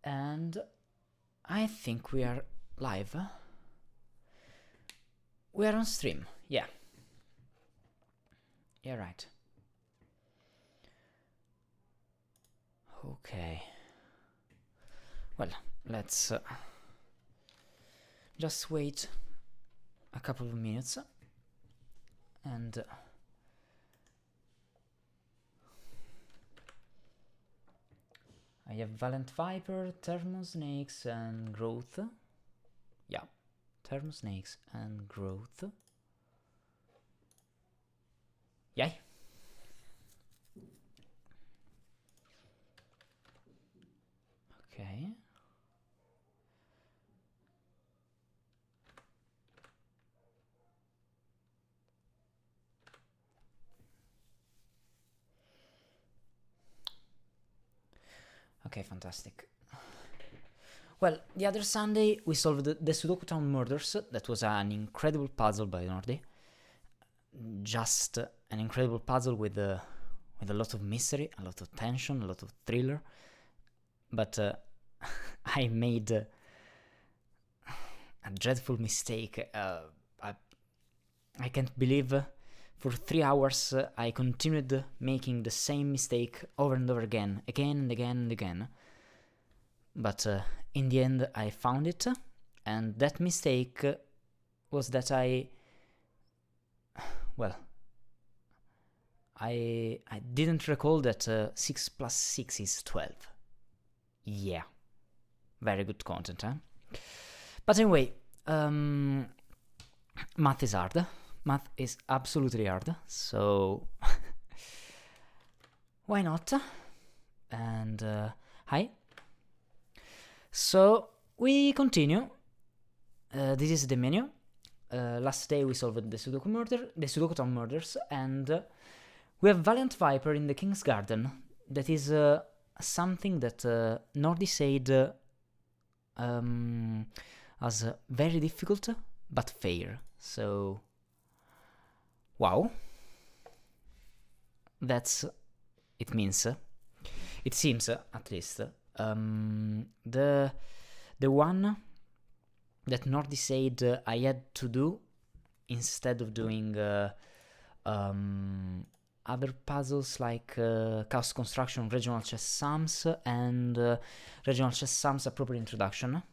And I think we are live. We are on stream, yeah. Yeah, right. Okay. Well, let's just wait a couple of minutes and I have Valent Viper, Thermosnakes and Growth. Yeah, Thermosnakes and Growth. Yay. Okay. Okay, fantastic. Well, the other Sunday we solved the Sudok-a-thon murders. That was an incredible puzzle by Nordy. Just an incredible puzzle with a lot of mystery, a lot of tension, a lot of thriller. But I made a dreadful mistake. I can't believe for 3 hours I continued making the same mistake over and over again and again. But in the end I found it, and that mistake was that I didn't recall that 6 plus 6 is 12. Yeah. Very good content, huh? But anyway, math is hard. Math is absolutely hard, so why not? And hi. So we continue. This is the menu. Last day we solved the Sudok-a-thon murders, and we have Valiant Viper in the King's Garden. That is something that Nordy said as very difficult but fair. So, wow. That's it means. It seems, at least. The one that Nordy said I had to do instead of doing other puzzles like Chaos Construction, Regional Chess Sums, and Regional Chess Sums A Proper Introduction.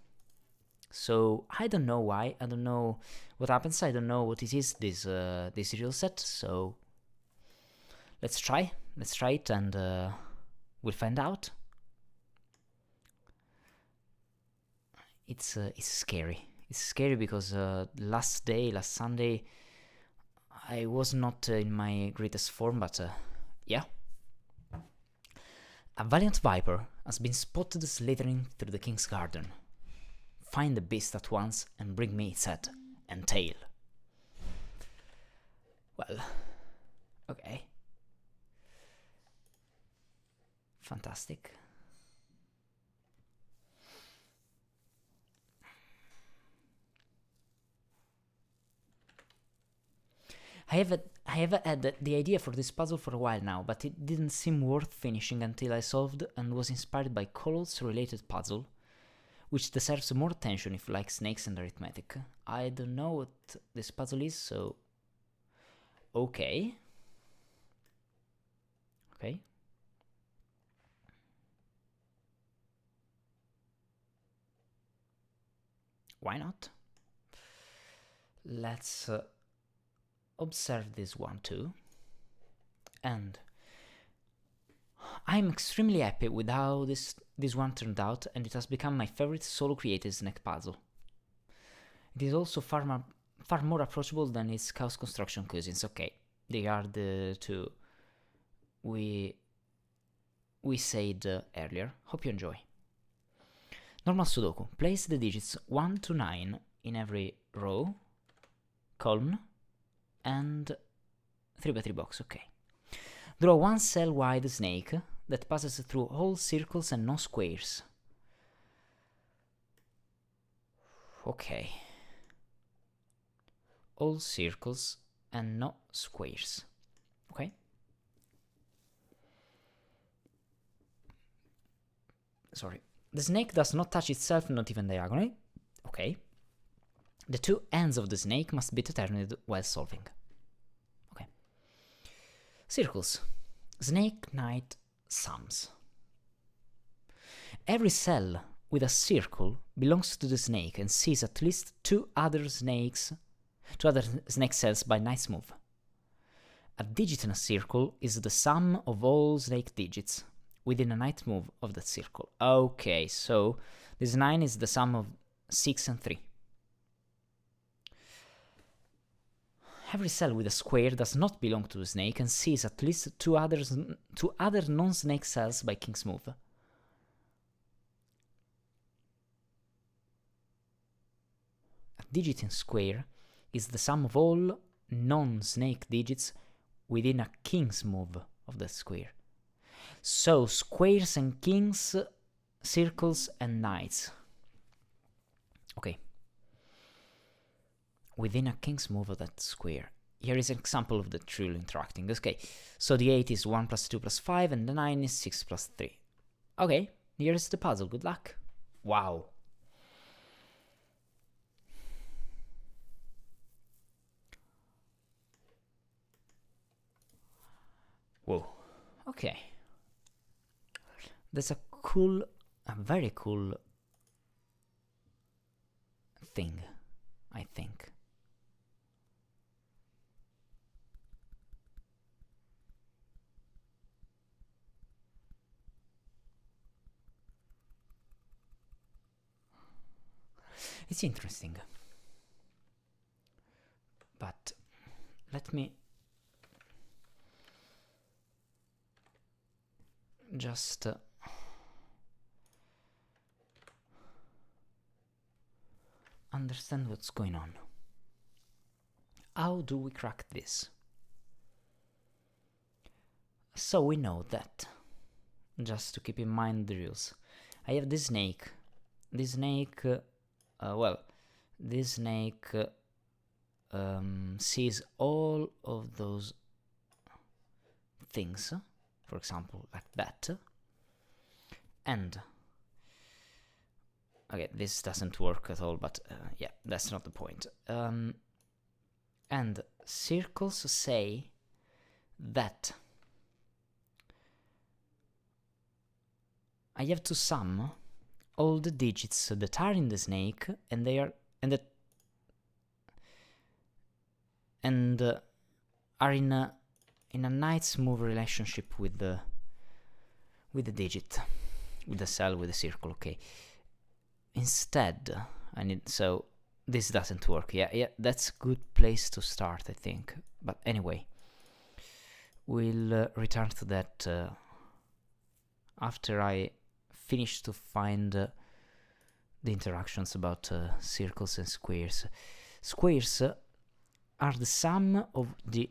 So I don't know why, I don't know what happens, I don't know what it is, this real set, so let's try it and we'll find out. It's scary. It's scary because last Sunday, I was not in my greatest form, but yeah. A Valiant Viper has been spotted slithering through the King's Garden. Find the beast at once and bring me its head and tail. Well, okay. Fantastic. I have had the idea for this puzzle for a while now, but it didn't seem worth finishing until I solved and was inspired by Colos's related puzzle, which deserves more attention if you like snakes and arithmetic. I don't know what this puzzle is, so... Okay. Okay. Why not? Let's observe this one too. And I'm extremely happy with how this one turned out, and it has become my favorite solo created snake puzzle. It is also far more approachable than its Chaos Construction cousins. Okay, they are the two we said earlier. Hope you enjoy. Normal Sudoku. Place the digits 1 to 9 in every row, column, and 3x3 box. Okay. Draw one cell wide snake that passes through all circles and no squares. Okay. All circles and no squares. Okay. Sorry. The snake does not touch itself, not even diagonally. Okay. The two ends of the snake must be determined while solving. Okay. Circles. Snake knight sums. Every cell with a circle belongs to the snake and sees at least two other snake cells by knight's move. A digit in a circle is the sum of all snake digits within a knight move of that circle. Okay, so this 9 is the sum of 6 and 3. Every cell with a square does not belong to the snake and sees at least two other non-snake cells by king's move. A digit in square is the sum of all non-snake digits within a king's move of that square. So, squares and kings, circles and knights. Okay. Within a king's move of that square. Here is an example of the truly interacting. Okay, so the 8 is 1 plus 2 plus 5, and the 9 is 6 plus 3. Okay, here is the puzzle. Good luck. Wow. Whoa. Okay. That's a very cool thing, I think. It's interesting. But let me just understand what's going on. How do we crack this? So we know that, just to keep in mind the rules, I have this snake. This snake, this snake sees all of those things, for example, like that, and okay, this doesn't work at all, but yeah, that's not the point. And circles say that I have to sum all the digits that are in the snake, and they are are in a knight's move relationship with the digit, with the cell, with the circle. Okay. Instead, I need, so this doesn't work. Yeah, that's a good place to start, I think. But anyway, we'll return to that after I finish to find the interactions about circles and squares. Squares are the sum of the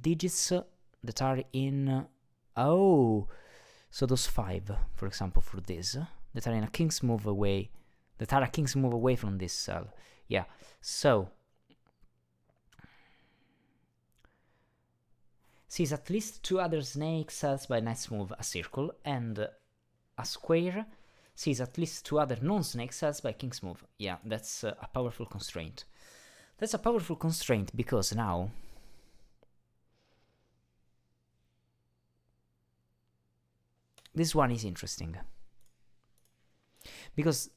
digits that are in so those 5, for example, for this, that are in a king's move away, that are a king's move away from this cell. Yeah, so sees at least 2 other snake cells by knight's move, a circle, and a square sees at least 2 other non-snake cells by king's move. Yeah, that's a powerful constraint. That's a powerful constraint because now this one is interesting. Because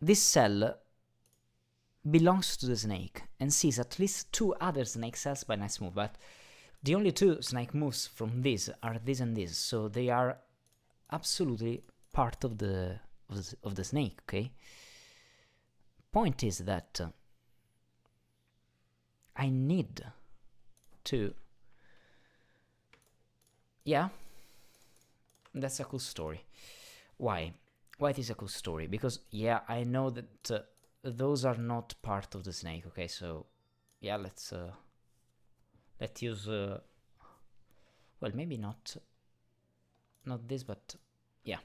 this cell belongs to the snake and sees at least 2 other snake cells by knight's move, but the only 2 snake moves from this are this and this, so they are absolutely part of the snake, okay? Point is that I need to... Yeah, that's a cool story. Why? Why it is a cool story? Because, yeah, I know that those are not part of the snake, okay? So, yeah, let's use... well, maybe not this, but yeah.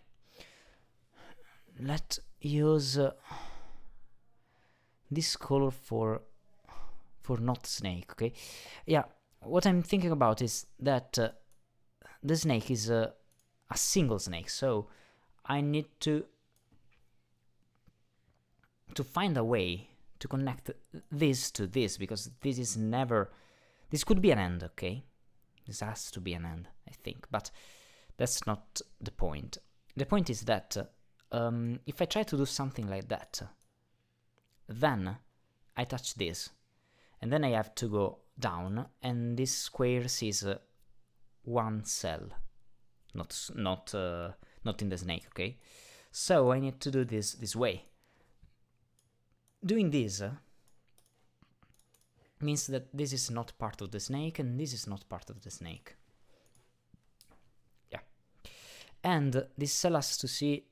Let's use this color for not snake, okay? Yeah, what I'm thinking about is that the snake is a single snake, so I need to find a way to connect this to this, because this is never... This could be an end, okay? This has to be an end, I think, but that's not the point. The point is that if I try to do something like that, then I touch this, and then I have to go down, and this square sees one cell, not in the snake, okay? So I need to do this way. Doing this means that this is not part of the snake, and this is not part of the snake. Yeah. And this cell has to see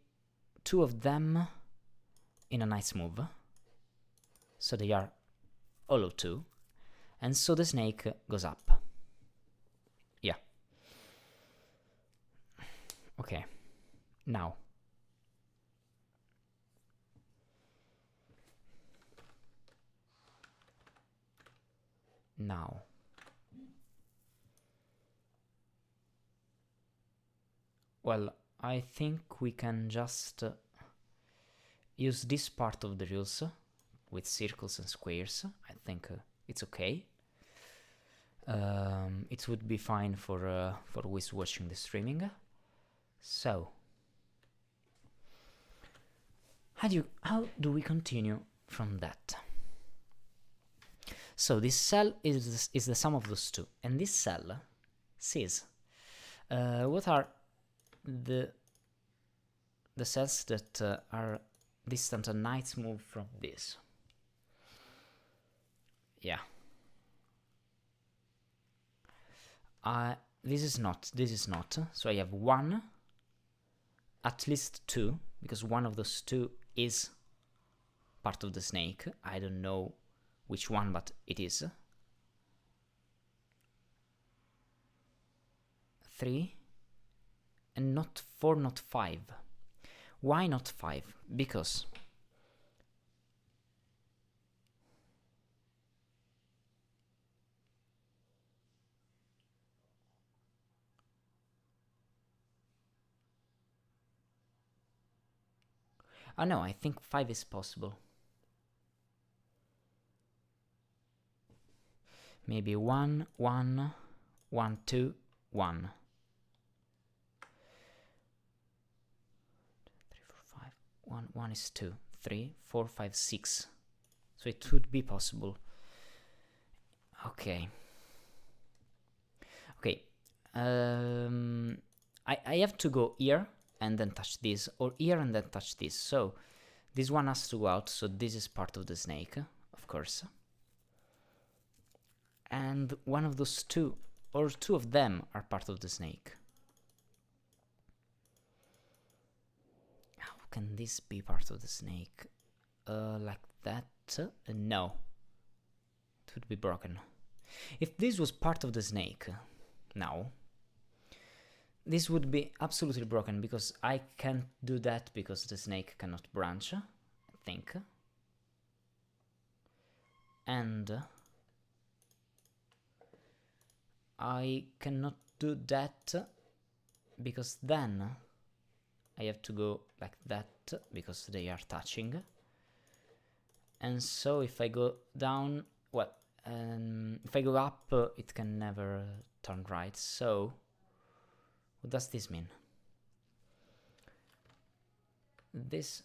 two of them in a nice move. So they are all of two. And so the snake goes up. Yeah. Okay. Now. Well, I think we can just use this part of the rules with circles and squares. I think it's okay. It would be fine for who is watching the streaming. So, how do we continue from that? So this cell is the sum of those two, and this cell sees what are the cells that are distant a knight's move from this. Yeah. This is not. So I have one, at least two, because one of those two is part of the snake. I don't know which one, but it is. 3, and not 4, not 5. Why not 5? Because no, I think 5 is possible. Maybe 1, 1, 1, 2, 1. 3, 4, 5. 1, 1 is 2. 3, 4, 5, 6. So it would be possible. Okay. Okay. I have to go here and then touch this, or here and then touch this. So this one has to go out, so this is part of the snake, of course. And one of those two, or two of them, are part of the snake. How can this be part of the snake? Like that? No. It would be broken. If this was part of the snake, now, this would be absolutely broken, because I can't do that because the snake cannot branch, I think. And I cannot do that because then I have to go like that because they are touching. And so if I go down, well, if I go up, it can never turn right. So what does this mean? This...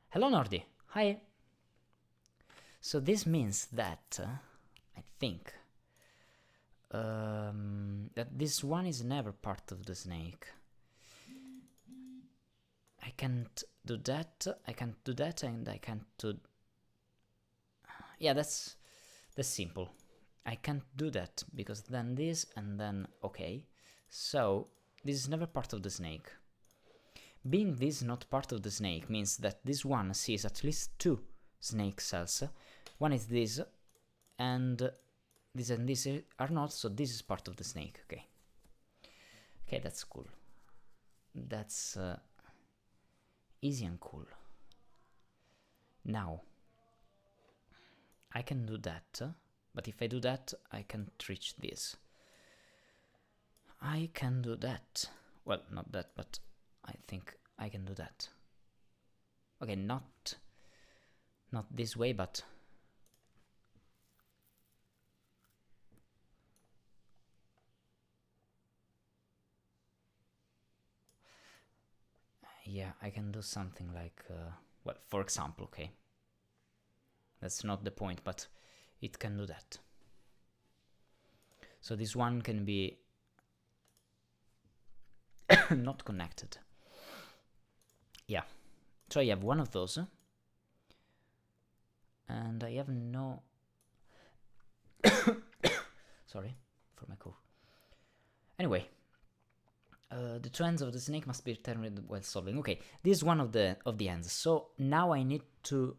Hello, Nordy. Hi. So this means that, I think, that this one is never part of the snake. I can't do that, and I can't do... Yeah, that's simple. I can't do that, because then this, and then okay. So, this is never part of the snake. Being this not part of the snake means that this one sees at least two snake cells. One is this, and this are not, so this is part of the snake, okay. Okay, that's cool. That's easy and cool. Now, I can do that, but if I do that, I can't reach this. I can do that. Well, not that, but I think I can do that. Okay, not this way, but yeah, I can do something like, well, for example, okay. That's not the point, but it can do that. So this one can be not connected. Yeah. So I have one of those. And I have no... Sorry for my cough. Anyway. The two ends of the snake must be determined while solving. Okay, this is one of the ends. So now I need to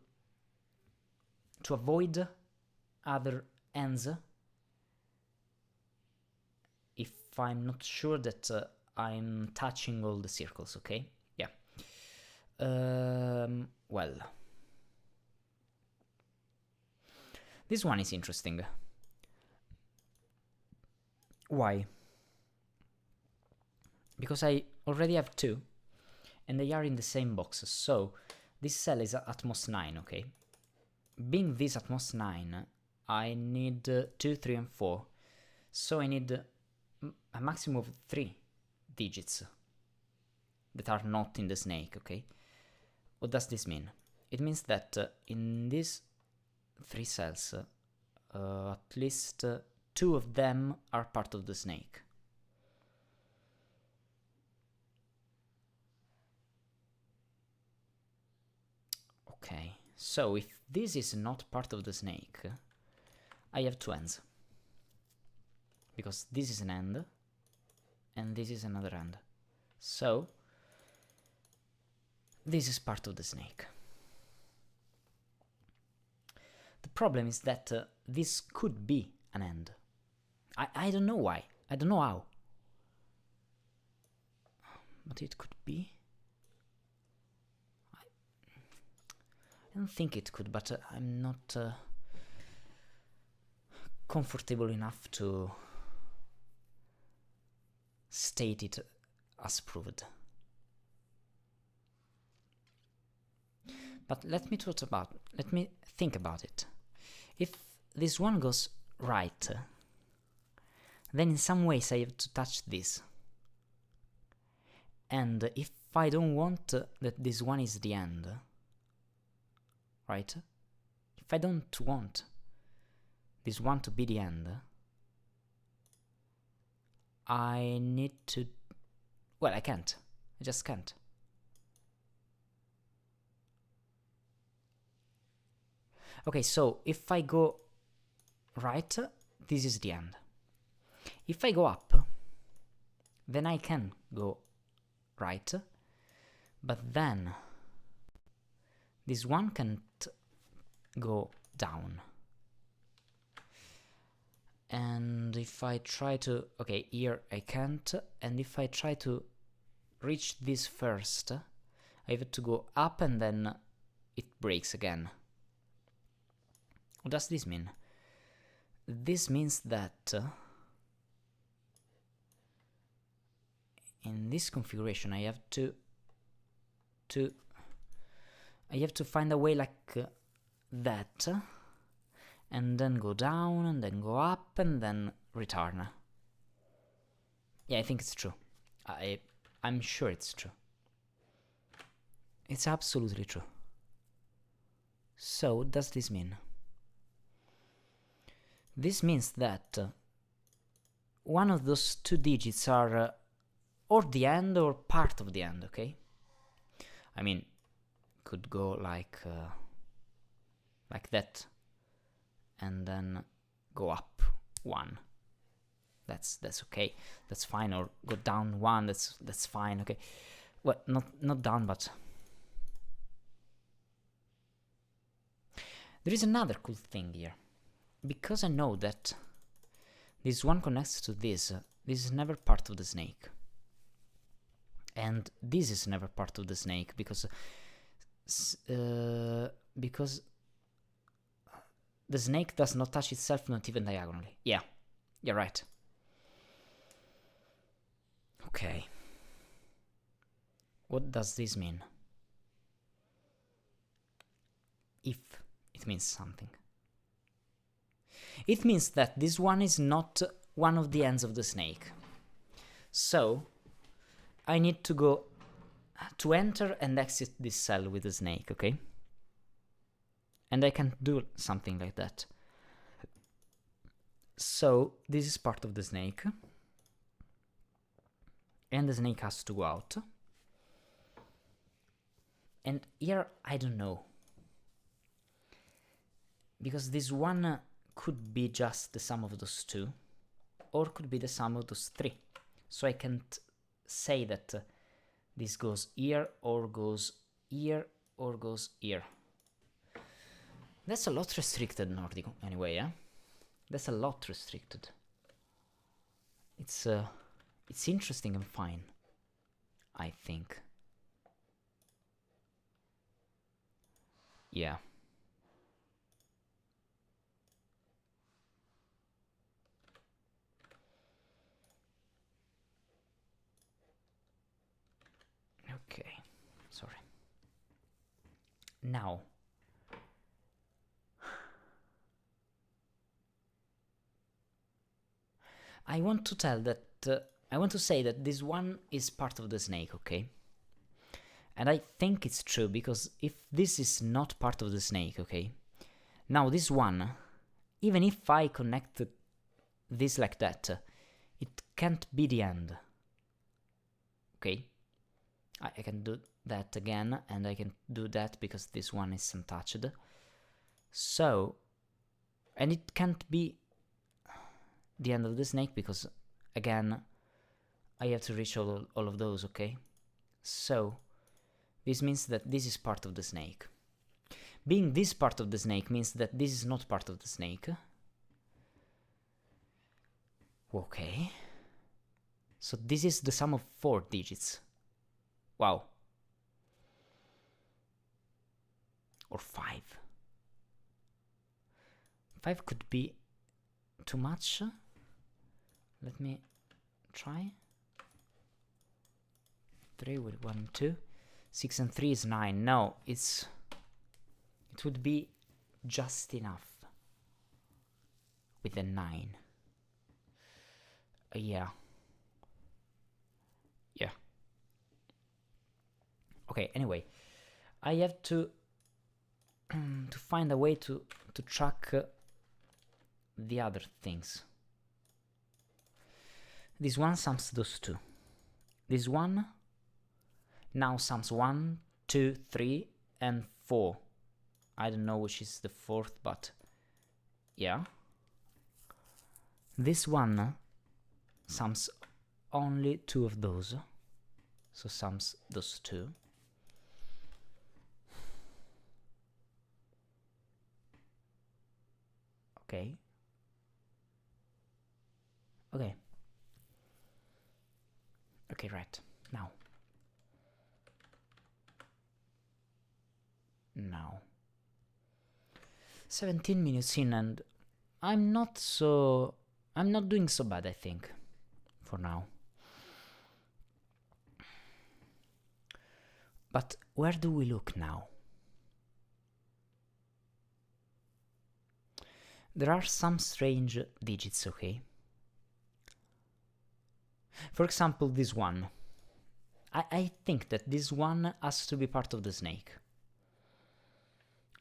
avoid other ends if I'm not sure that I'm touching all the circles, okay? Yeah. Well. This one is interesting. Why? Because I already have two, and they are in the same box, so this cell is at most 9, okay? Being this at most 9, I need 2, 3, and 4, so I need a maximum of 3 digits that are not in the snake, okay? What does this mean? It means that in these 3 cells, at least 2 of them are part of the snake. Okay, so if this is not part of the snake, I have 2 ends. Because this is an end, and this is another end. So, this is part of the snake. The problem is that this could be an end. I don't know why. I don't know how. But it could be. I don't think it could, but I'm not comfortable enough to state it as proved. But let me think about it. If this one goes right, then in some ways I have to touch this. And if I don't want that this one is the end, right? If I don't want this one to be the end, I need to... Well, I can't. I just can't. Okay, so if I go right, this is the end. If I go up, then I can go right, but then this one can't go down. And if I try to... Okay, here I can't, and if I try to reach this first, I have to go up and then it breaks again. What does this mean? This means that in this configuration I have to find a way like that, and then go down, and then go up, and then return. Yeah, I think it's true. I'm sure it's true. It's absolutely true. So, what does this mean? This means that one of those 2 digits are or the end or part of the end, okay? I mean, could go like that, and then go up 1. That's okay. That's fine. Or go down 1. That's fine. Okay. Well, not down, but there is another cool thing here. Because I know that this one connects to this, this is never part of the snake. And this is never part of the snake, because the snake does not touch itself, not even diagonally. Yeah, you're right. Okay. What does this mean? If it means something. It means that this one is not one of the ends of the snake. So I need to go to enter and exit this cell with the snake, okay? And I can do something like that. So this is part of the snake. And the snake has to go out. And here, I don't know. Because this one could be just the sum of those two, or could be the sum of those three. So I can't say that this goes here, or goes here, or goes here. That's a lot restricted, Nordy, anyway, yeah? That's a lot restricted. It's interesting and fine, I think. Yeah. Okay, sorry. Now, I want to tell that, I want to say that this one is part of the snake, okay? And I think it's true, because if this is not part of the snake, okay? Now this one, even if I connect this like that, it can't be the end. Okay? I can do that again, and I can do that because this one is untouched. So, and it can't be the end of the snake because, again, I have to reach all of those, okay? So, this means that this is part of the snake. Being this part of the snake means that this is not part of the snake. Okay. So this is the sum of 4 digits. Wow. Or 5. 5 could be too much. Let me try. 3 with 1, 2. 6 and 3 is 9. No, it would be just enough with a 9. Yeah. Yeah. Okay, anyway, I have to find a way to track the other things. This one sums those two. This one now sums 1, 2, 3, and 4. I don't know which is the 4th, but yeah. This one sums only 2 of those, so sums those 2. Okay. Okay. Okay, right. Now. 17 minutes in, and I'm not doing so bad, I think, for now. But where do we look now? There are some strange digits, okay? For example, this one. I think that this one has to be part of the snake.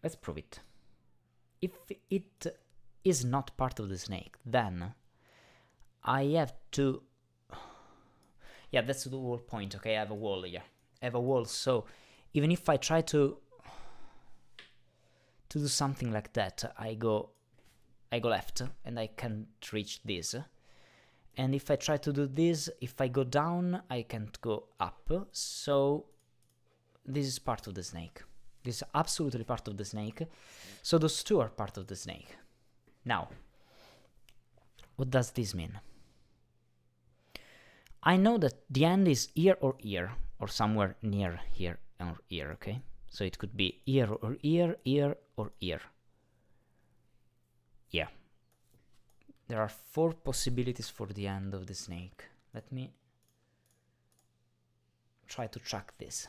Let's prove it. If it is not part of the snake, then I have to... Yeah, that's the whole point, okay? I have a wall here. I have a wall, so even if I try to do something like that, I go left, and I can't reach this. And if I try to do this, if I go down, I can't go up, so this is part of the snake. This is absolutely part of the snake, so those 2 are part of the snake. Now, what does this mean? I know that the end is here, or somewhere near here or here, okay? So it could be here or here, here or here. Yeah. There are 4 possibilities for the end of the snake. Let me try to track this.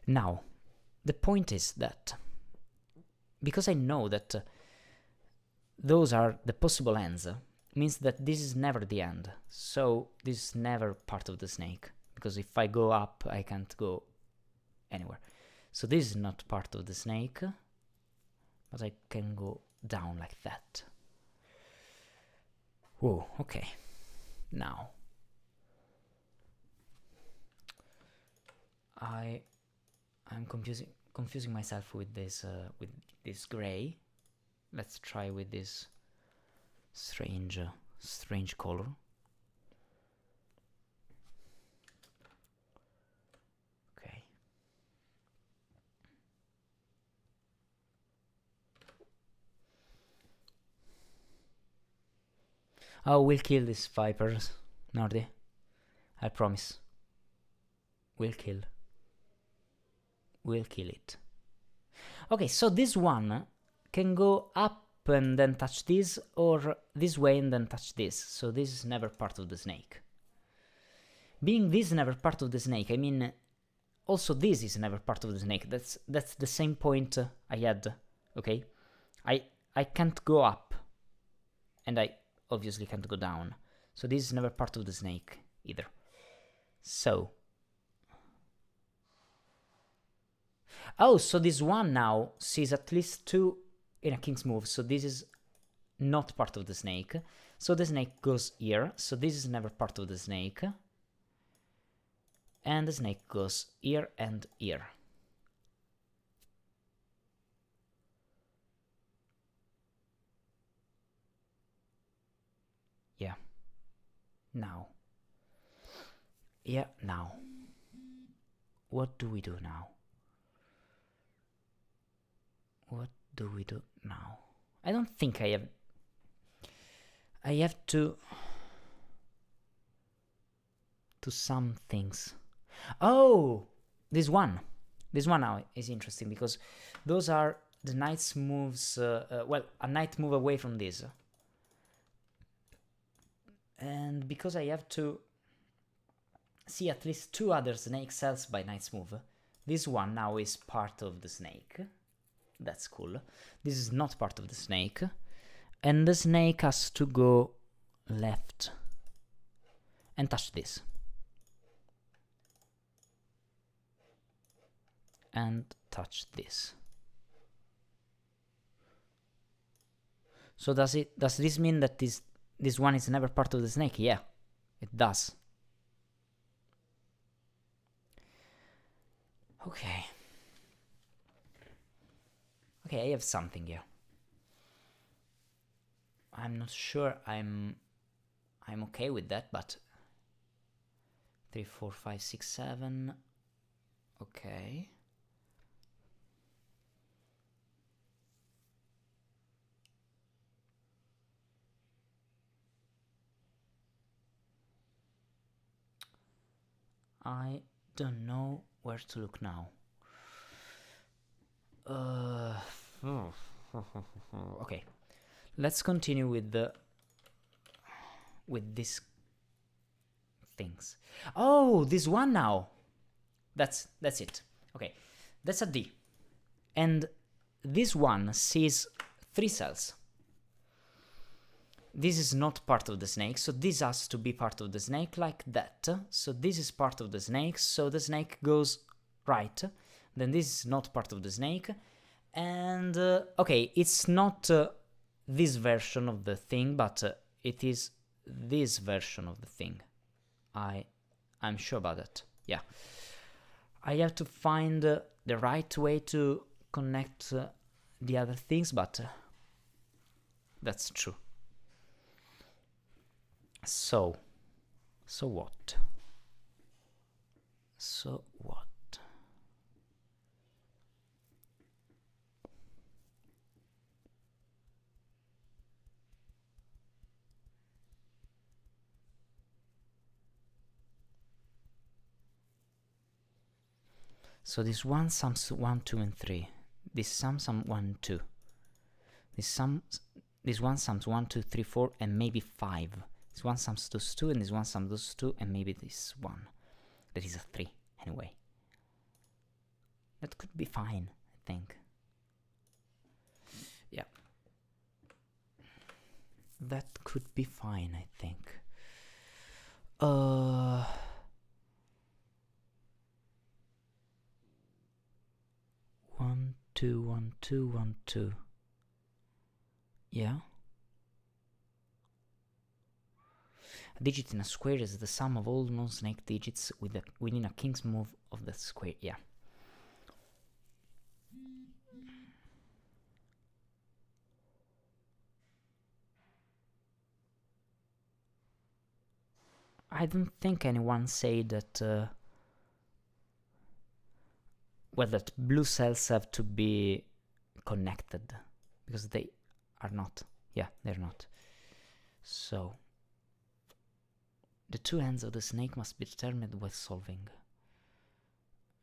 Now, the point is that, because I know that those are the possible ends, means that this is never the end. So this is never part of the snake, because if I go up, I can't go anywhere. So this is not part of the snake, but I can go down like that. Whoa, okay. Now, I'm confusing myself with this gray. Let's try with this strange color. Okay. Oh, we'll kill these vipers, Nordy. I promise. We'll kill it. Okay, so this one can go up and then touch this, or this way and then touch this. So this is never part of the snake. Being this never part of the snake, I mean, also this is never part of the snake. That's the same point I had, okay? I can't go up, and I obviously can't go down. So this is never part of the snake either. So, oh, so this one now sees at least 2 in a king's move, so this is not part of the snake. So the snake goes here, so this is never part of the snake. And the snake goes here and here. Yeah. Now. Yeah, now. What do we do now? What do we do now? I don't think I have to sum things. Oh, this one now is interesting, because those are the knight's moves. Well, a knight move away from this, and because I have to see at least 2 other snake cells by knight's move, this one now is part of the snake. That's cool. This is not part of the snake, and the snake has to go left and touch this. And touch this. So does this mean that this one is never part of the snake? Yeah, it does. Okay. Okay, I have something here. I'm not sure I'm okay with that, but 3, 4, 5, 6, 7. Okay. I don't know where to look now. Okay, let's continue with these things. Oh, this one now. That's it. Okay, that's a D, and this one sees 3 cells. This is not part of the snake, so this has to be part of the snake like that. So this is part of the snake, so the snake goes right. Then this is not part of the snake. And, okay, it's not this version of the thing, but it is this version of the thing. I'm sure about that, yeah. I have to find the right way to connect the other things, but that's true. So what? So what? So this one sums 1, 2, and 3. This sums 1, 2. This one sums 1, 2, 3, 4, and maybe 5. This one sums those 2, and this one sums those 2, and maybe this one. That is a 3, anyway. That could be fine, I think. Yeah. That could be fine, I think. 1, 2, 1, 2, 1, 2. Yeah. A digit in a square is the sum of all non-snake digits within a king's move of the square. Yeah. I don't think anyone said that. Well, that blue cells have to be connected, because they are not. Yeah, they're not. So the two ends of the snake must be determined while solving.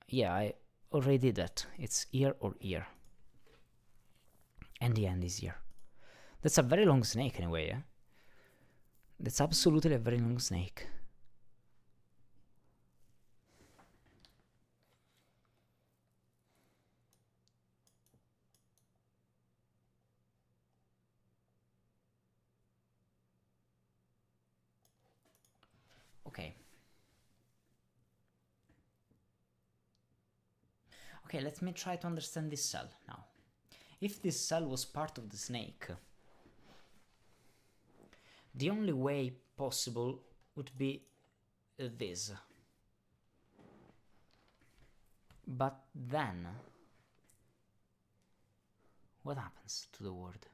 Yeah, I already did that. It's ear or ear. And the end is here. That's a very long snake anyway, yeah? That's absolutely a very long snake. Okay. Okay, let me try to understand this cell now. If this cell was part of the snake, the only way possible would be this. But then, what happens to the word?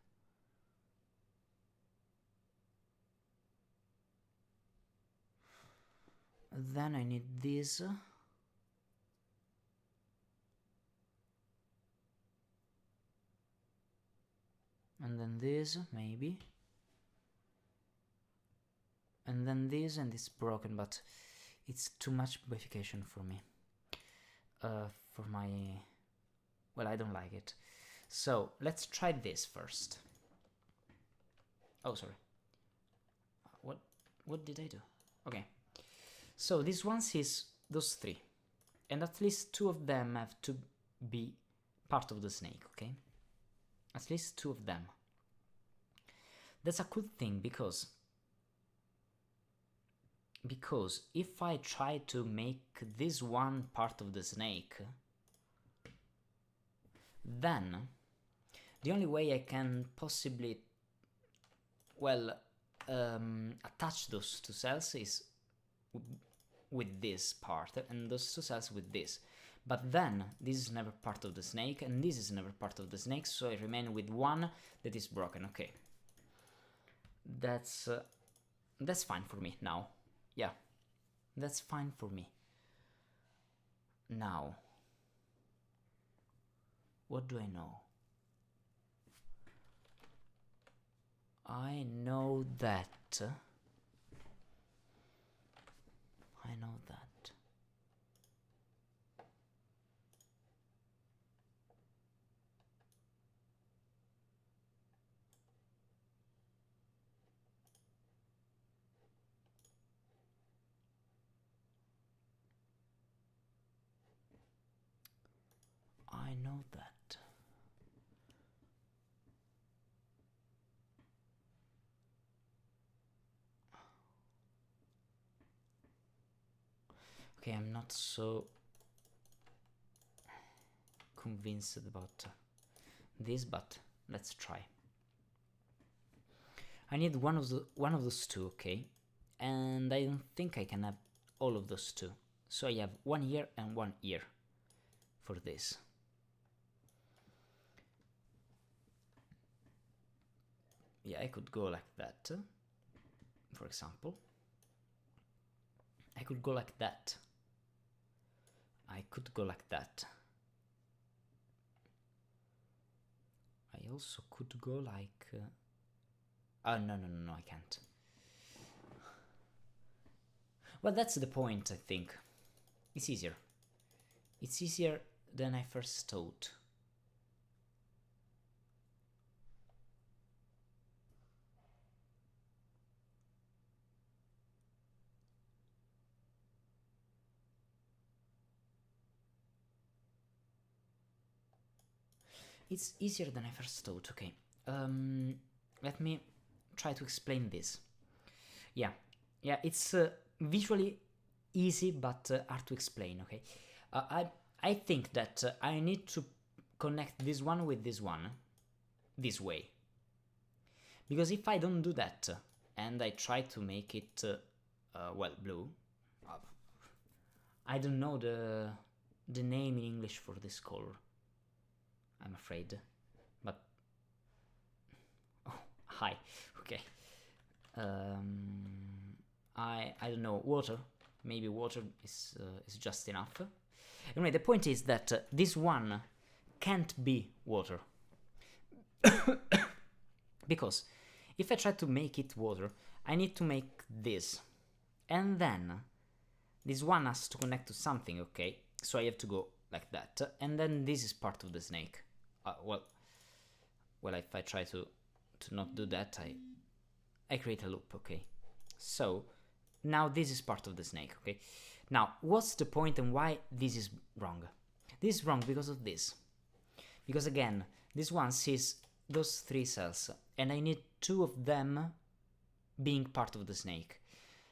Then I need this. And then this, maybe. And then this, and it's broken, but it's too much modification for me. For my... Well, I don't like it. So, let's try this first. Oh, sorry. What did I do? Okay. So, this one is those three. And at least two of them have to be part of the snake, okay? At least two of them. That's a good thing, because if I try to make this one part of the snake, then the only way I can possibly, well, attach those two cells is with this part, and those two cells with this. But then this is never part of the snake, and this is never part of the snake, so I remain with one that is broken. Okay, that's fine for me now. Yeah, that's fine for me. Now, what do I know? I know that. I know that. I know that. Okay, I'm not so convinced about this, but let's try. I need one of those two, okay? And I don't think I can have all of those two. So I have 1 ear and 1 ear for this. Yeah, I could go like that, for example. I could go like that. I could go like that. I also could go like... oh, no, I can't. Well, that's the point, I think. It's easier. It's easier than I first thought. it's easier than I first thought. Okay, let me try to explain this. Yeah, it's visually easy but hard to explain. Okay, I think that I need to connect this one with this one this way, because if I don't do that and I try to make it well, blue, I don't know the name in English for this color, I'm afraid, but oh, hi, okay. I don't know, water, maybe water is just enough. Anyway, the point is that this one can't be water, because if I try to make it water, I need to make this, and then this one has to connect to something, okay? So I have to go like that, and then this is part of the snake. Well, if I try to not do that, I create a loop, okay? So now this is part of the snake, okay? Now, what's the point and why this is wrong? This is wrong because of this. Because again, this one sees those 3 cells, and I need 2 of them being part of the snake.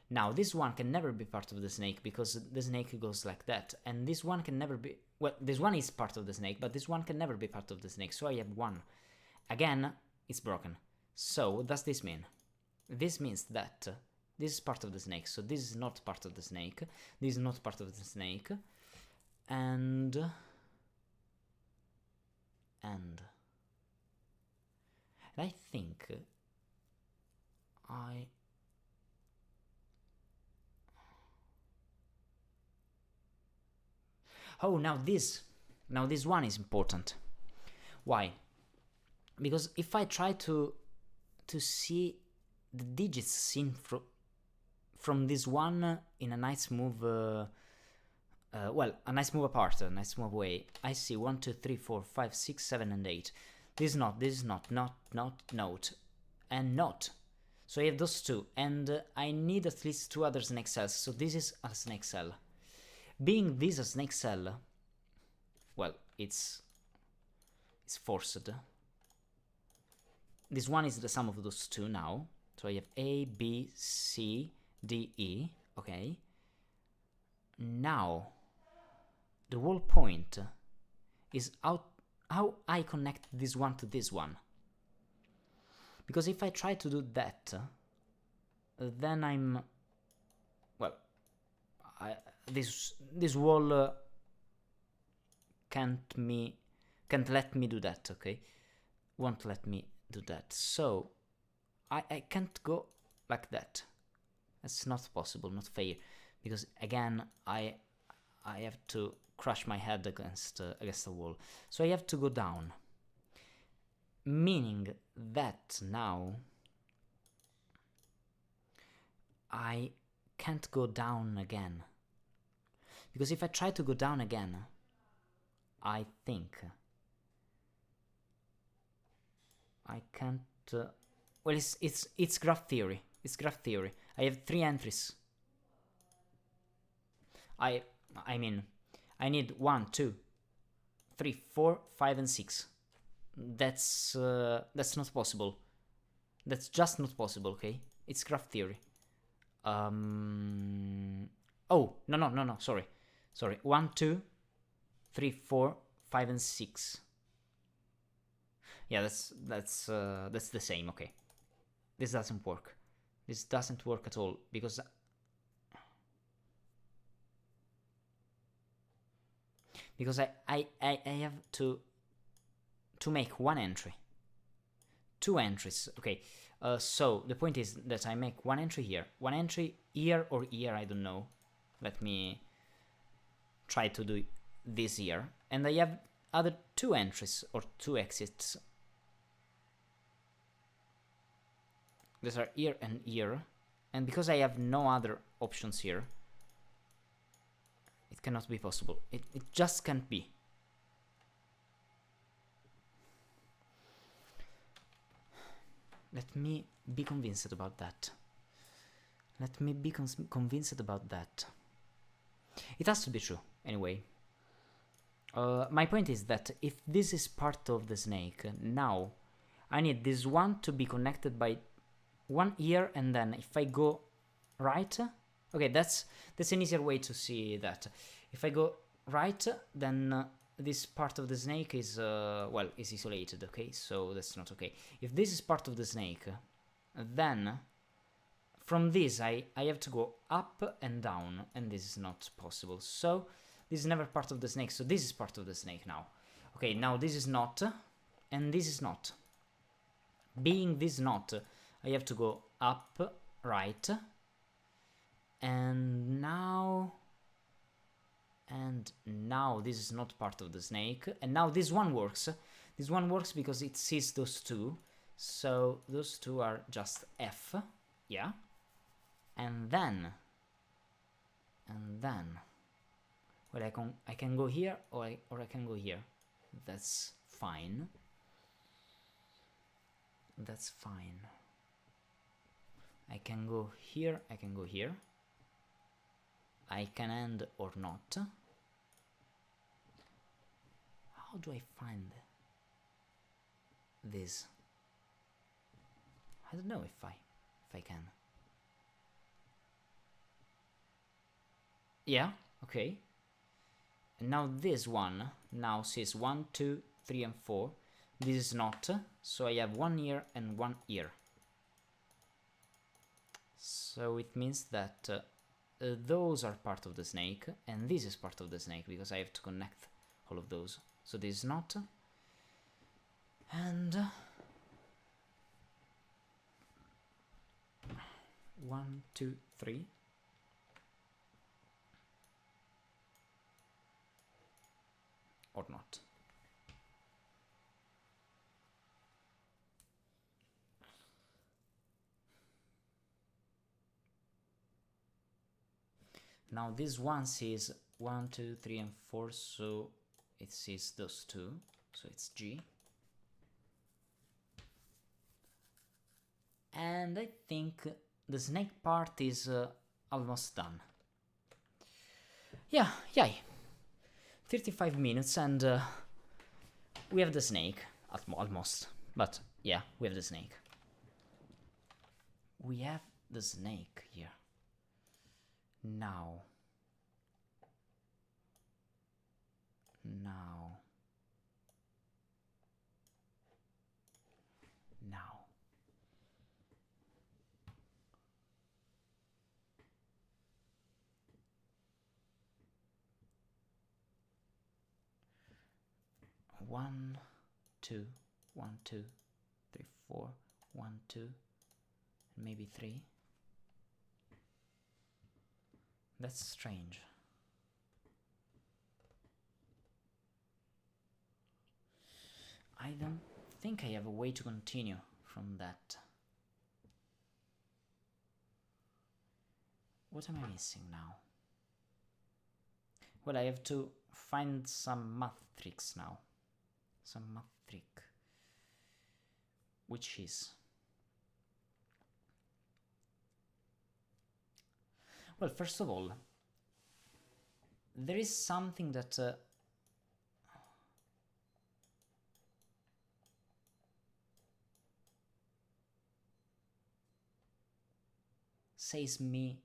Now, this one can never be part of the snake because the snake goes like that, and this one can never be... Well, this one is part of the snake, but this one can never be part of the snake, so I have 1. Again, it's broken. So, what does this mean? This means that this is part of the snake, so this is not part of the snake, this is not part of the snake, and I think oh, now this one is important. Why? Because if I try to see the digits seen from this one in a nice move, well, a nice move apart, a nice move away, I see 1, 2, 3, 4, 5, 6, 7, and 8. This is not, note, and not. So I have those 2, and I need at least 2 other snake cells, so this is a snake cell. Being this a snake cell, well, it's forced. This one is the sum of those 2 now, so I have A, B, C, D, E, okay. Now, the whole point is how I connect this one to this one. Because if I try to do that, then I'm... Well, this wall can't let me do that, okay? Won't let me do that. So, I can't go like that. That's not possible, not fair. Because again, I have to crush my head against the wall. So I have to go down. Meaning that now I can't go down again. Because if I try to go down again, I think I can't... well, it's graph theory. It's graph theory. I have 3 entries. I mean, I need 1, 2, 3, 4, 5, and 6. That's not possible. That's just not possible, okay? It's graph theory. Oh, no, sorry. 1, 2, 3, 4, 5, and 6. Yeah, that's the same, okay. This doesn't work. This doesn't work at all, because I have to make 1 entry. 2 entries, okay. So the point is that I make 1 entry here, 1 entry here or here, I don't know. Let me try to do this here, and I have other 2 entries or 2 exits. These are here and here, and because I have no other options here, it cannot be possible. It just can't be. Let me be convinced about that. Let me be convinced about that. It has to be true, anyway. My point is that if this is part of the snake, now I need this one to be connected by one ear, and then if I go right, okay, that's an easier way to see that. If I go right, then this part of the snake is, well, is isolated, okay, so that's not okay. If this is part of the snake, then from this I have to go up and down, and this is not possible, so this is never part of the snake, so this is part of the snake now. Okay, now this is not, and this is not. Being this not, I have to go up, right, and now this is not part of the snake, and now this one works. This one works because it sees those two, so those two are just F, yeah, and then, well, I can go here, or I can go here. That's fine. That's fine. I can go here, I can go here. I can end or not. How do I find this? I don't know if I can. Yeah, okay. And now this one now says 1, 2, 3, and 4. This is not, so I have one ear and one ear. So it means that those are part of the snake, and this is part of the snake because I have to connect all of those. So this is not, and 1, 2, 3. Or not. Now this one sees 1, 2, 3, and 4, so it sees those two, so it's G. And I think the snake part is almost done. Yeah, yay. 35 minutes and we have the snake, almost, but yeah, we have the snake. We have the snake here. Now. 1, 2, 1, 2, 3, 4, 1, 2, maybe 3. That's strange. I don't think I have a way to continue from that. What am I missing now? Well, I have to find some math tricks now. Some math trick. Which is... Well, first of all, there is something that says me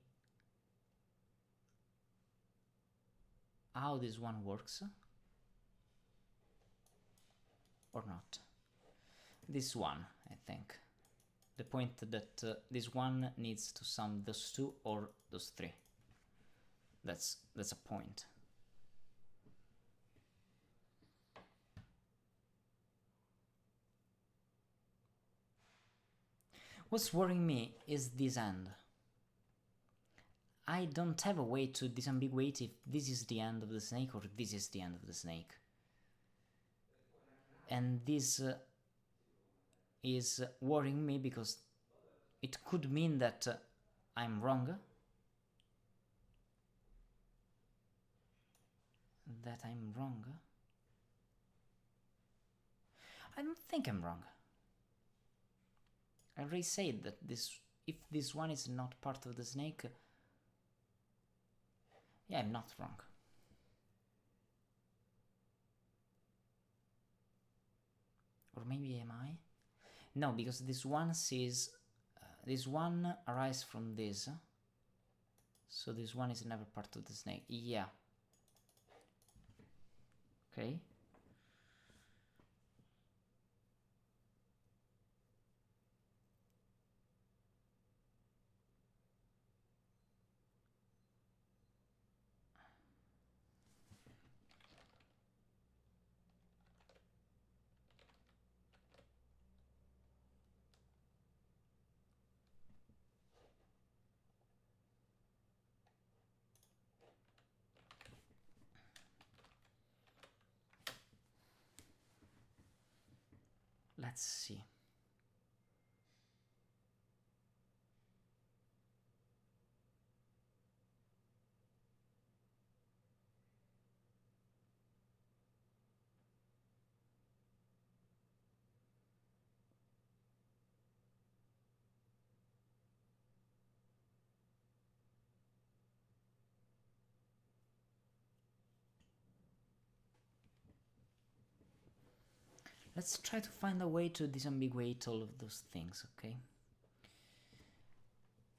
how this one works or not. This one, I think. The point that this one needs to sum those two or those three. That's a point. What's worrying me is this end. I don't have a way to disambiguate if this is the end of the snake or this is the end of the snake. And this is worrying me because it could mean that I'm wrong. That I'm wrong. I don't think I'm wrong. I already said that if this one is not part of the snake, yeah, I'm not wrong. Or maybe am I? No, because this one sees... this one arises from this. So this one is never part of the snake. Yeah. Okay. Let's see. Let's try to find a way to disambiguate all of those things, okay?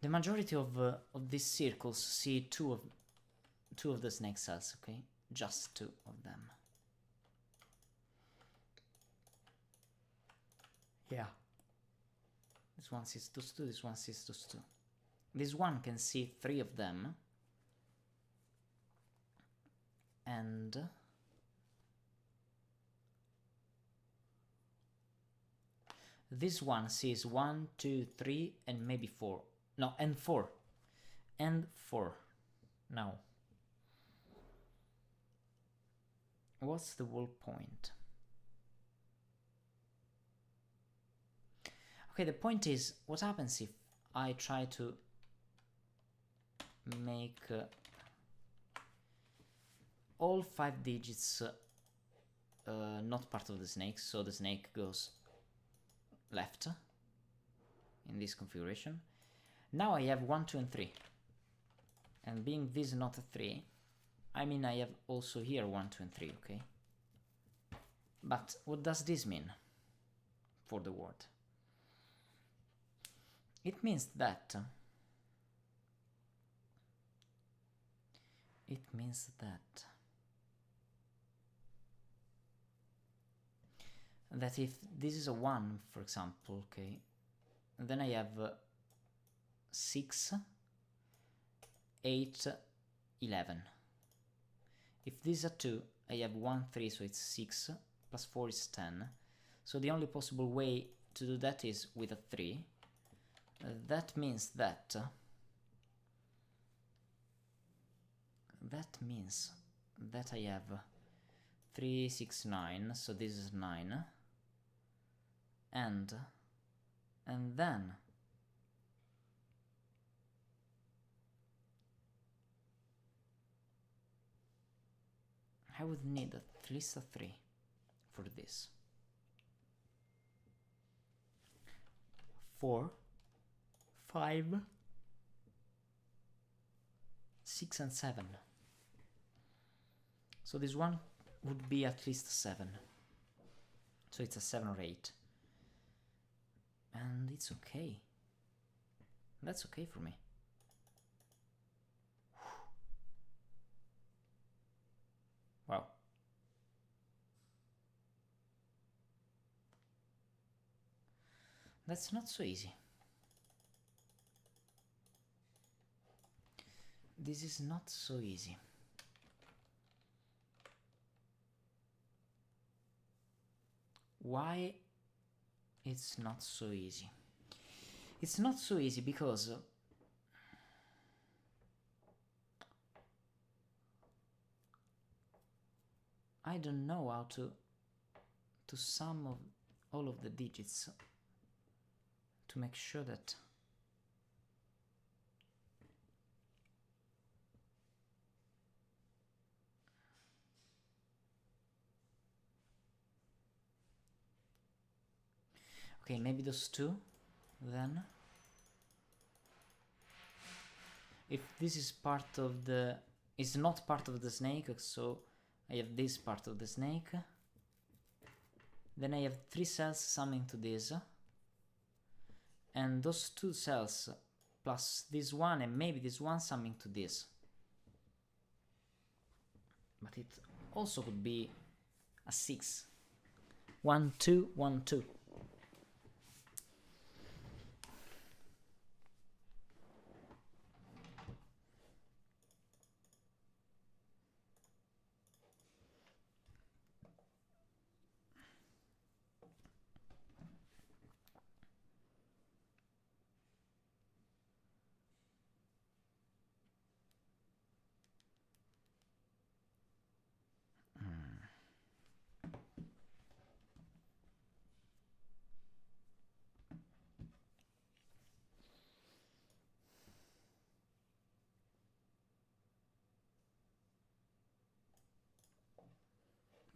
The majority of these circles see two of the snake cells, okay? Just two of them. Yeah. This one sees those two, this one sees those two. This one can see three of them. And... this one sees 1, 2, 3, and maybe 4. No, and 4. And 4. Now. What's the whole point? Okay, the point is, what happens if I try to make all 5 digits not part of the snake, so the snake goes left in this configuration. Now I have 1, 2, and 3. And being this not a 3, I mean I have also here 1, 2, and 3, okay? But what does this mean for the word? It means that that if this is a 1, for example, okay, then I have 6, 8, 11. If this is a 2, I have 1, 3, so it's 6, plus 4 is 10. So the only possible way to do that is with a 3. That means that I have 3, 6, 9, so this is 9. And then I would need at least a 3 for this. 4, 5, 6, and 7. So this one would be at least 7. So it's a 7 or 8. And it's okay. That's okay for me. Wow. That's not so easy. This is not so easy. Why it's not so easy? It's not so easy because I don't know how to sum of all of the digits to make sure that okay, maybe those two, then. If this is part of the... it's not part of the snake, so I have this part of the snake. Then I have 3 cells summing to this, and those 2 cells plus this one and maybe this one summing to this. But it also could be a 6. 1, 2, 1, 2.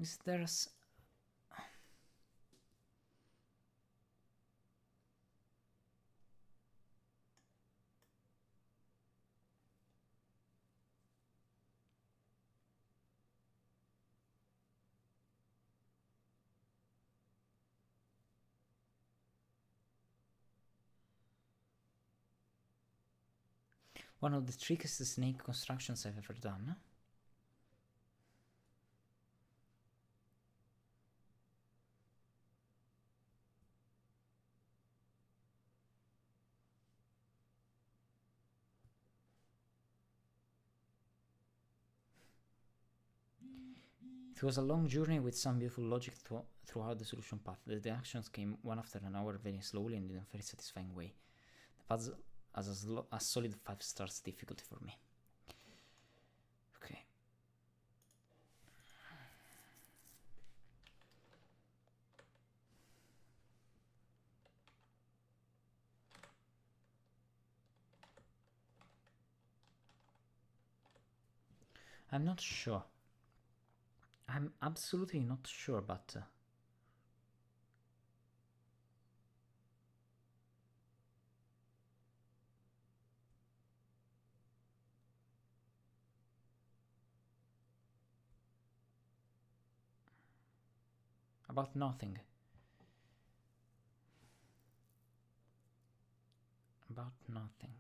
Is there one of the trickiest snake constructions I've ever done? It was a long journey with some beautiful logic throughout the solution path. The actions came one after another very slowly and in a very satisfying way. The puzzle has a solid 5 stars difficulty for me. Okay. I'm not sure. I'm absolutely not sure, but about nothing. About nothing.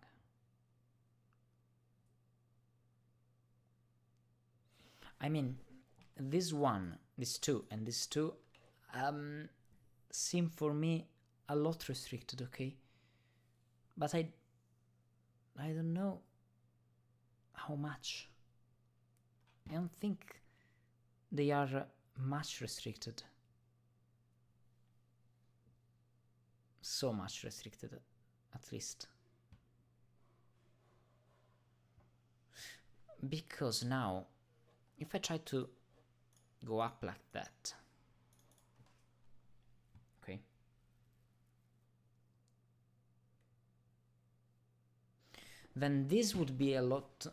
I mean, this one, this 2, and this 2 seem for me a lot restricted, okay? But I don't know how much. I don't think they are much restricted. So much restricted, at least. Because now, if I try to go up like that, okay, then this would be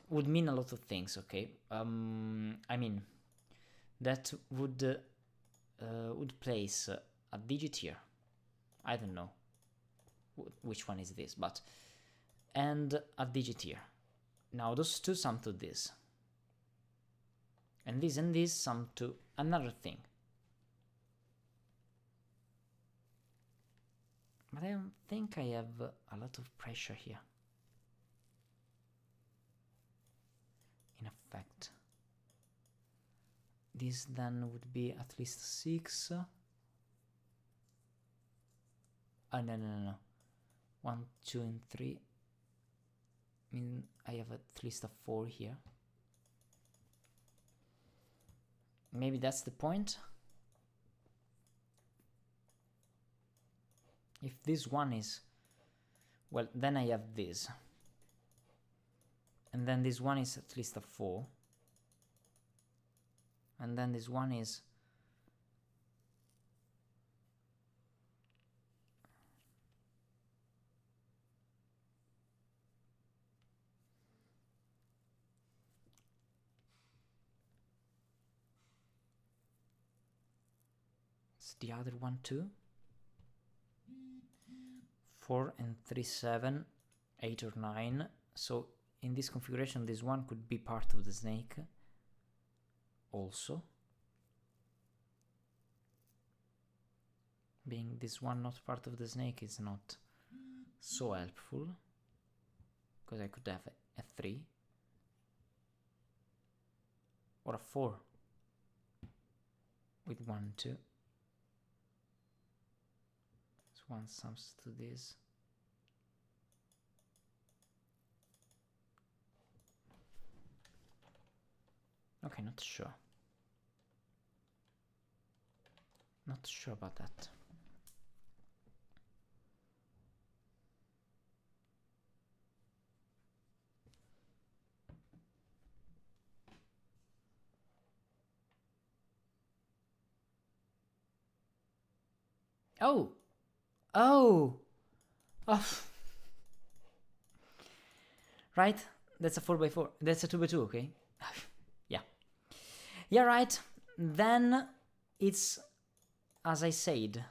would mean a lot of things, okay? I mean, that would place a digit here. I don't know which one is this, but and a digit here. Now those 2 sum to this. And this sum to another thing. But I don't think I have a lot of pressure here. In effect. This then would be at least 6. Oh, no. 1, 2, and 3. I mean, I have at least a 4 here. Maybe that's the point. If this one is, well, then I have this. And then this one is at least a 4. And then this one is the other one too. 4 and 3, 7, 8 or 9. So in this configuration, this one could be part of the snake also. Being this one not part of the snake is not so helpful, because I could have a 3 or a 4 with 1, 2. So 1 sums to this. Okay, not sure. Not sure about that. Oh! Oh! Oh! Right? That's a 4x4. That's a 2x2, okay? Yeah. Yeah, right. Then it's as I said.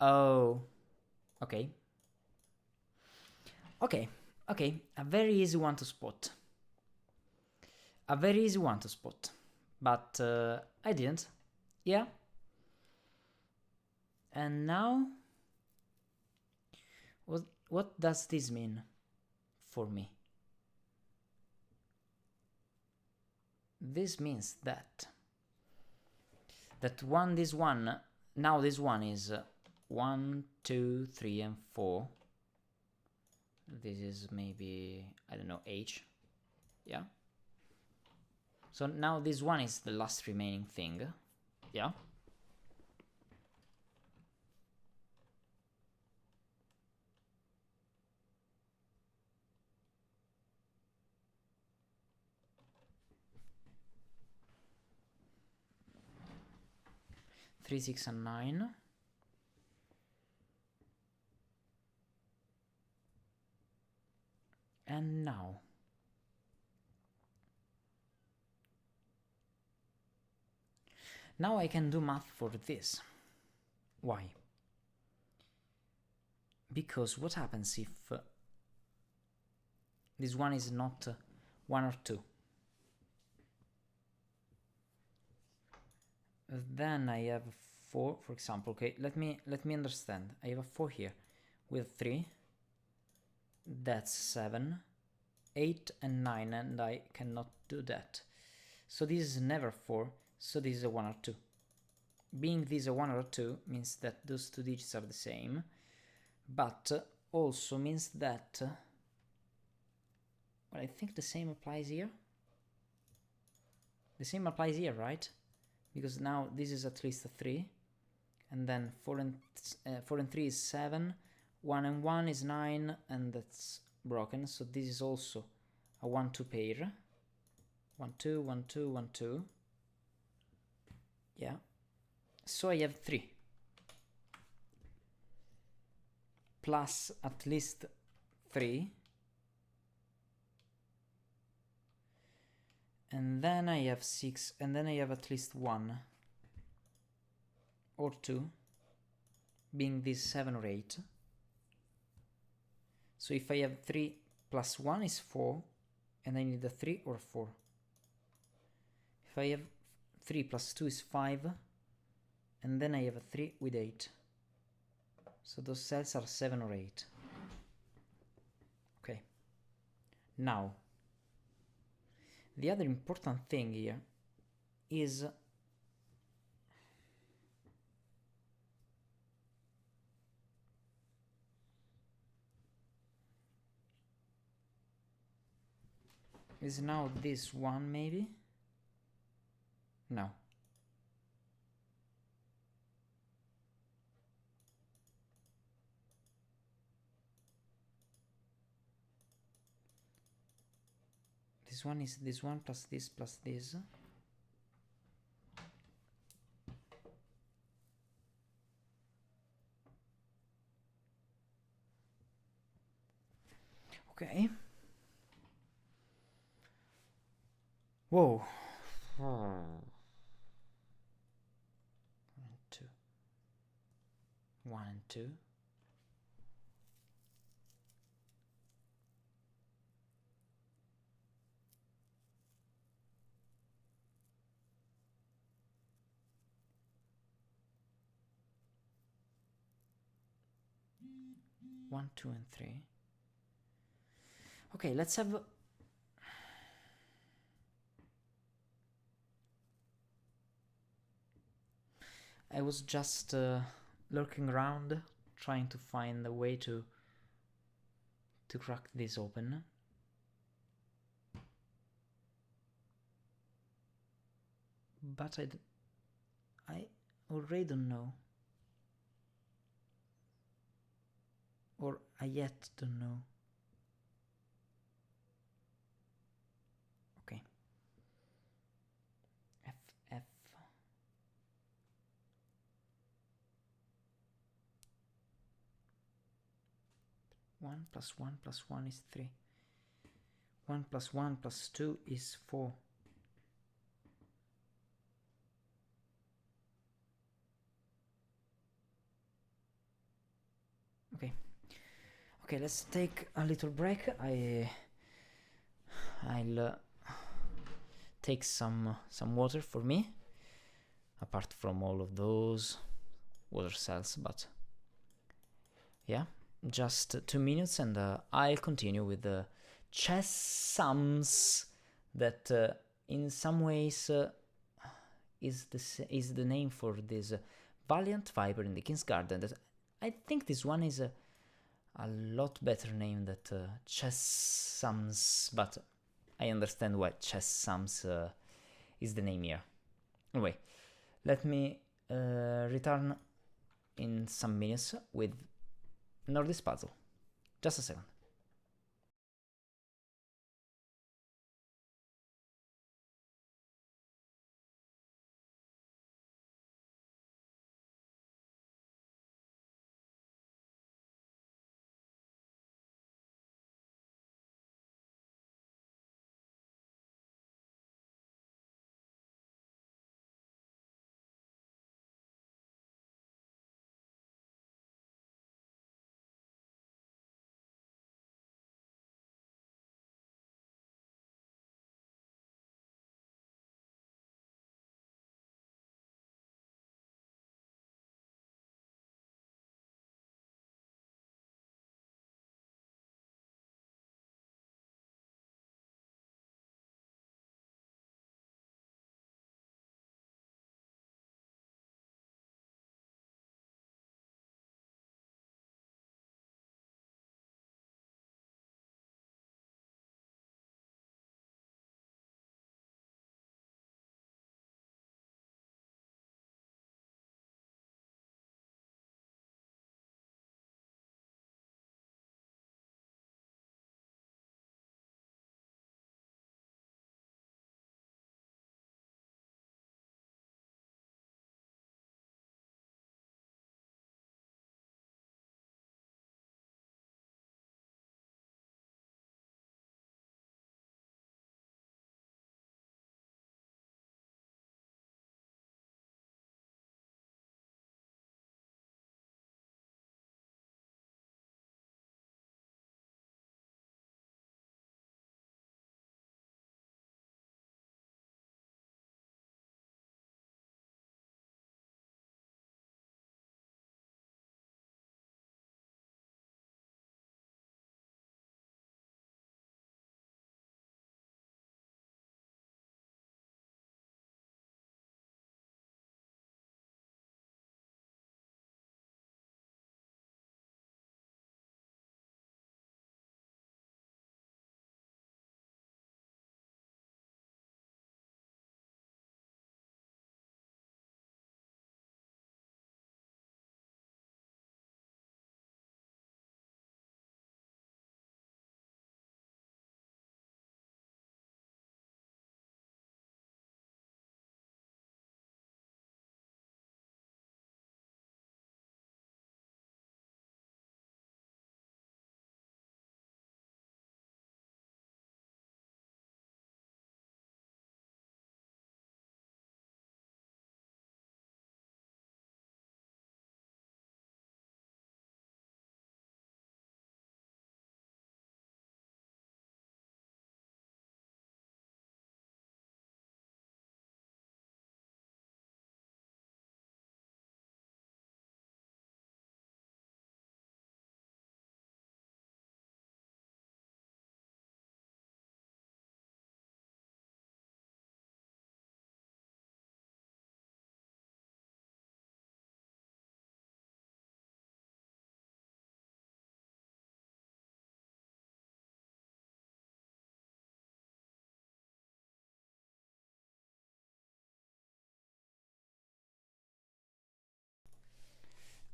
Oh. Okay. Okay. Okay. A very easy one to spot. A very easy one to spot. But I didn't. Yeah. And now, what does this mean for me? This means that this one, now this one is 1, 2, 3, and 4. This is maybe, I don't know, H. Yeah. So now this one is the last remaining thing. Yeah. Three, 6, and 9. And now I can do math for this. Why? Because what happens if this one is not 1 or 2? Then I have 4, for example. Okay, let me understand. I have a 4 here with 3. That's 7, 8, and 9, and I cannot do that. So this is never 4, so this is a 1 or 2. Being this a 1 or a 2 means that those two digits are the same, but also means that, well, I think the same applies here. The same applies here, right? Because now this is at least a 3, and then 4 and 3 is 7, 1 and 1 is 9, and that's broken, so this is also a 1-2 pair. 1, 2, 1, 2, 1, 2. Yeah. So I have 3. Plus at least 3. And then I have 6, and then I have at least 1 or 2, being this 7 or 8. So if I have 3 plus 1 is 4, and I need a 3 or 4. If I have 3 plus 2 is 5, and then I have a 3 with 8. So those cells are 7 or 8. Okay. Now, the other important thing here is now this one, maybe? No. This one is this one plus this plus this. Okay. Whoa. 1 and 2. 1 and 2. 1, 2, and 3. Okay, let's have... I was just lurking around, trying to find a way to crack this open. But I already don't know. Or I yet don't know. Okay. F, F. One plus 1 plus 1 is 3. 1 plus 1 plus 2 is 4. Okay. Okay, let's take a little break. I'll take some water for me, apart from all of those water cells, but yeah, just 2 minutes and I'll continue with the chess sums that in some ways is the name for this valiant viper in the King's Garden. That I think this one is a lot better name than chess sums, but I understand why chess sums is the name here. Anyway, let me return in some minutes with Nordy's puzzle. Just a second.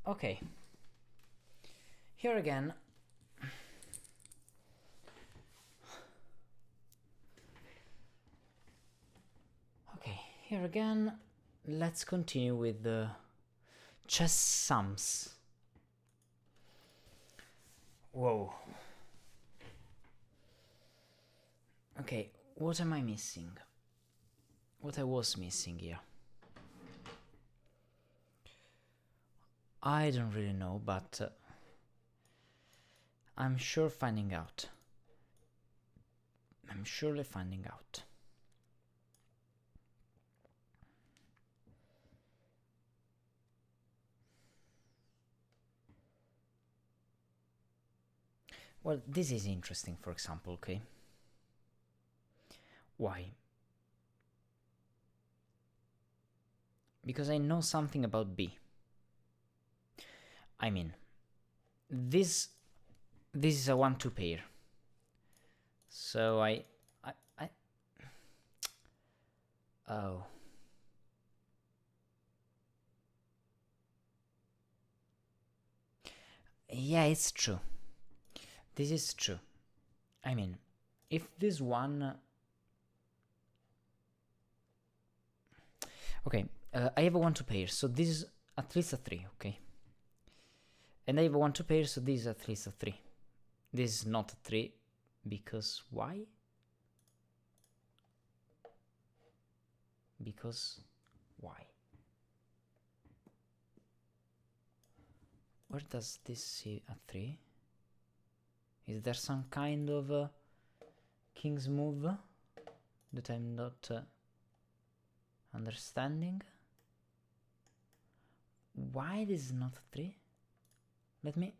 Okay. Here again. Okay, here again, let's continue with the chess sums. Whoa. Okay, what am I missing? What I was missing here? I don't really know, but I'm sure finding out. I'm surely finding out. Well, this is interesting, for example, okay? Why? Because I know something about B. I mean, this is a 1-2 pair. So I oh. Yeah, it's true. This is true. I mean, if this one... okay, I have a 1-2 pair, so this is at least a 3, okay? And I have a 1-2 pair, so this is at least a 3. This is not a 3, because why? Because why? Where does this see a 3? Is there some kind of king's move that I'm not understanding? Why this is not a 3? Let me...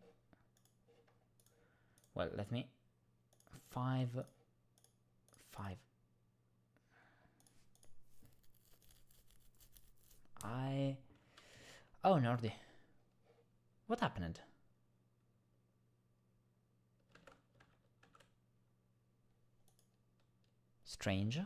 well, let me... 5... 5... Oh, Nordy. What happened? Strange.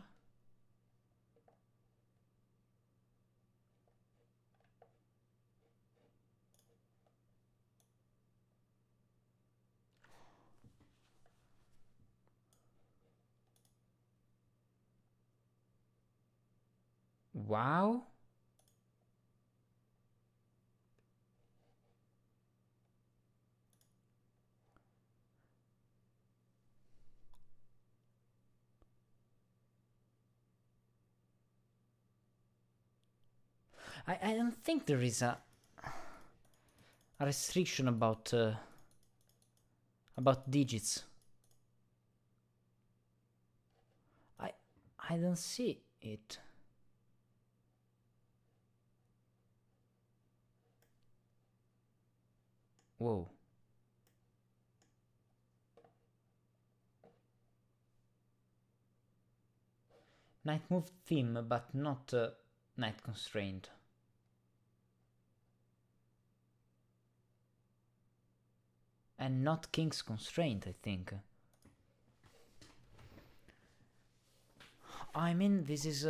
Wow. I don't think there is a restriction about digits. I don't see it. Whoa. Knight move theme, but not knight constraint. And not king's constraint, I think. I mean, this is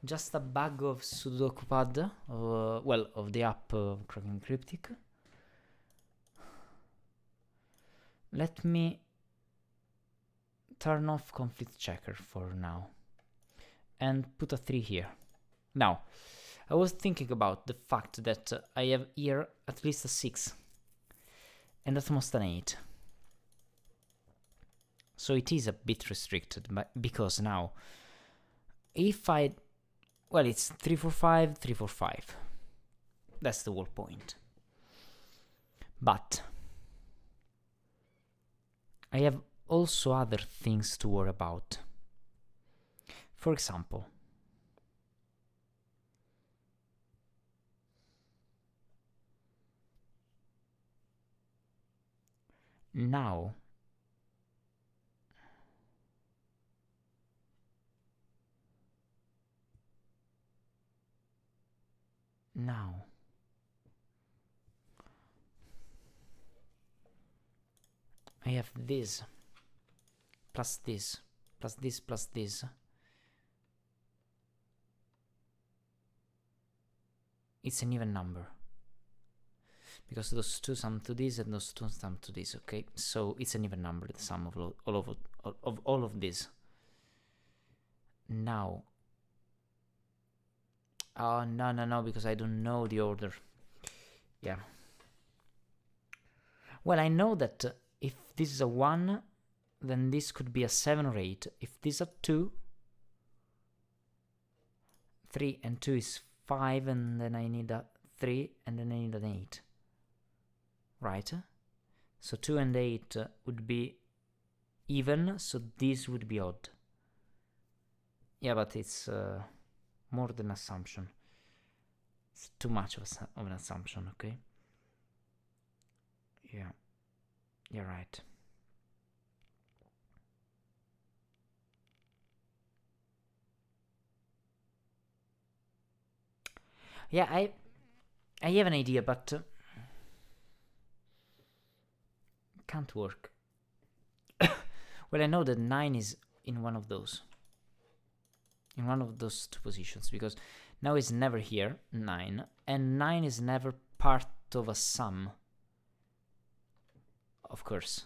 just a bug of Sudoku pad, well, of the app Cracking Cryptic. Let me turn off conflict checker for now and put a 3 here. Now, I was thinking about the fact that I have here at least a 6 and at most an 8. So it is a bit restricted, but because now, if I... well, it's 3-4-5, 3-4-5. That's the whole point. But I have also other things to worry about. For example, now I have this plus this plus this plus this. It's an even number. because those two sum to this and those two sum to this. Okay, so it's an even number, the sum of all of these. Now, oh no, because I don't know the order. Yeah. Well, I know that if this is a 1, then this could be a 7 or 8. If this is a 2, 3 and 2 is 5, and then I need a 3, and then I need an 8. Right? So 2 and 8 would be even, so this would be odd. Yeah, but it's more than assumption. It's too much of an assumption, okay? Yeah, you're right. Yeah, I have an idea, but can't work. Well, I know that 9 is in one of those. In one of those two positions, because now it's never here, 9, and 9 is never part of a sum. Of course.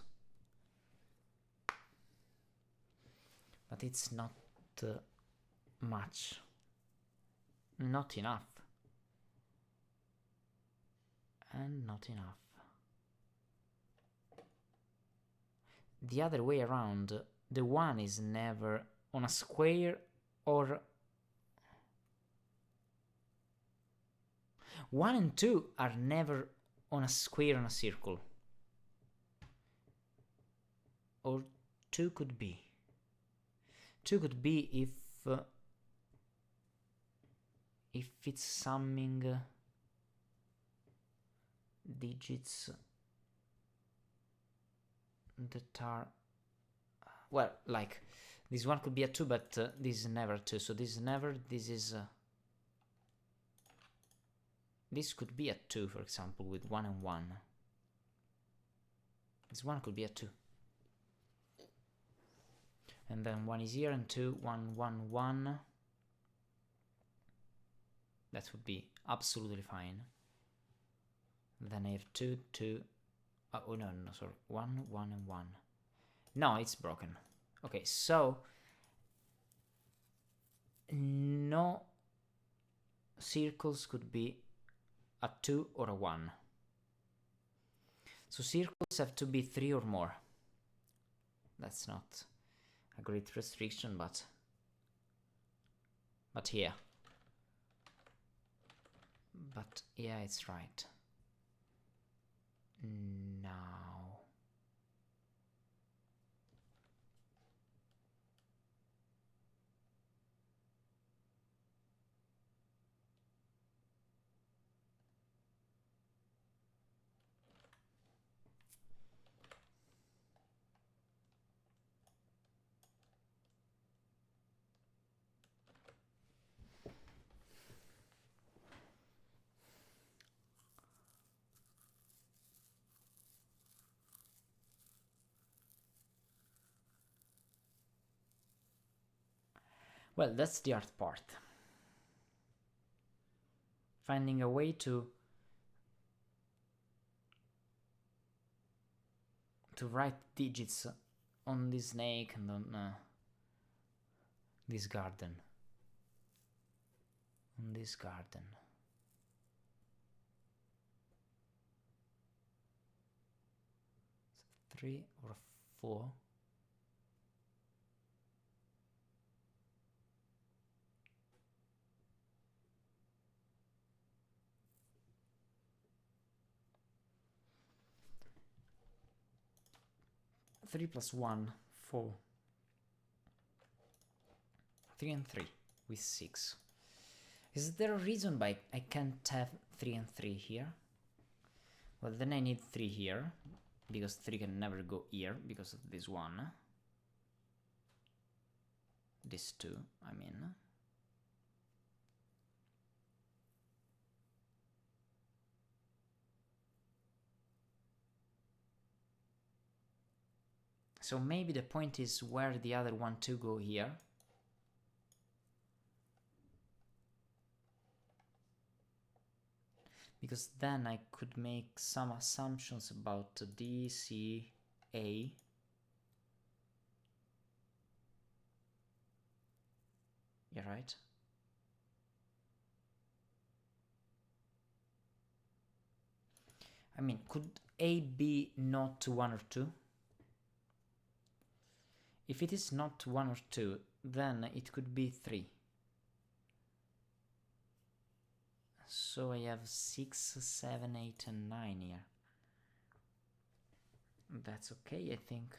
But it's not much. Not enough. And not enough. The other way around, the 1 is never on a square or 1 and 2 are never on a square on a circle. Or 2 could be. 2 could be if it's summing digits that are, well, like this one could be a 2, but this is never 2, so this is never, this is this could be a 2, for example, with 1 and 1. This one could be a 2. And then 1 is here, and 2, 1, 1, 1. That would be absolutely fine. Then I have 2, 2. Oh, no, sorry. 1, 1, and 1. No, it's broken. Okay, so no circles could be a 2 or a 1. So circles have to be 3 or more. That's not a great restriction, but yeah. But yeah, it's right. Now, well, that's the hard part. Finding a way to write digits on this snake and on this garden. On this garden. So 3 or 4. Three plus 1, 4. 3 and 3 with 6. Is there a reason why I can't have 3 and 3 here? Well, then I need 3 here, because 3 can never go here because of this one. This 2, I mean. So maybe the point is where the other one to go here. because then I could make some assumptions about D, C, A. Yeah, right? I mean, could A be not 1 or 2? If it is not 1 or 2, then it could be 3. So I have 6, 7, 8, and 9 here. That's okay, I think.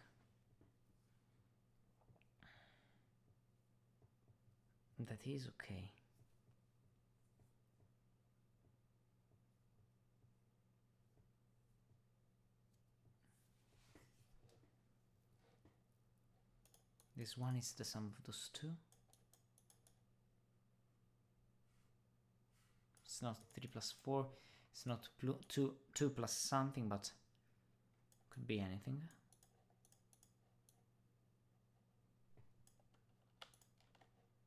That is okay. This one is the sum of those two. It's not 3 plus 4. It's not 2 plus something, but could be anything.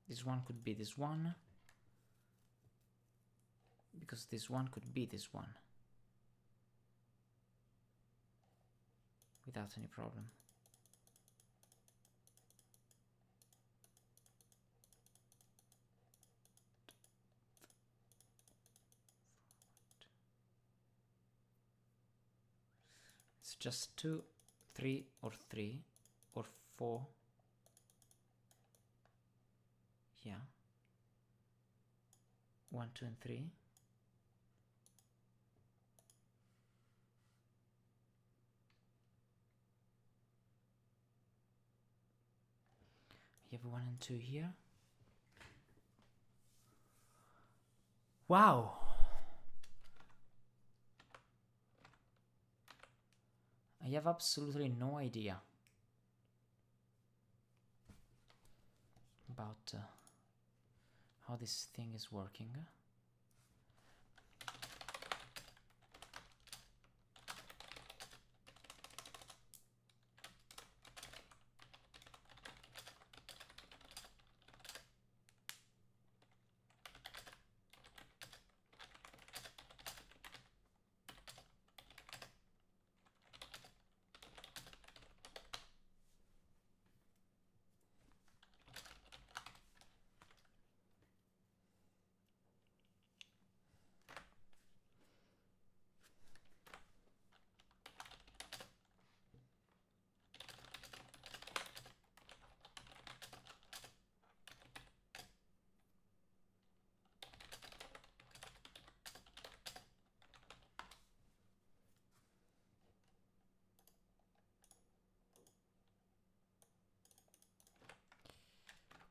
This one could be this one, because this one could be this one without any problem. It's just 2, 3, or 3, or 4. Yeah. 1, 2, and 3. You have 1 and 2 here. Wow! I have absolutely no idea about how this thing is working.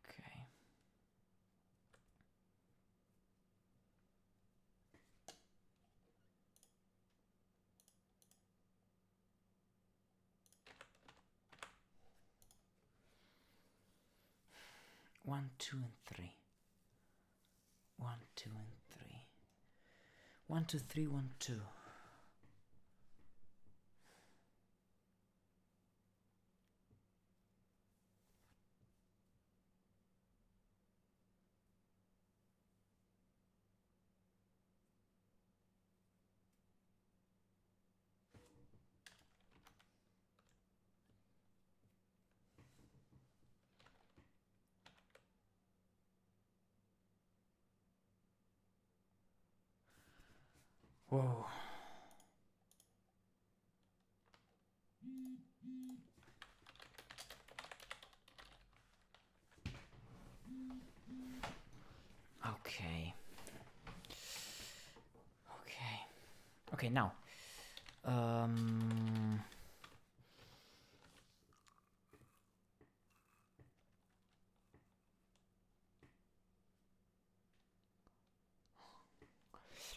Okay. One, 2, and 3. 1, 2, and 3. 1, 2, 3, 1, 2. Whoa. Okay. Okay. Okay, now.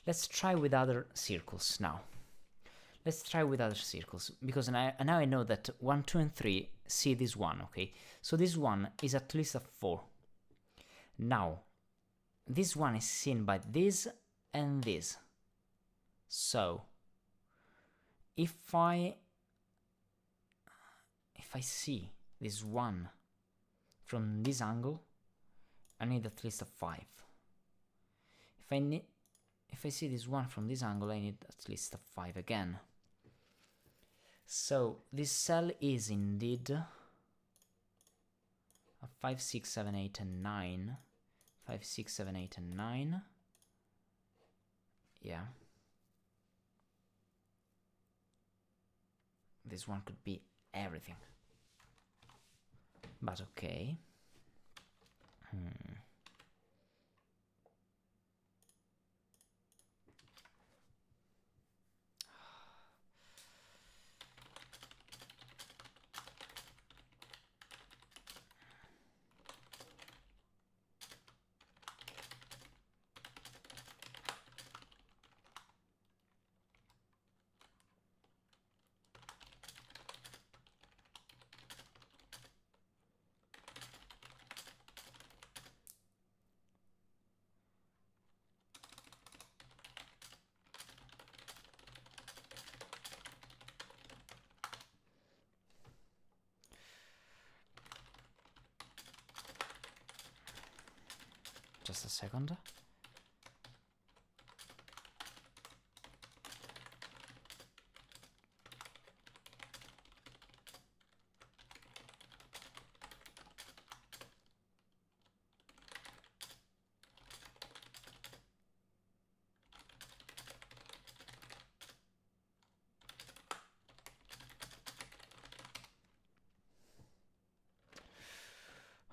Let's try with other circles now. Let's try with other circles, because now I know that 1, 2, and 3 see this one, okay? So this one is at least a 4. Now, this one is seen by this and this. So, if I see this one from this angle, I need at least a 5. If I need if I see this 1 from this angle, I need at least a 5 again. So this cell is indeed a 5, 6, 7, 8, and 9. 5, 6, 7, 8, and 9. Yeah. This one could be everything. But okay. Just a second.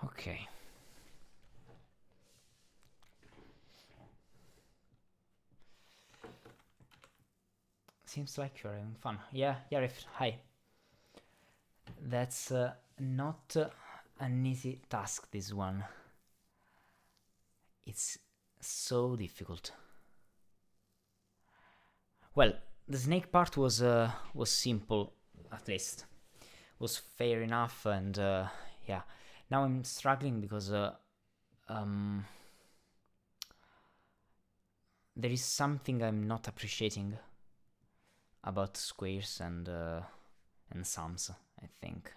Okay. Seems like you're having fun. Yeah, Yarif, hi. That's not an easy task, this one. It's so difficult. Well, the snake part was simple, at least. Was fair enough, and yeah. Now I'm struggling because there is something I'm not appreciating about squares and sums, I think.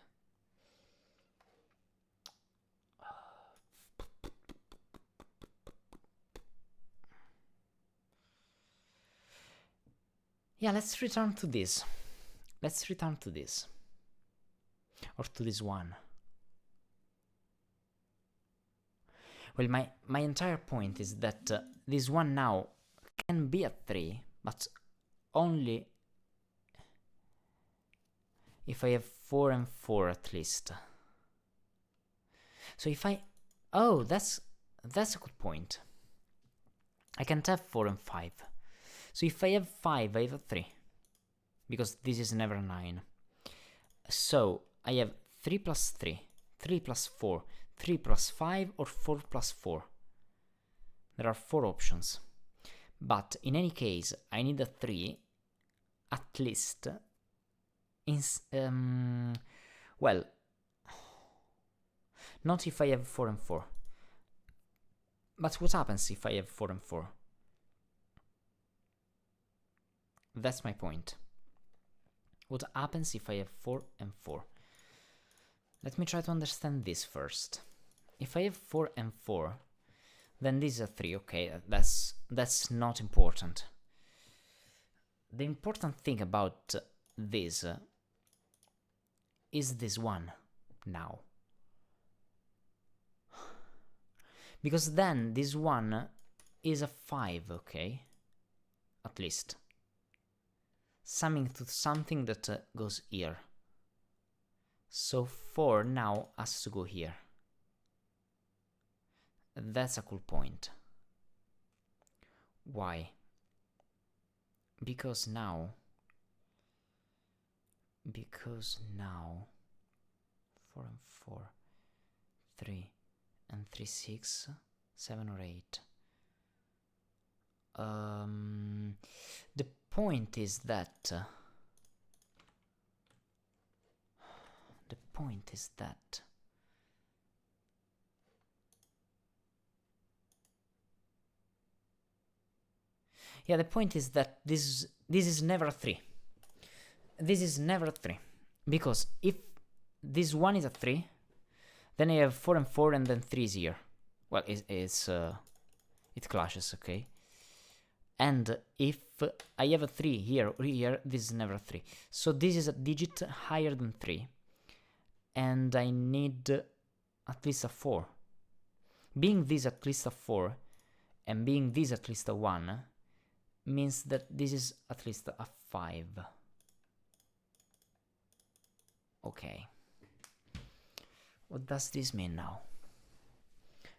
Yeah, let's return to this. Let's return to this. Or to this one. Well, my entire point is that this one now can be a 3, but only if I have 4 and 4 at least. So if I... Oh, that's a good point. I can't have 4 and 5. So if I have 5, I have a 3. Because this is never 9. So I have 3 plus 3, 3 plus 4, 3 plus 5, or 4 plus 4. There are 4 options. But in any case, I need a 3 at least. Well, not if I have 4 and 4. But what happens if I have 4 and 4? That's my point. What happens if I have 4 and 4? Let me try to understand this first. If I have 4 and 4, then this is a 3, okay, that's not important. The important thing about this is this one now. Because then this one is a 5, okay? At least. Summing to something that goes here. So 4 now has to go here. That's a cool point. Why? Because now 4 and 4, 3 and 3, 6, 7 or 8. The point is that yeah, the point is that this is never a 3. This is never a 3. Because if this one is a 3, then I have 4 and 4 and then 3 is here. Well, it clashes, okay? And if I have a 3 here or here, this is never a 3. So this is a digit higher than 3. And I need at least a 4. Being this at least a 4 and being this at least a 1 means that this is at least a 5. Okay. What does this mean now?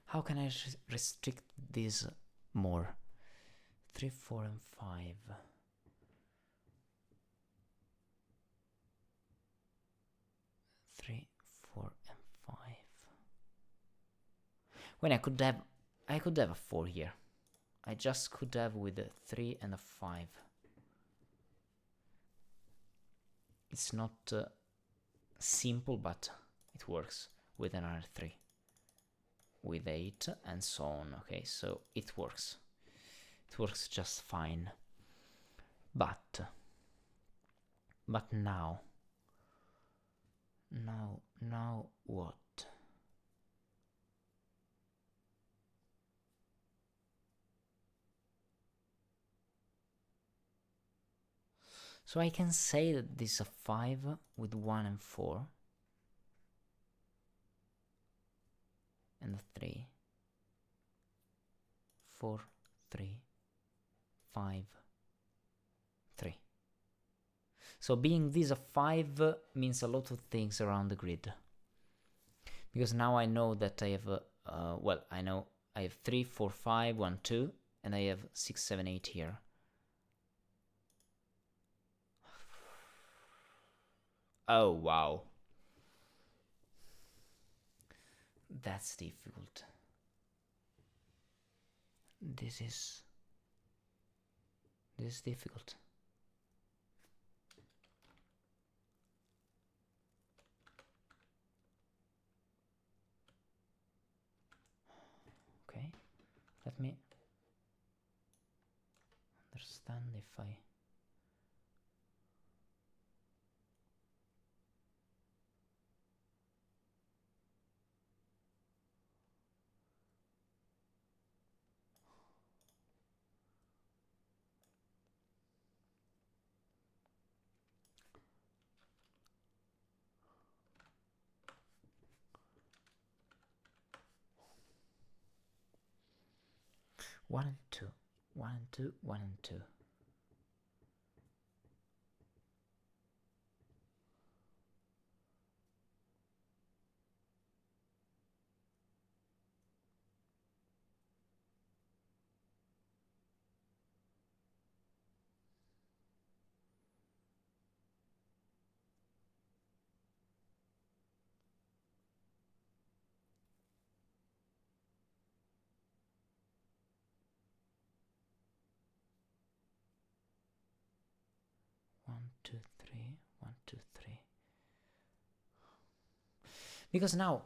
How can I restrict this more? 3, 4, and 5. 3, 4, and 5. When I could have a 4 here. I just could have with a 3 and a 5. It's not simple, but it works with another 3. With 8 and so on. Okay, so it works. It works just fine. But now what? So I can say that this is a 5 with 1 and 4. And a 3. 4, 3, 5, 3. So being this a 5 means a lot of things around the grid. Because now I know that I have, I know I have 3, 4, 5, 1, 2, and I have 6, 7, 8 here. Oh, wow. That's difficult. This is difficult. Okay, let me understand if I... One and two, 1 and 2, 1 and 2. One, two, three, 1, 2, 3. Because now,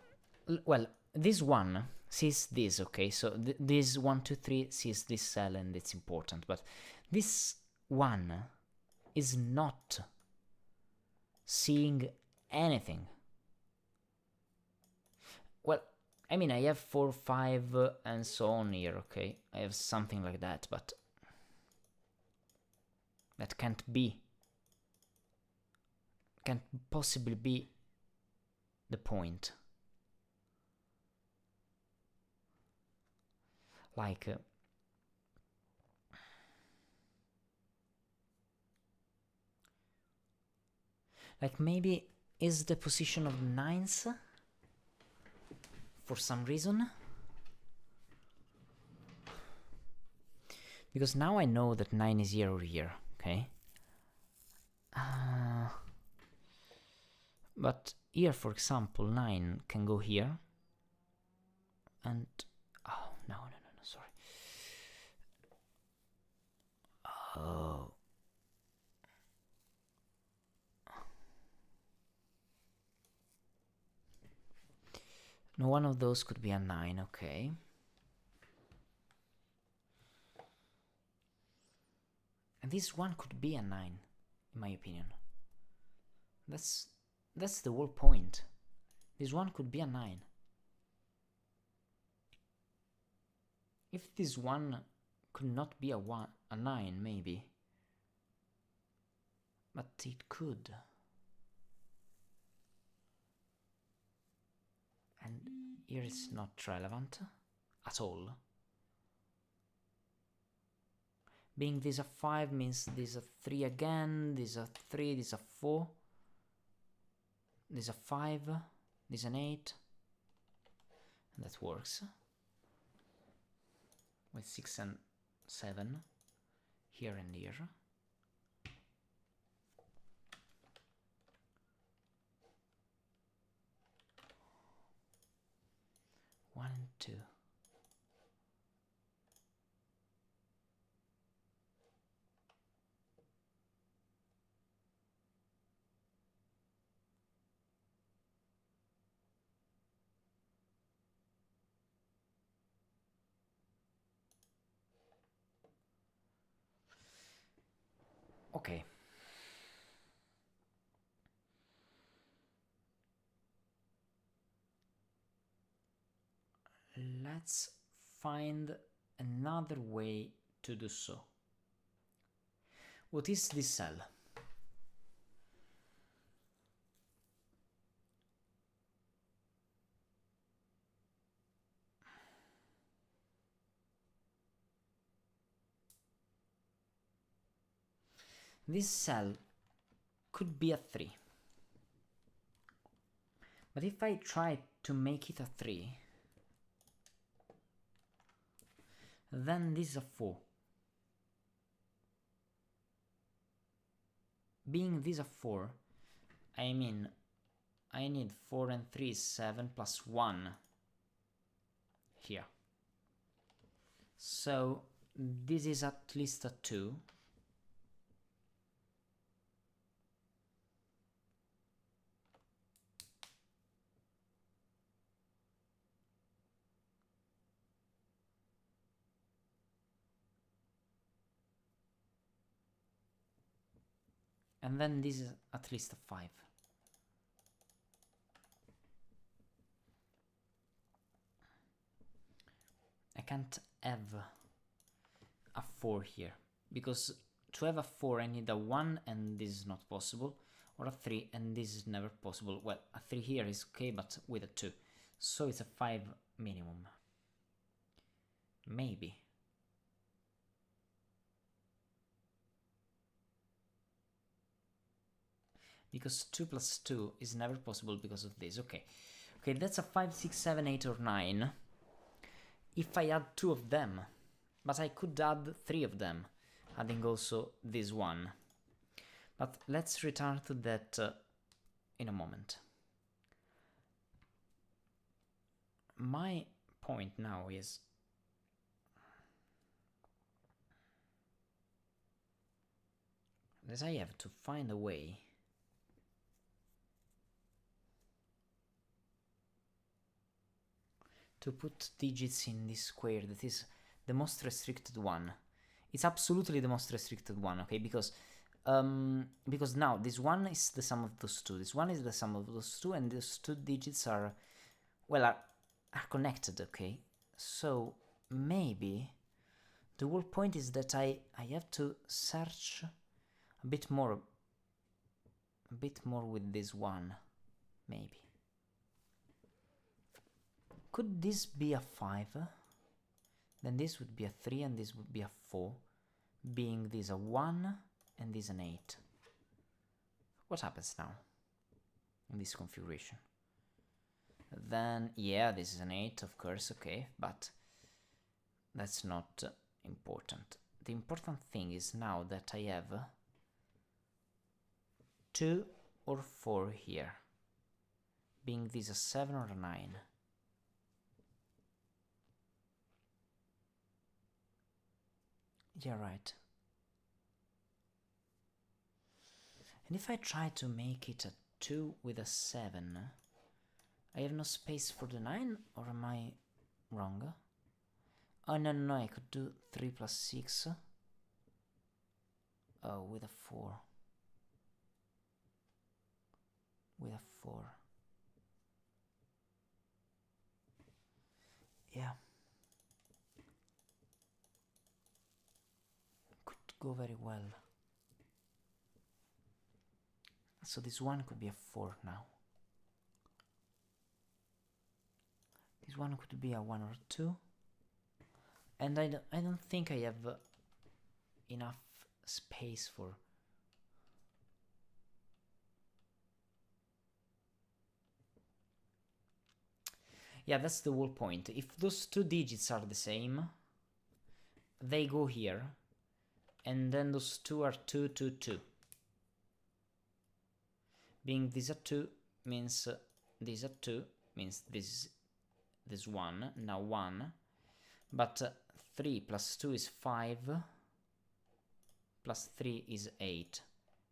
well, this one sees this, okay? So this 1, 2, 3 sees this cell and it's important, but this one is not seeing anything. Well, I mean, I have 4, 5, and so on here, okay? I have something like that, but that can't possibly be the point. Like maybe is the position of 9s for some reason? Because now I know that 9 is here or here, okay? But here, for example, 9 can go here. And... oh, no, sorry. Oh. No, one of those could be a 9, okay. And this one could be a 9, in my opinion. That's the whole point. This one could be a 9. If this one Could not be a 9 maybe. But it could. And here it's not relevant at all. Being this a 5 means this a 3 again, this a 3, this a 4, this a 5, this an 8, and that works. With 6 and 7, here and here. One and 2. Okay. Let's find another way to do so. What is this cell? This cell could be a 3. But if I try to make it a 3, then this is a 4. Being this a 4, I mean, I need 4 and 3 is 7 plus 1 here. So this is at least a 2. And then this is at least a 5. I can't have a 4 here, because to have a 4 I need a 1 and this is not possible, or a 3 and this is never possible. Well, a 3 here is okay, but with a 2. So it's a 5 minimum. Maybe. Because 2 plus 2 is never possible because of this. Okay, that's a 5, 6, 7, 8 or 9. If I add 2 of them, but I could add 3 of them, adding also this one. But let's return to that in a moment. My point now is that I have to find a way to put digits in this square that is the most restricted one. It's absolutely the most restricted one, okay? Because now this one is the sum of those two, this one is the sum of those two, and those two digits are, well, are connected, okay? So maybe the whole point is that I have to search a bit more with this one, maybe. Could this be a 5? Then this would be a 3 and this would be a 4, being this a 1 and this an 8. What happens now in this configuration? Then, yeah, this is an 8, of course, okay, but that's not important. The important thing is now that I have 2 or 4 here, being this a 7 or a 9. Yeah, right. And if I try to make it a 2 with a 7, I have no space for the 9, or am I wrong? Oh, no, I could do 3 plus 6. Oh, with a 4. With a 4. Yeah. go very well. So this one could be a 4 now. This one could be a 1 or 2. And I don't think I have enough space for... Yeah, that's the whole point. If those two digits are the same, they go here. And then those two are 2, 2, 2. Being these are 2 means these are 2, means this 1, now 1. But 3 plus 2 is 5, plus 3 is 8.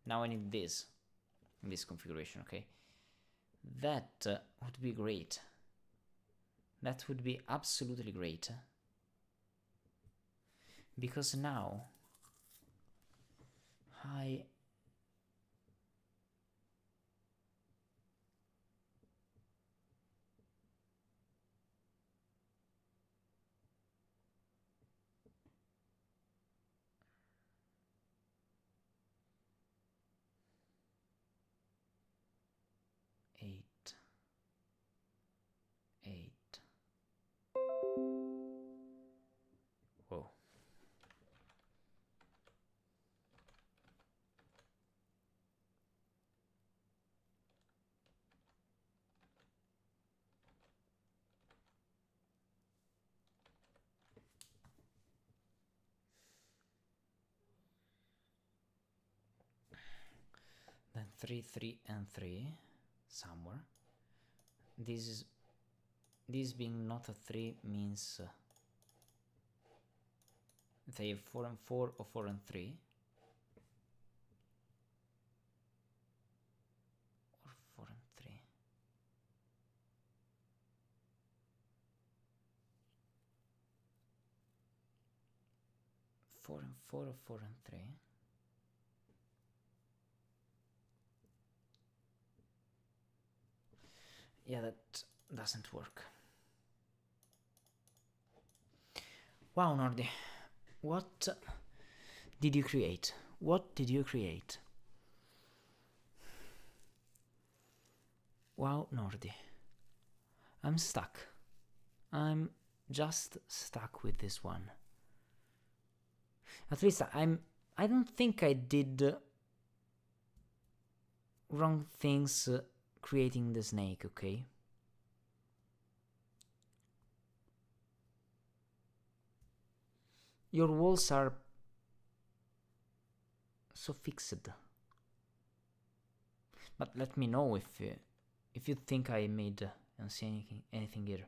Now I need this, in this configuration, okay? That would be great. That would be absolutely great. Because now I... Eight. Whoa. Then 3, 3, and 3 somewhere. This being not a 3 means they have 4 and 4 or 4 and 3. Or 4 and 3. 4 and 4 or 4 and 3. Yeah, that doesn't work. Wow, Nordy. What did you create? What did you create? Wow, Nordy. I'm stuck. I'm just stuck with this one. At least I don't think I did wrong things creating the snake, okay? Your walls are so fixed. But let me know if you think I made and see anything here.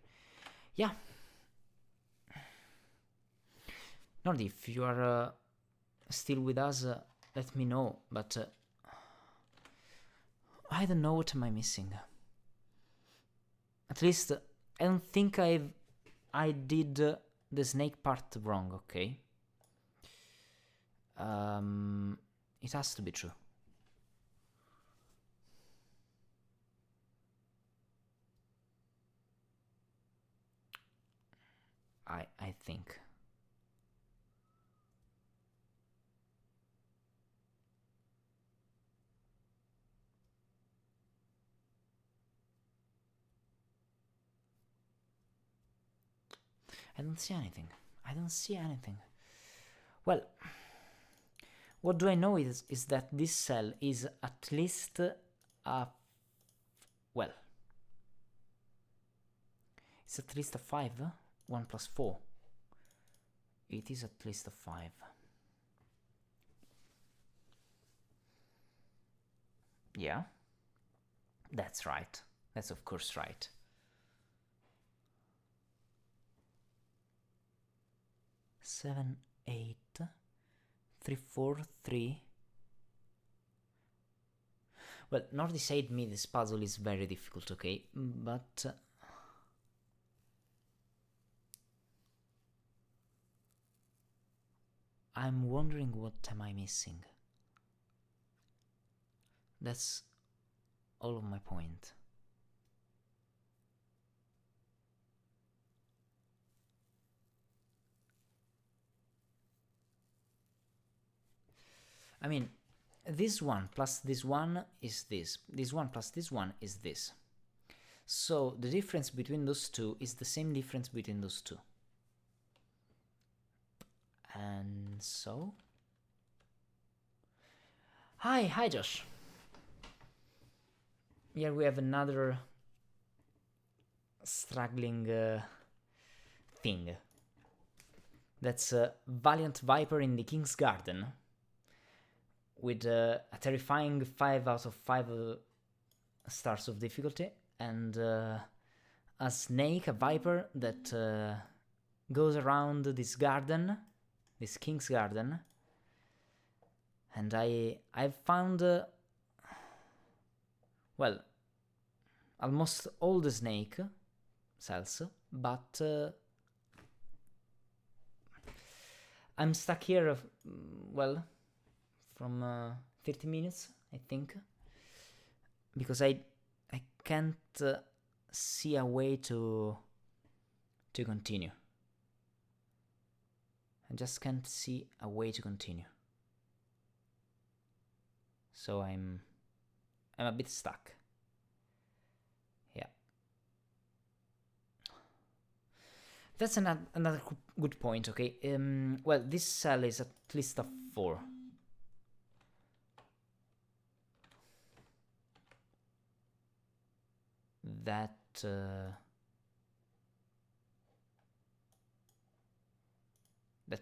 Yeah. Nordy, if you are still with us, let me know. But I don't know what am I missing. At least I don't think I did the snake part wrong, okay? It has to be true. I think. I don't see anything. I don't see anything. Well, what do I know is that this cell is at least a... well, it's at least a 5. 1 plus 4. It is at least a 5. Yeah, that's right. That's of course right. Seven, 8, 3, 4, 3. Well, Nordy said me this puzzle is very difficult, okay, but I'm wondering what am I missing. That's all of my point. I mean, this one plus this one is this. This one plus this one is this. So the difference between those two is the same difference between those two. And so... Hi Josh. Here we have another struggling thing. That's a Valiant Viper in the King's Garden with a terrifying 5 out of 5 stars of difficulty, and a snake, a viper that goes around this garden, this King's Garden, and I've found well, almost all the snake cells, but I'm stuck here, well, from 30 minutes, I think, because I can't see a way to continue. I just can't see a way to continue. So I'm a bit stuck. Yeah. That's another good point, okay? Well, this cell is at least a 4. That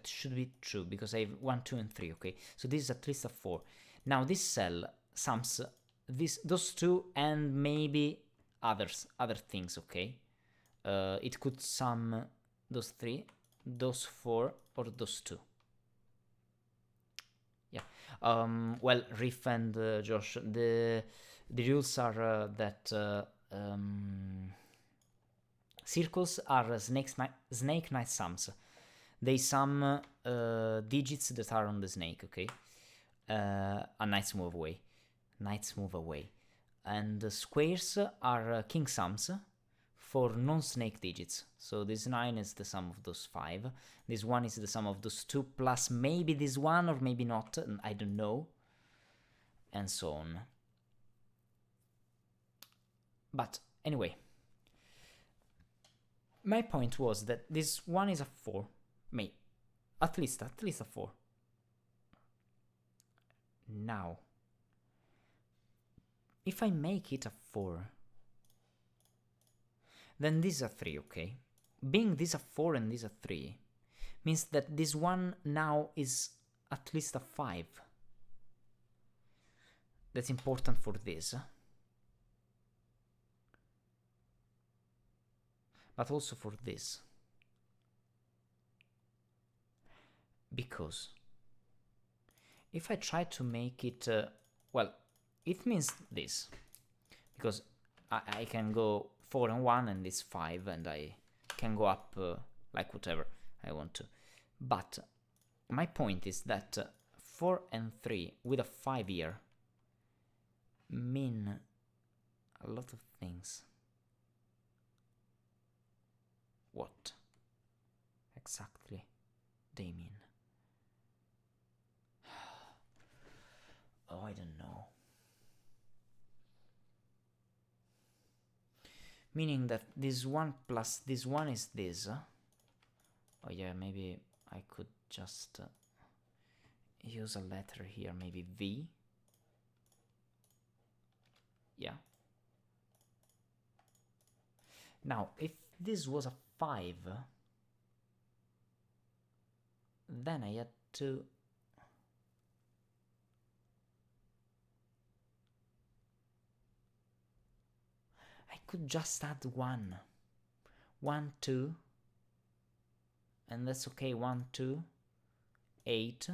should be true, because I have 1, 2, and 3, okay? So this is at least a 4. Now this cell sums those two and maybe other things, okay? It could sum those 3, those 4, or those 2. Yeah. Well, Riff and Josh, the rules are that circles are snake knight sums. They sum digits that are on the snake, okay? A knight's move away. And the squares are king sums for non-snake digits. So this 9 is the sum of those 5. This 1 is the sum of those 2 plus maybe this 1 or maybe not, I don't know. And so on. But anyway, my point was that this 1 is a 4. At least a 4. Now, if I make it a 4, then this is a 3, okay? Being this a 4 and this a 3 means that this one now is at least a 5. That's important for this. But also for this. Because if I try to make it, well, it means this. Because I can go 4 and 1 and this 5, and I can go up like whatever I want to. But my point is that 4 and 3 with a 5 here mean a lot of things. What exactly they mean? Oh, I don't know. Meaning that this 1 plus this 1 is this. Oh yeah, maybe I could just use a letter here, maybe V. Yeah. Now, if this was a 5, then I had to... I could just add 1. 1, 2. And that's okay, 1, 2, 8.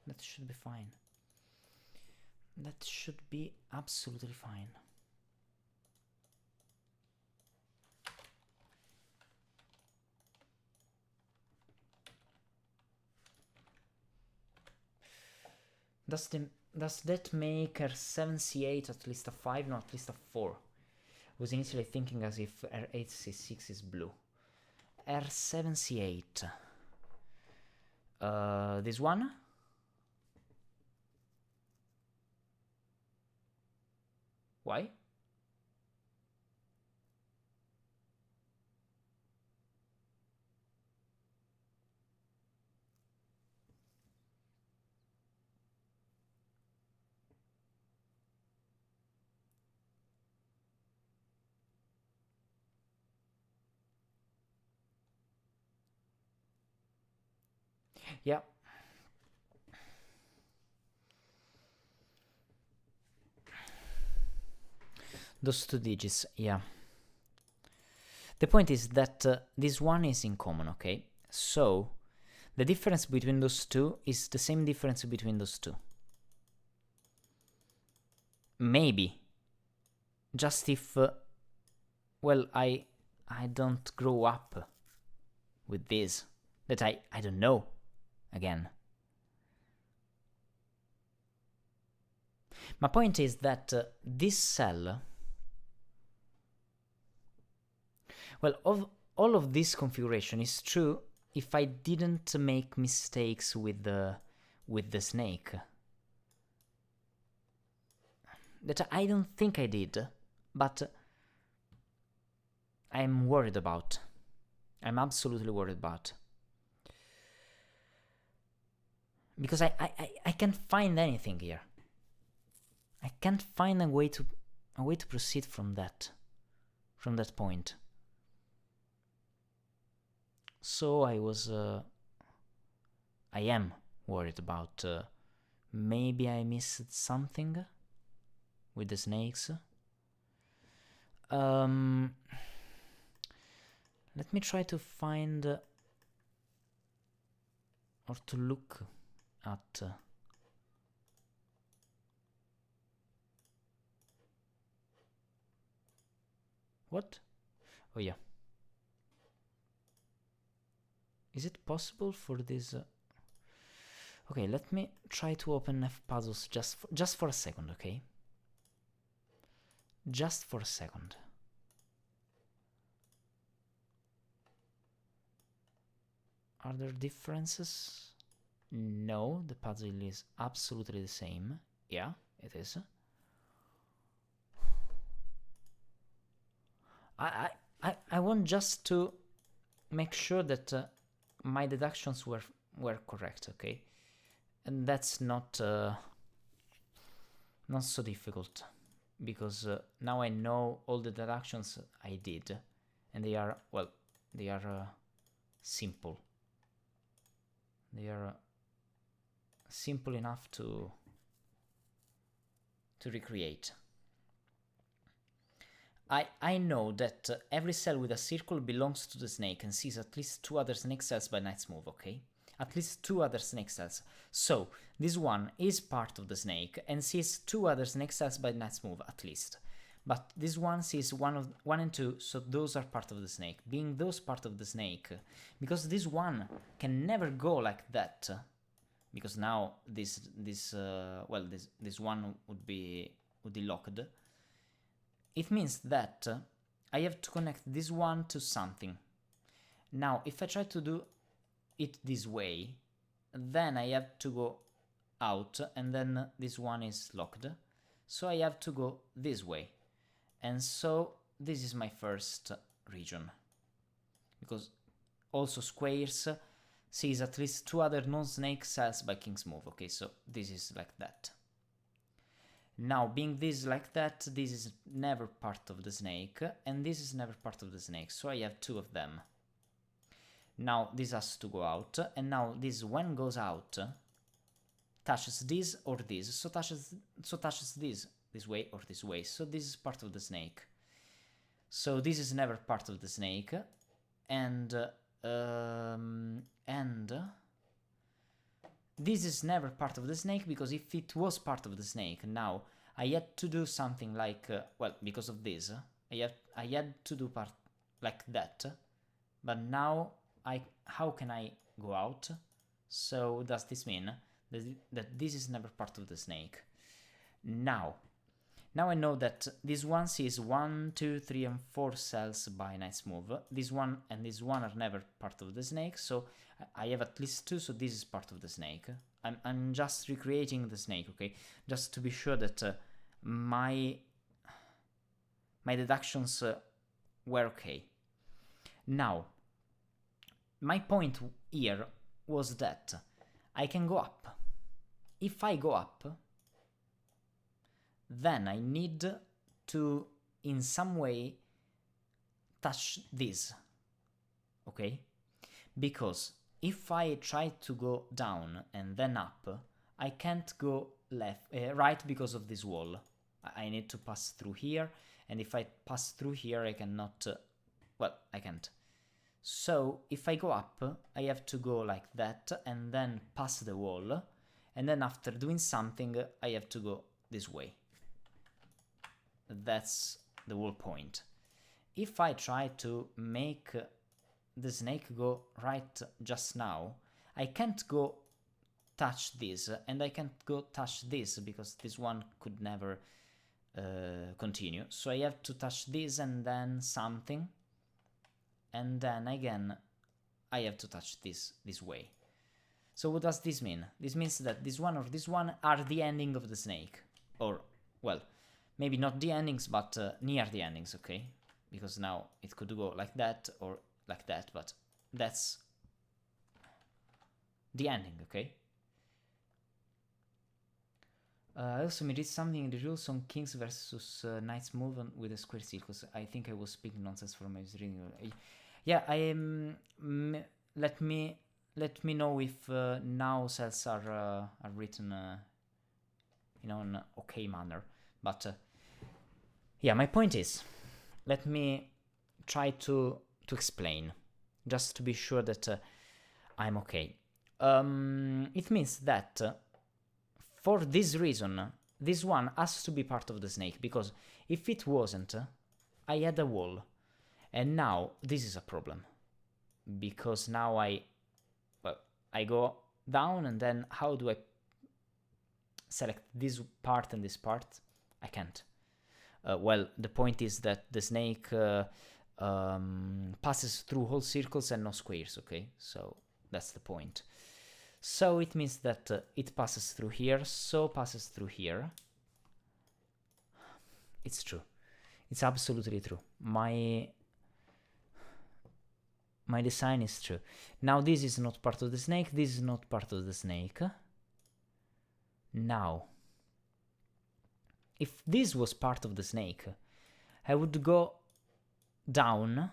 That should be fine. That should be absolutely fine. Does that make R7C8 at least a 5? No, at least a 4. I was initially thinking as if R8C6 is blue. R7C8. This one? Why? Yeah. Those two digits, yeah. The point is that this one is in common, okay? So, the difference between those two is the same difference between those two. Maybe. Just if, well, I don't grow up with this. That I don't know. Again. My point is that this cell... Well, all of this configuration is true if I didn't make mistakes with the snake. That I don't think I did, but I'm worried about. I'm absolutely worried about. Because I can't find anything here. I can't find a way to proceed from that point. So I am worried about maybe I missed something with the snakes. Let me try to find or to look at what? Oh yeah. Is it possible for this? Okay, let me try to open fpuzzles just for a second, okay? Just for a second. Are there differences? No, the puzzle is absolutely the same. Yeah, it is. I want just to make sure that my deductions were correct, okay? And that's not so difficult, because now I know all the deductions I did, and they are, well, they are simple. They are simple enough to recreate. I know that every cell with a circle belongs to the snake and sees at least 2 other snake cells by knight's move, okay? At least 2 other snake cells. So, this one is part of the snake and sees 2 other snake cells by knight's move, at least. But this one sees 1 and 2, so those are part of the snake. Being those part of the snake, because this one can never go like that, because now this one would be locked. It means that I have to connect this one to something. Now, if I try to do it this way, then I have to go out, and then this one is locked. So I have to go this way. And so this is my first region. Because also squares sees at least 2 other non-snake cells by king's move. Okay, so this is like that. Now, being this like that, this is never part of the snake, and this is never part of the snake, so I have 2 of them. Now, this has to go out, and now this, when goes out, touches this or this, so touches this way or this way, so this is part of the snake. So this is never part of the snake, and this is never part of the snake, because if it was part of the snake, now I had to do something like, well, because of this, I had to do part like that, but now how can I go out? So does this mean that this is never part of the snake? Now I know that this one sees 1, 2, 3, and 4 cells by knight's move. This one and this one are never part of the snake, so I have at least 2, so this is part of the snake. I'm just recreating the snake, okay? Just to be sure that my my deductions were okay. Now, my point here was that I can go up. If I go up, then I need to, in some way, touch this, okay? Because if I try to go down and then up, I can't go right because of this wall. I need to pass through here, and if I pass through here, I cannot, well, I can't. So if I go up, I have to go like that and then pass the wall, and then after doing something, I have to go this way. That's the whole point. If I try to make the snake go right just now, I can't go touch this, and I can't go touch this because this one could never continue. So I have to touch this and then something, and then again I have to touch this way. So what does this mean? This means that this one or this one are the ending of the snake, or, well, maybe not the endings, but near the endings, okay? Because now it could go like that or like that, but that's the ending, okay? I also read something in the rules on kings versus knights move on with a square circles. I think I was speaking nonsense from my reading. Yeah, I am. Let me know if now cells are written, in an okay manner. But yeah, my point is, let me try to explain, just to be sure that I'm okay. It means that for this reason, this one has to be part of the snake, because if it wasn't, I had a wall, and now this is a problem, because now I go down, and then how do I select this part and this part? I can't. Well, the point is that the snake passes through whole circles and no squares, okay? So that's the point. So it means that it passes through here, so passes through here. It's true. It's absolutely true. My design is true. Now this is not part of the snake, this is not part of the snake. Now, if this was part of the snake, I would go down,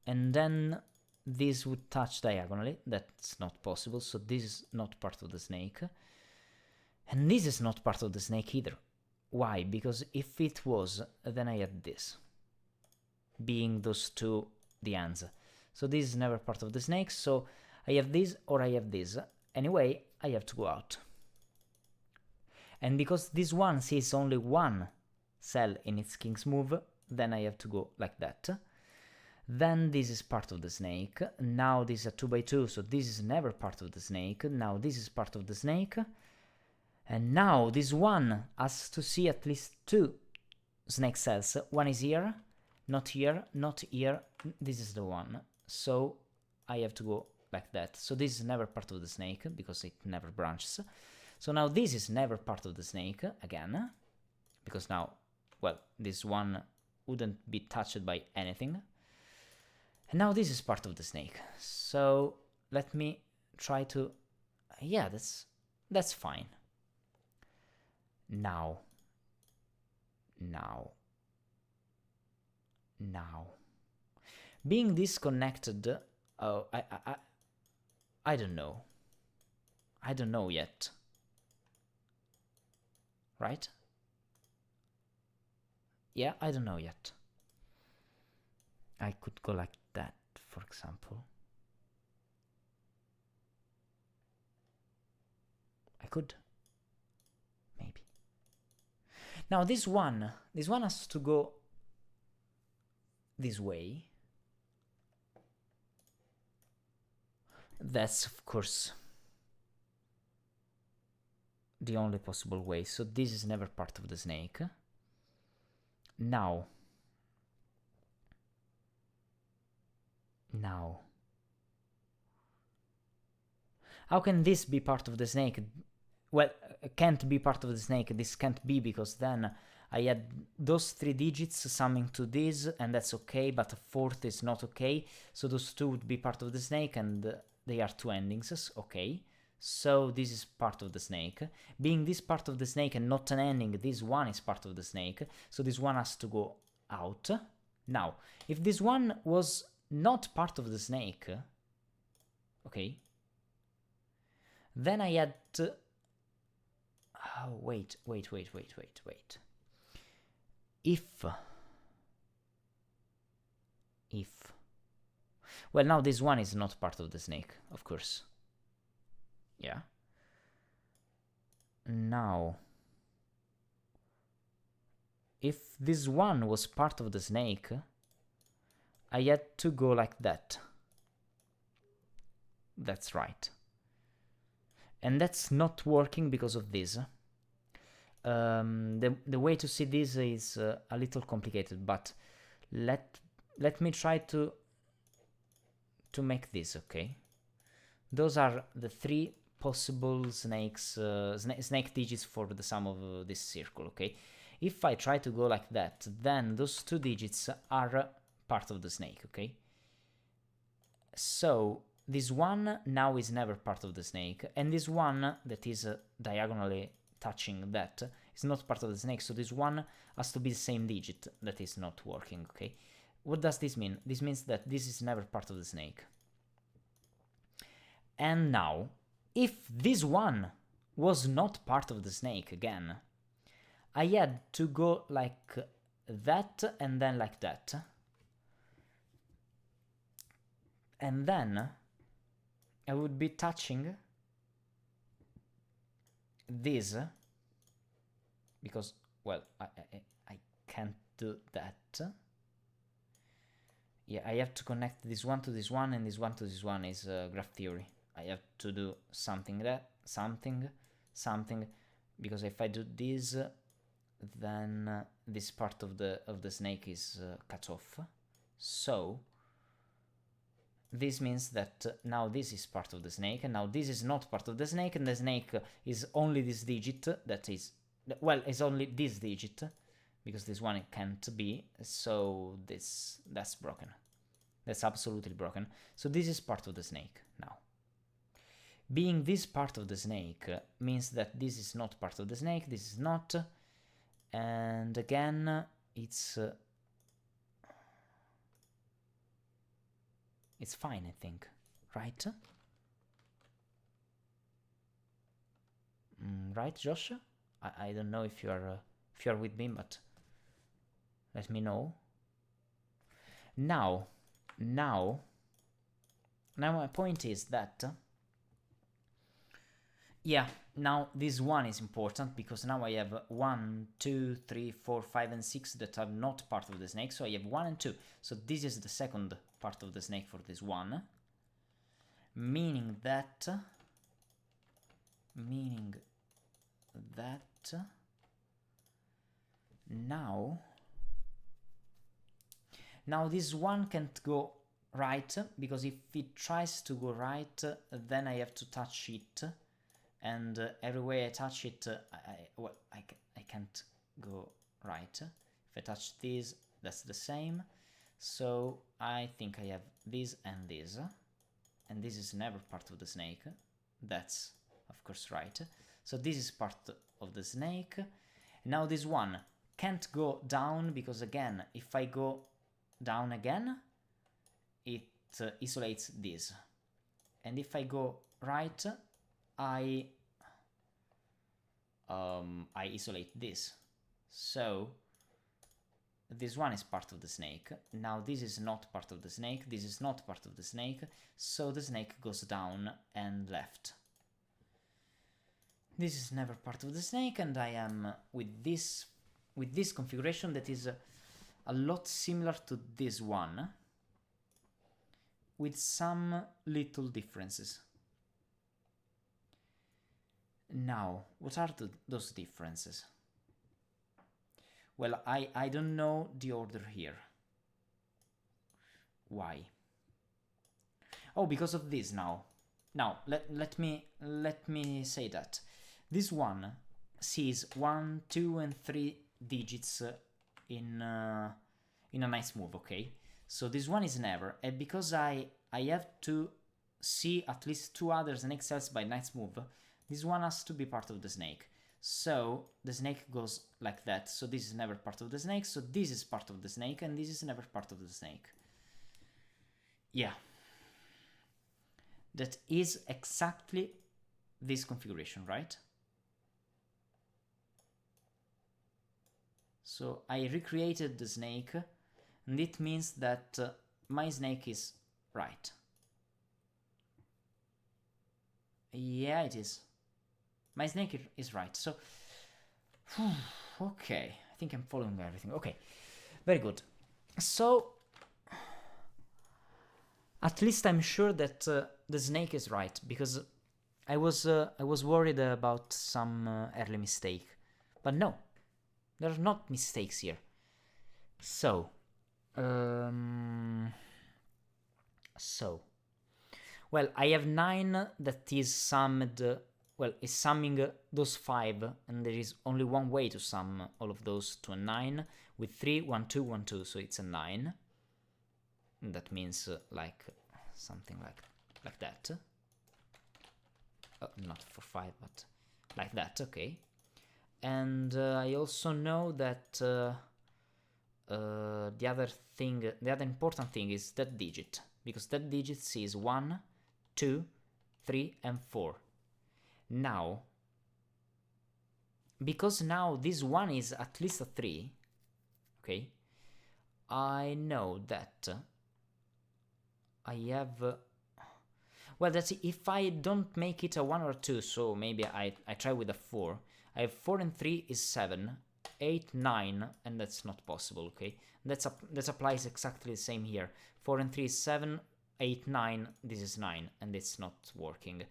and then this would touch diagonally. That's not possible, so this is not part of the snake. And this is not part of the snake either. Why? Because if it was, then I had this, being those two the ends. So this is never part of the snake, so I have this or I have this. Anyway, I have to go out. And because this one sees only one cell in its king's move, then I have to go like that. Then this is part of the snake. Now this is a 2x2, so this is never part of the snake. Now this is part of the snake. And now this one has to see at least two snake cells. One is here, not here, not here. This is the one. So I have to go like that. So this is never part of the snake because it never branches. So now this is never part of the snake again, because now, well, this one wouldn't be touched by anything. And now this is part of the snake. So let me try to, yeah, that's fine. Now. Being disconnected, oh, I don't know. I don't know yet. Right? Yeah, I don't know yet. I could go like that, for example. I could. Maybe. Now this one has to go this way. That's, of course, the only possible way. So this is never part of the snake. Now. How can this be part of the snake? Well, can't be part of the snake. This can't be, because then I had those 3 digits summing to this, and that's okay, but a 4th is not okay, so those 2 would be part of the snake, and they are 2 endings, okay. So this is part of the snake. Being this part of the snake and not an ending, this one is part of the snake, so this one has to go out. Now, if this one was not part of the snake, okay, then I had to... Oh, wait. If... Well, now this one is not part of the snake, of course. Yeah. Now, if this one was part of the snake, I had to go like that. That's right. And that's not working because of this. The way to see this is a little complicated, but let me try to make this, okay? Those are the 3 possible snakes, snake digits for the sum of this circle, okay? If I try to go like that, then those 2 digits are part of the snake, okay? So this one now is never part of the snake, and this one that is diagonally touching that is not part of the snake, so this one has to be the same digit that is not working, okay? What does this mean? This means that this is never part of the snake. And now, if this one was not part of the snake again, I had to go like that and then like that. And then I would be touching this, because, well, I can't do that. Yeah, I have to connect this one to this one and this one to this one is graph theory. I have to do something, because if I do this, then this part of the snake is cut off. So this means that now this is part of the snake, and now this is not part of the snake, and the snake is only this digit, that is, well, it's only this digit, because this one can't be, so that's broken. That's absolutely broken. So this is part of the snake now. Being this part of the snake means that this is not part of the snake, this is not, and again, it's fine, I think, right? Right, Josh? I don't know if you are with me, but let me know. Now my point is that, yeah, now this one is important, because now I have 1, 2, 3, 4, 5, and 6 that are not part of the snake, so I have 1 and 2. So this is the second part of the snake for this one, meaning that now this one can't go right, because if it tries to go right, then I have to touch it, and every way I touch it, I can't go right. If I touch this, that's the same. So I think I have this, and this is never part of the snake. That's of course right. So this is part of the snake. Now this one can't go down, because again, if I go down again, it isolates this, and if I go right, I isolate this. So this one is part of the snake. Now this is not part of the snake, this is not part of the snake, so the snake goes down and left. This is never part of the snake, and I am with this configuration that is a lot similar to this one, with some little differences. Now, what are those differences? Well, I don't know the order here. Why? Oh, because of this now. Now, let me say that. This one sees 1, 2, and 3 digits in a nice move, okay? So this one is never, and because I have to see at least 2 other snake cells by nice move, this one has to be part of the snake. So the snake goes like that, so this is never part of the snake, so this is part of the snake, and this is never part of the snake. Yeah. That is exactly this configuration, right? So I recreated the snake, and it means that my snake is right. Yeah, it is. My snake is right. So, okay, I think I'm following everything. Okay, very good. So, at least I'm sure that the snake is right, because I was worried about some early mistake, but no, there are not mistakes here. So, well, I have 9 that is summed. Well, is summing those 5, and there is only one way to sum all of those to a 9 with 3, 1, 2, 1, 2. So it's a 9. And that means like something like that. Not for 5, but like that. Okay. And I also know that the other important thing is that digit, because that digit is 1, 2, 3, and 4. Now, because now this one is at least a 3, okay, I know that I have, well, that's if I don't make it a 1 or 2, so maybe I try with a 4. I have 4 and 3 is 7, 8, 9, and that's not possible, okay? That applies exactly the same here. 4 and 3 is 7, 8, 9, this is 9, and it's not working.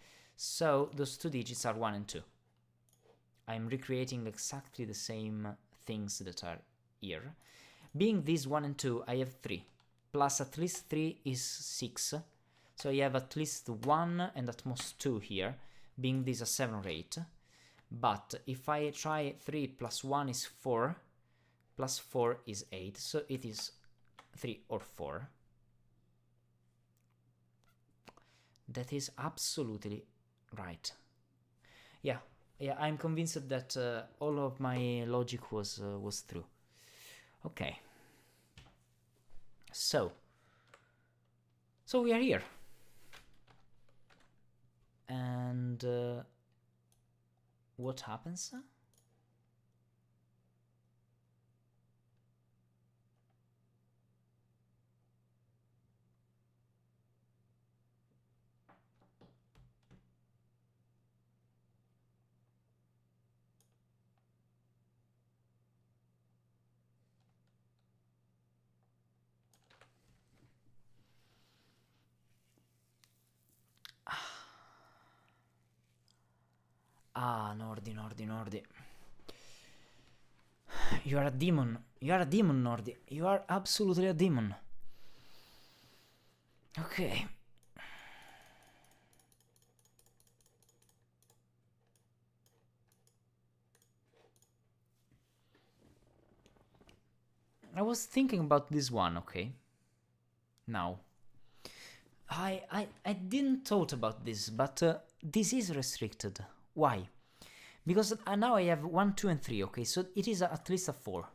So those 2 digits are 1 and 2. I'm recreating exactly the same things that are here. Being these 1 and 2, I have 3. Plus at least 3 is 6. So I have at least 1 and at most 2 here. Being this a 7 or 8. But if I try 3 plus 1 is 4. Plus 4 is 8. So it is 3 or 4. That is absolutely right. Yeah, I'm convinced that all of my logic was true. Okay. So we are here. And what happens? Ah, Nordy. You are a demon. You are a demon, Nordy. You are absolutely a demon. Okay. I was thinking about this one, okay? Now. I didn't thought about this, but this is restricted. Why? Because now I have 1, 2, and 3, okay? So it is at least a 4.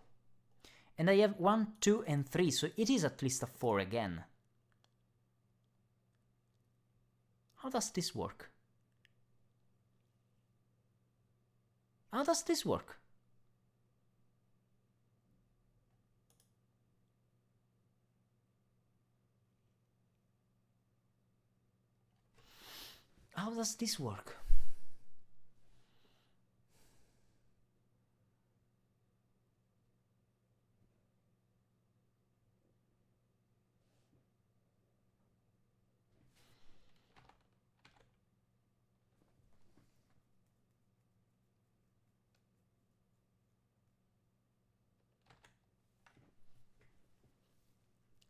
And I have 1, 2, and 3, so it is at least a 4 again. How does this work? How does this work? How does this work?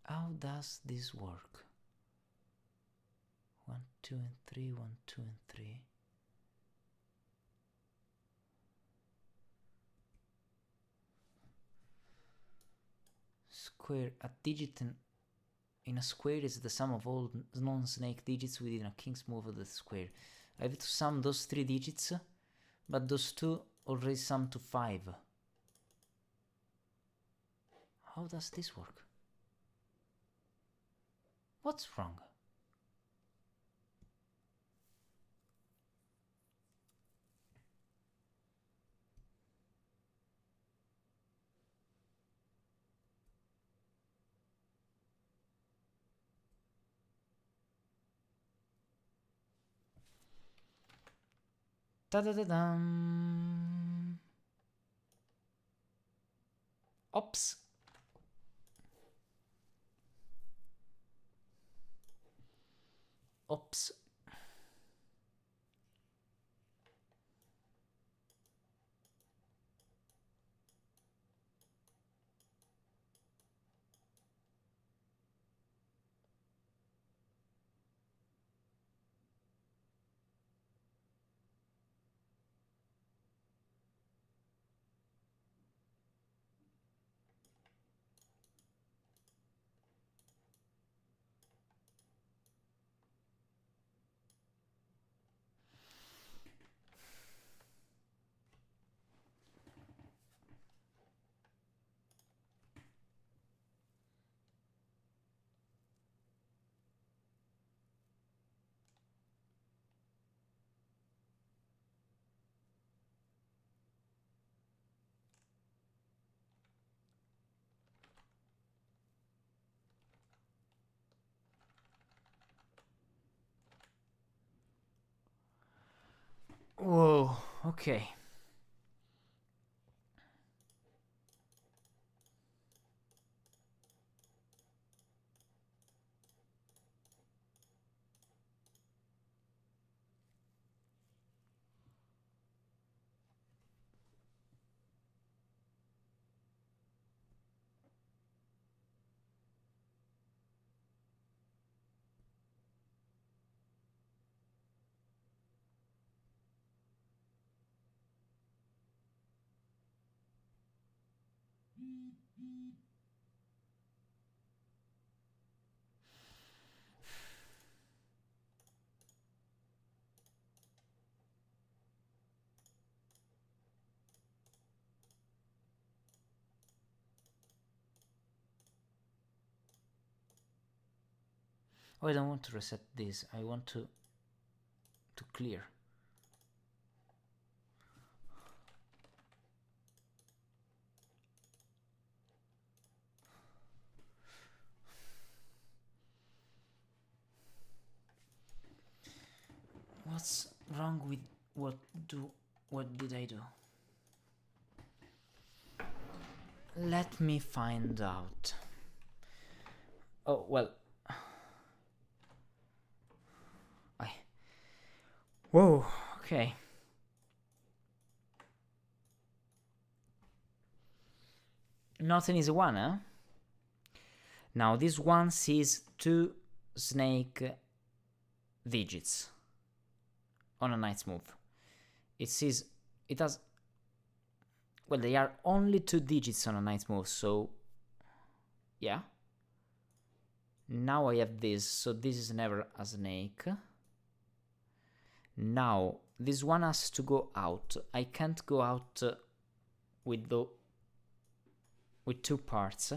How does this work? 1, 2, and 3, 1, 2, and 3. square, a digit in a square is the sum of all non-snake digits within a king's move of the square. I have to sum those 3 digits, but those 2 already sum to 5. How does this work? What's wrong? Da-da-da-dum. Ops. Ops. Whoa, okay. Oh, I don't want to reset this. I want to clear. What's wrong with what did I do? Let me find out. Oh, well. Whoa, okay. Nothing is 1, huh? Now this one sees 2 snake digits on a knight's move. It sees, it has, well, they are only 2 digits on a knight's move, so yeah. Now I have this, so this is never a snake. Now this one has to go out. I can't go out with 2 parts.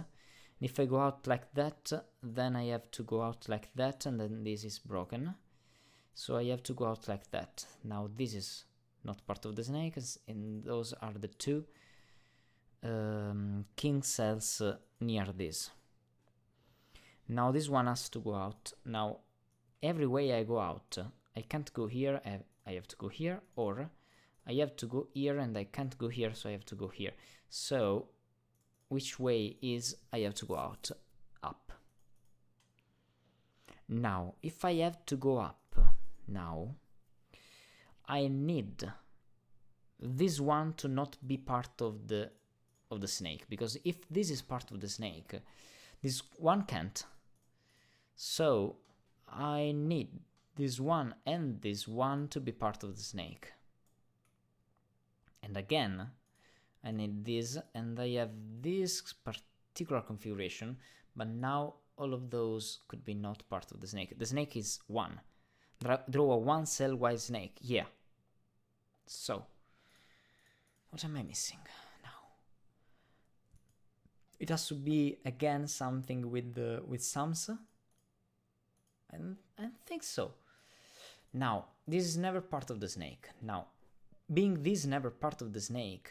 If I go out like that, then I have to go out like that, and then this is broken. So I have to go out like that. Now this is not part of the snakes, and those are the 2 king cells near this. Now this one has to go out. Now every way I go out, I can't go here, I have to go here, or I have to go here and I can't go here, so I have to go here. So which way is I have to go out? Up. Now if I have to go up, now I need this one to not be part of the snake, because if this is part of the snake, this one can't. So I need this one and this one to be part of the snake. And again, I need this, and I have this particular configuration, but now all of those could be not part of the snake. The snake is 1. Draw a 1 cell white snake. Yeah. So, what am I missing now? It has to be again something with sums. I think so. Now, this is never part of the snake. Now, being this never part of the snake,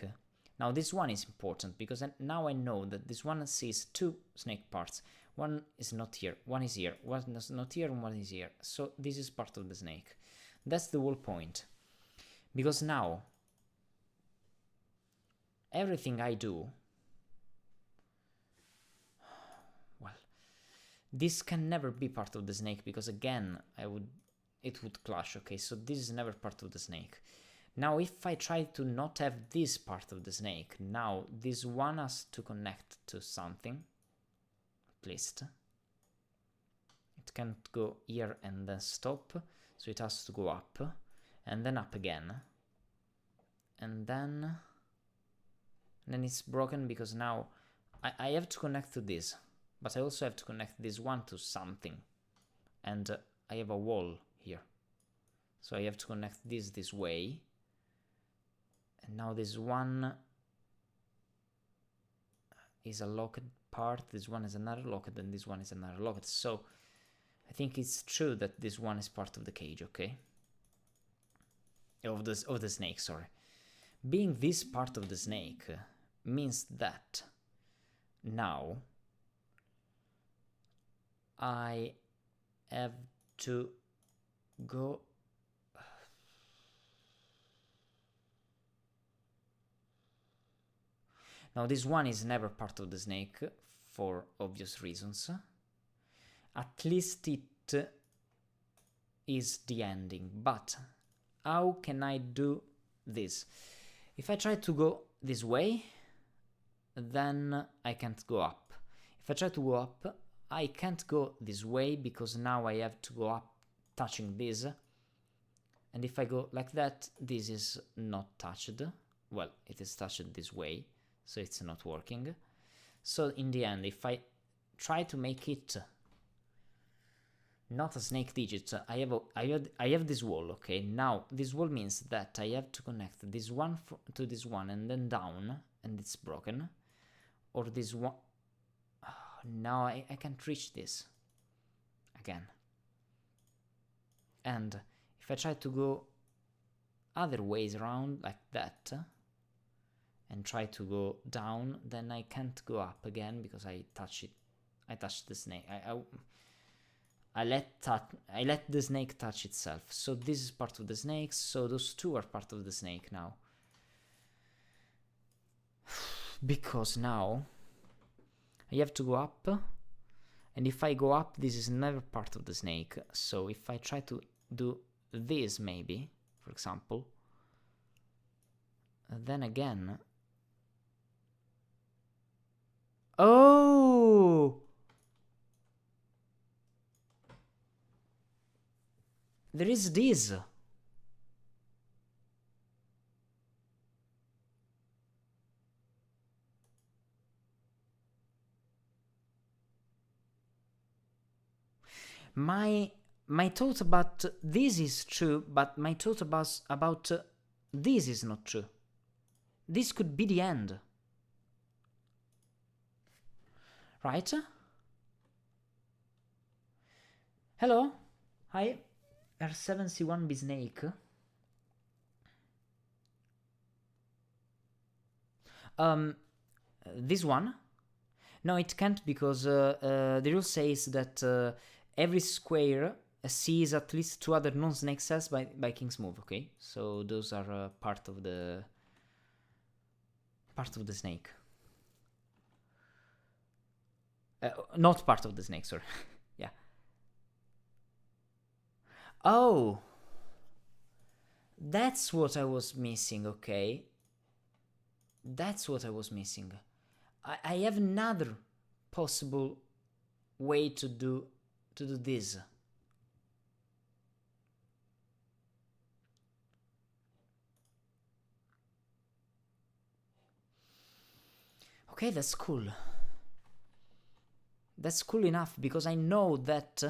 now this one is important because now I know that this one sees 2 snake parts. One is not here, one is here, one is not here, and one is here. So this is part of the snake. That's the whole point. Because now, everything I do, well, this can never be part of the snake because again, it would clash, okay? So this is never part of the snake. Now, if I try to not have this part of the snake, now this one has to connect to something, at least. It can't go here and then stop, so it has to go up, and then up again. And then it's broken because now I have to connect to this, but I also have to connect this one to something. And I have a wall here. So I have to connect this way. And now this one is a locked part, this one is another locked, and this one is another locked. So I think it's true that this one is part of the cage, okay? Of the snake, sorry. Being this part of the snake means that now I have to go. Now this one is never part of the snake for obvious reasons. At least it is the ending, but how can I do this? If I try to go this way, then I can't go up. If I try to go up, I can't go this way because now I have to go up touching this. And if I go like that, this is not touched. Well, it is touched this way, so it's not working. So in the end, if I try to make it not a snake digit, I have this wall, okay? Now, this wall means that I have to connect this one to this one and then down, and it's broken. Or this one. Oh, now I can't reach this again. And if I try to go other ways around like that and try to go down, then I can't go up again because I touch it. I touch the snake. I let the snake touch itself. So this is part of the snake. So those two are part of the snake now. Because now I have to go up, and if I go up, this is never part of the snake. So if I try to do this, maybe, for example, then again. Oh! There is this. My thought about this is true, but my thought about this is not true. This could be the end. Right? Hello? Hi, R7C1B Snake. This one? No, it can't because the rule says that every square sees at least 2 other non-snake cells by King's move, okay? So those are part of the snake. Not part of the snake, sorry. Yeah. Oh! That's what I was missing, okay? That's what I was missing. I have another possible way to do this. Okay, that's cool. That's cool enough, because I know that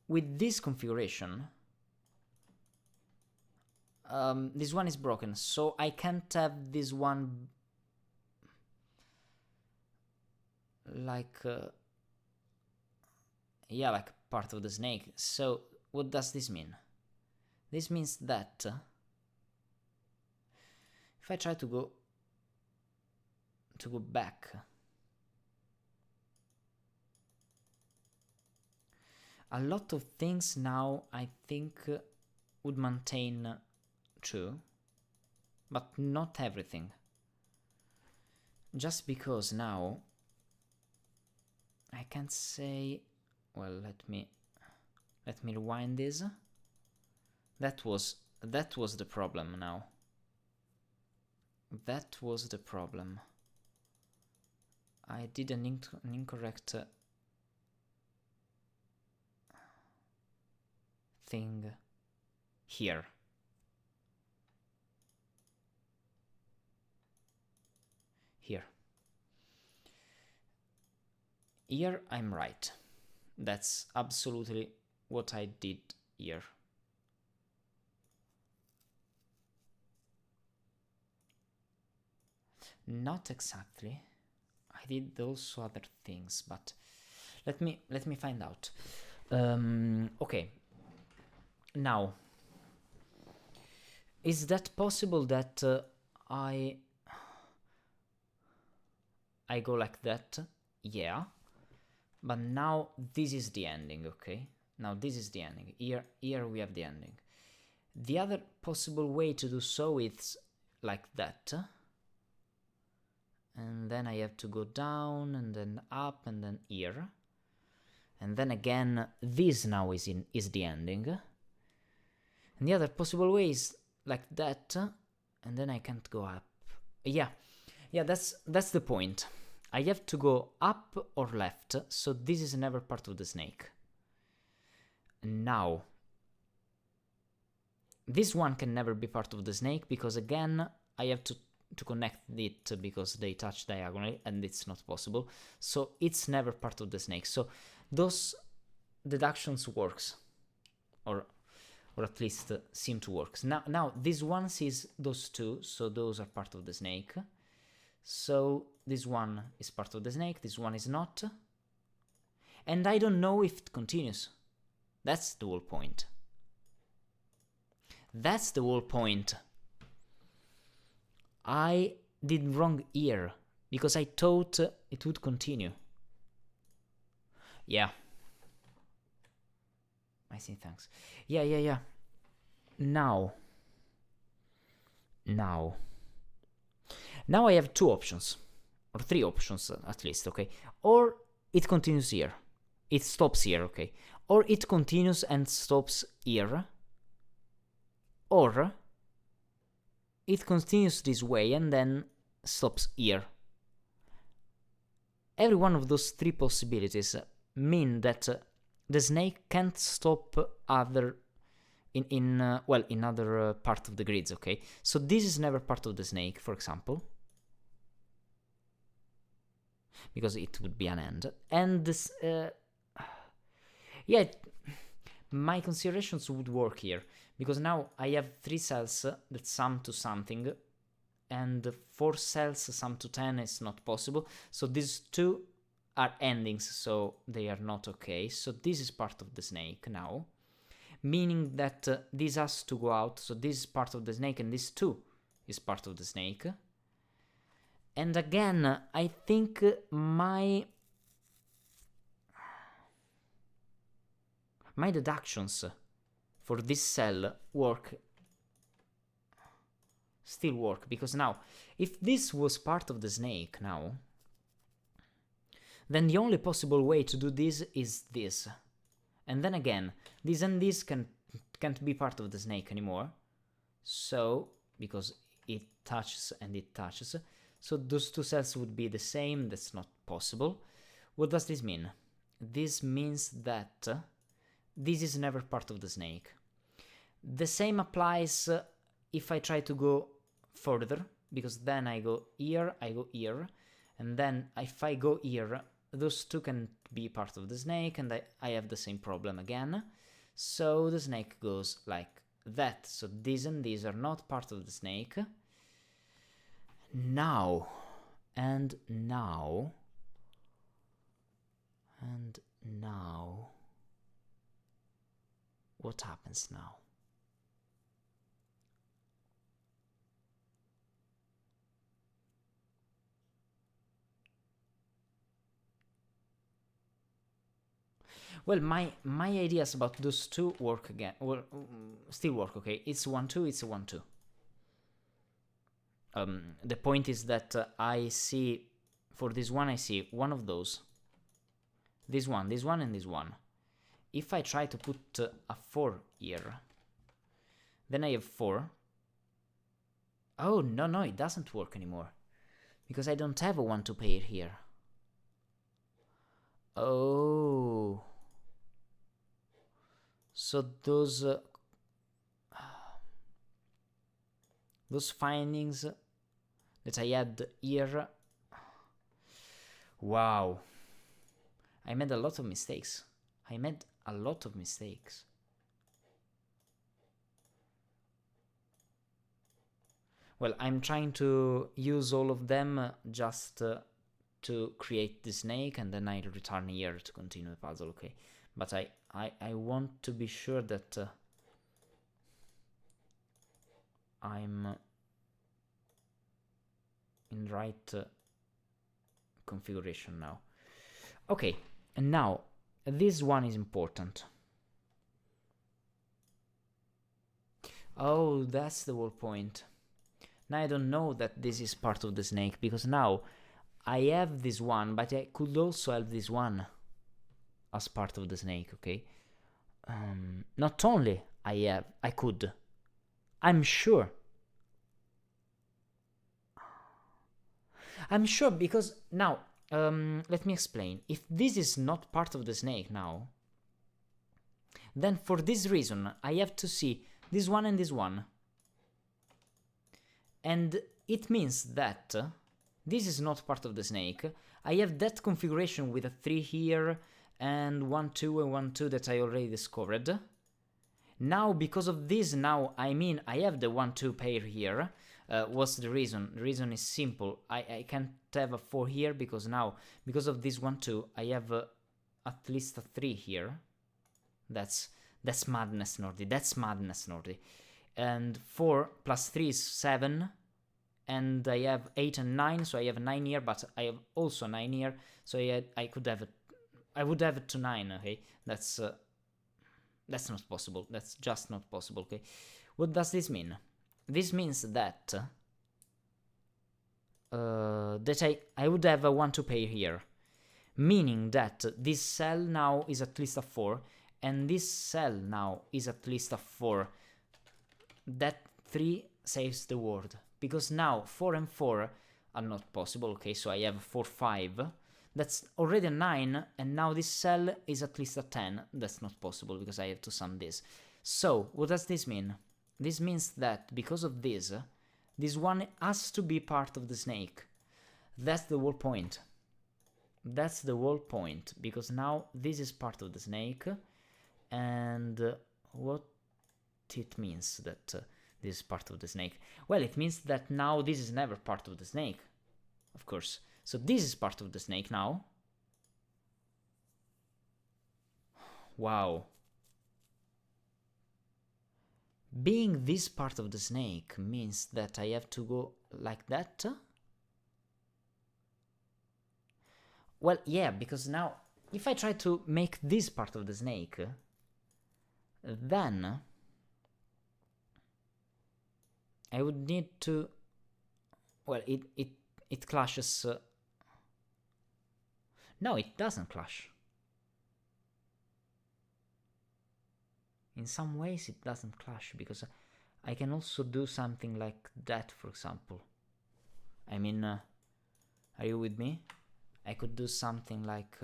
with this configuration, this one is broken, so I can't have this one like, yeah, like part of the snake. So what does this mean? This means that if I try to go back, a lot of things now I think would maintain true, but not everything. Just because now I can't say, well, let me rewind this. That was the problem now. That was the problem. I did an incorrect thing here. Here I'm right. That's absolutely what I did here. Not exactly. I did also other things, but let me find out. Okay. Now, is that possible that I go like that? Yeah. But now this is the ending, okay? Now this is the ending. Here we have the ending. The other possible way to do so is like that. And then I have to go down and then up and then here. And then again, this now is the ending. And the other possible way is like that, and then I can't go up. Yeah, that's the point. I have to go up or left, so this is never part of the snake. Now, this one can never be part of the snake, because again, I have to connect it because they touch diagonally, and it's not possible. So it's never part of the snake. So those deductions works, or at least seem to work. Now this one sees those two, so those are part of the snake. So this one is part of the snake, this one is not. And I don't know if it continues. That's the whole point. That's the whole point. I did wrong here, because I thought it would continue. Yeah. I see, thanks. Yeah. Now I have two options, or three options at least, okay? Or it continues here, it stops here, okay? Or it continues and stops here, or it continues this way and then stops here. Every one of those three possibilities mean that the snake can't stop in other part of the grids, okay? So this is never part of the snake, for example, because it would be an end. And this, my considerations would work here, because now I have 3 cells that sum to something, and 4 cells sum to 10 is not possible. So these 2 are endings, so they are not okay. So this is part of the snake now, meaning that this has to go out. So this is part of the snake, and this too is part of the snake. And again, I think my deductions for this cell still work, because now, if this was part of the snake now, then the only possible way to do this is this. And then again, this and this can't be part of the snake anymore. So, because it touches and it touches, so those 2 cells would be the same. That's not possible. What does this mean? This means that this is never part of the snake. The same applies if I try to go further, because then I go here, and then if I go here, those two can be part of the snake, and I have the same problem again. So the snake goes like that. So these and these are not part of the snake. Now, and now, and now, what happens now? Well, my ideas about those two work again. Well, still work, okay? It's 1-2, it's a 1-2. The point is that I see, for this one, I see one of those. This one, and this one. If I try to put a 4 here, then I have 4. Oh, no, it doesn't work anymore. Because I don't have a 1-2 pair here. Oh. So those findings that I had here, wow, I made a lot of mistakes. Well, I'm trying to use all of them just to create the snake, and then I'll return here to continue the puzzle, okay? But I want to be sure that I'm in right configuration now. Okay, and now this one is important. Oh, that's the whole point. Now I don't know that this is part of the snake, because now I have this one, but I could also have this one as part of the snake, okay? Not only I could, I'm sure. I'm sure, because now, let me explain. If this is not part of the snake now, then for this reason, I have to see this one and this one. And it means that this is not part of the snake. I have that configuration with a 3 here, and 1-2 and 1-2 that I already discovered. Now, because of this, I have the 1-2 pair here. What's the reason? The reason is simple. I can't have a 4 here, because now, because of this 1-2, I have at least a 3 here. That's madness, Nordy. That's madness, Nordy. And 4 plus 3 is 7. And I have 8 and 9, so I have a 9 here, but I have also 9 here. So I could have I would have it to 9, okay? That's not possible. That's just not possible, okay? What does this mean? This means that I would have a 1-2 pair here, meaning that this cell now is at least a 4, and this cell now is at least a 4. That 3 saves the world, because now 4 and 4 are not possible, okay? So I have 4, 5. That's already a 9, and now this cell is at least a 10. That's not possible, because I have to sum this. So, what does this mean? This means that, because of this one has to be part of the snake. That's the whole point. That's the whole point, because now this is part of the snake, and what it means that this is part of the snake? Well, it means that now this is never part of the snake, of course. So this is part of the snake now. Wow. Being this part of the snake means that I have to go like that? Well, yeah, because now, if I try to make this part of the snake, then I would need to... Well, it clashes... No, it doesn't clash. In some ways it doesn't clash, because I can also do something like that, for example. I mean, are you with me? I could do something like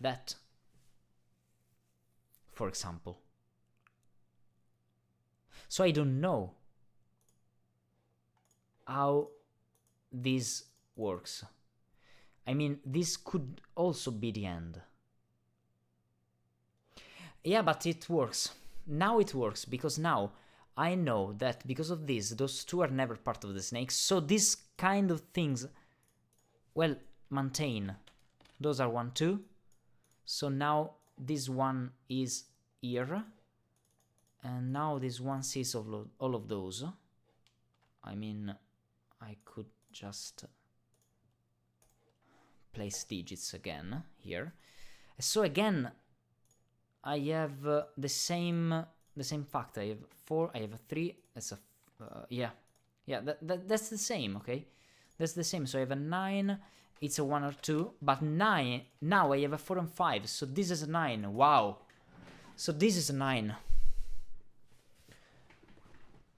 that, for example. So I don't know how this works. I mean, this could also be the end. Yeah, but it works. Now it works, because now I know that because of this, those two are never part of the snake, so these kind of things, well, maintain. Those are 1, 2. So now this one is here, and now this one sees all of those. I mean, I could just place digits again here. So again, I have the same fact. I have 4, I have a 3. That's a yeah, that's the same. Okay, that's the same. So I have a 9. It's a 1 or 2, but 9. Now I have a 4 and 5. So this is a 9. Wow. So this is a 9.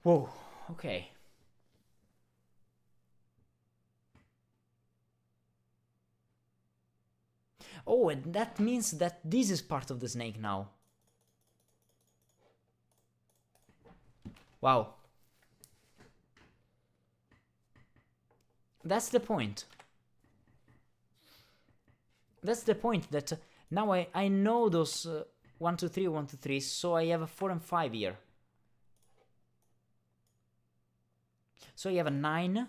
Whoa. Okay. Oh, and that means that this is part of the snake now. Wow. That's the point. That's the point, that now I know those 1, 2, 3, 1, 2, 3, so I have a 4 and 5 here. So I have a 9,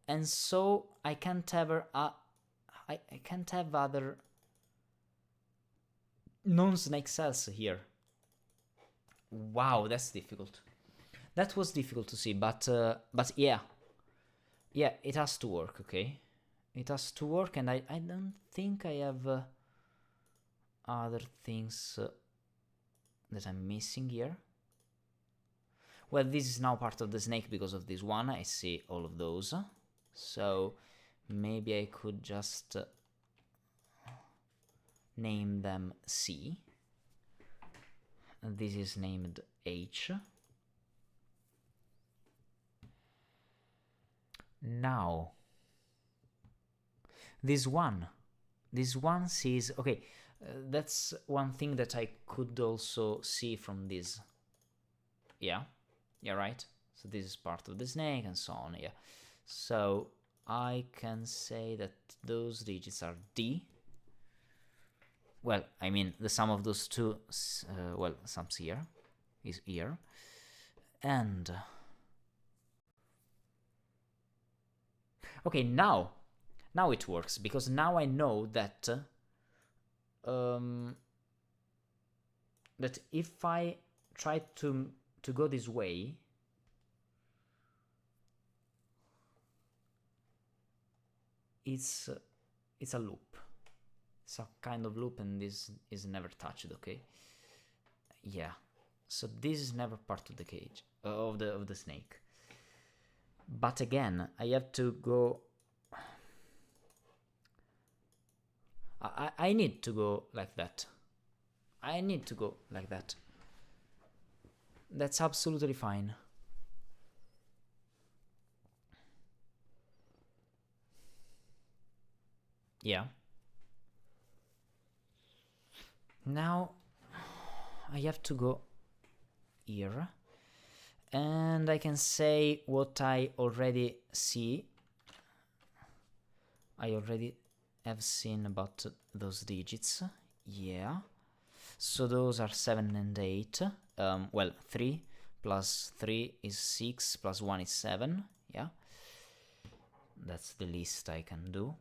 and so I can't have I can't have other non-snake cells here. Wow, that's difficult. That was difficult to see, but yeah. Yeah, it has to work, okay? It has to work, and I don't think I have other things that I'm missing here. Well, this is now part of the snake because of this one. I see all of those. So maybe I could just name them C. And this is named H. Now, this one sees, okay, that's one thing that I could also see from this. Yeah, right. So this is part of the snake and so on. Yeah, so I can say that those digits are D. Well, I mean, the sum of those two, well, sums here, is here, and okay, now it works, because now I know that that if I try to go this way, it's a loop. It's a kind of loop, and this is never touched. Okay. Yeah. So this is never part of the cage of the snake. But again, I have to go. I need to go like that. I need to go like that. That's absolutely fine. Yeah. Now I have to go here, and I can say what I already see. I already have seen about those digits. Yeah. So those are 7 and 8. Well, 3 plus 3 is 6 plus 1 is 7. Yeah. That's the least I can do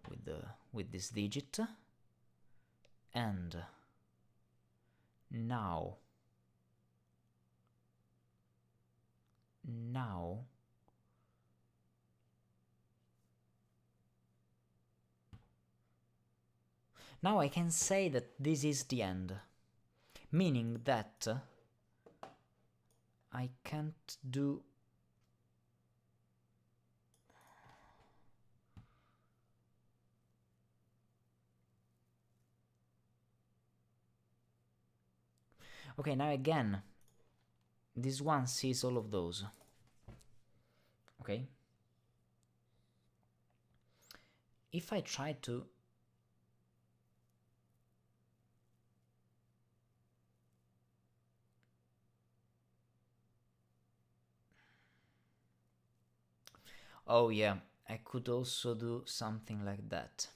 with this digit. And now I can say that this is the end, meaning that I can't do okay, now again, this one sees all of those. Okay. If I try to oh yeah, I could also do something like that.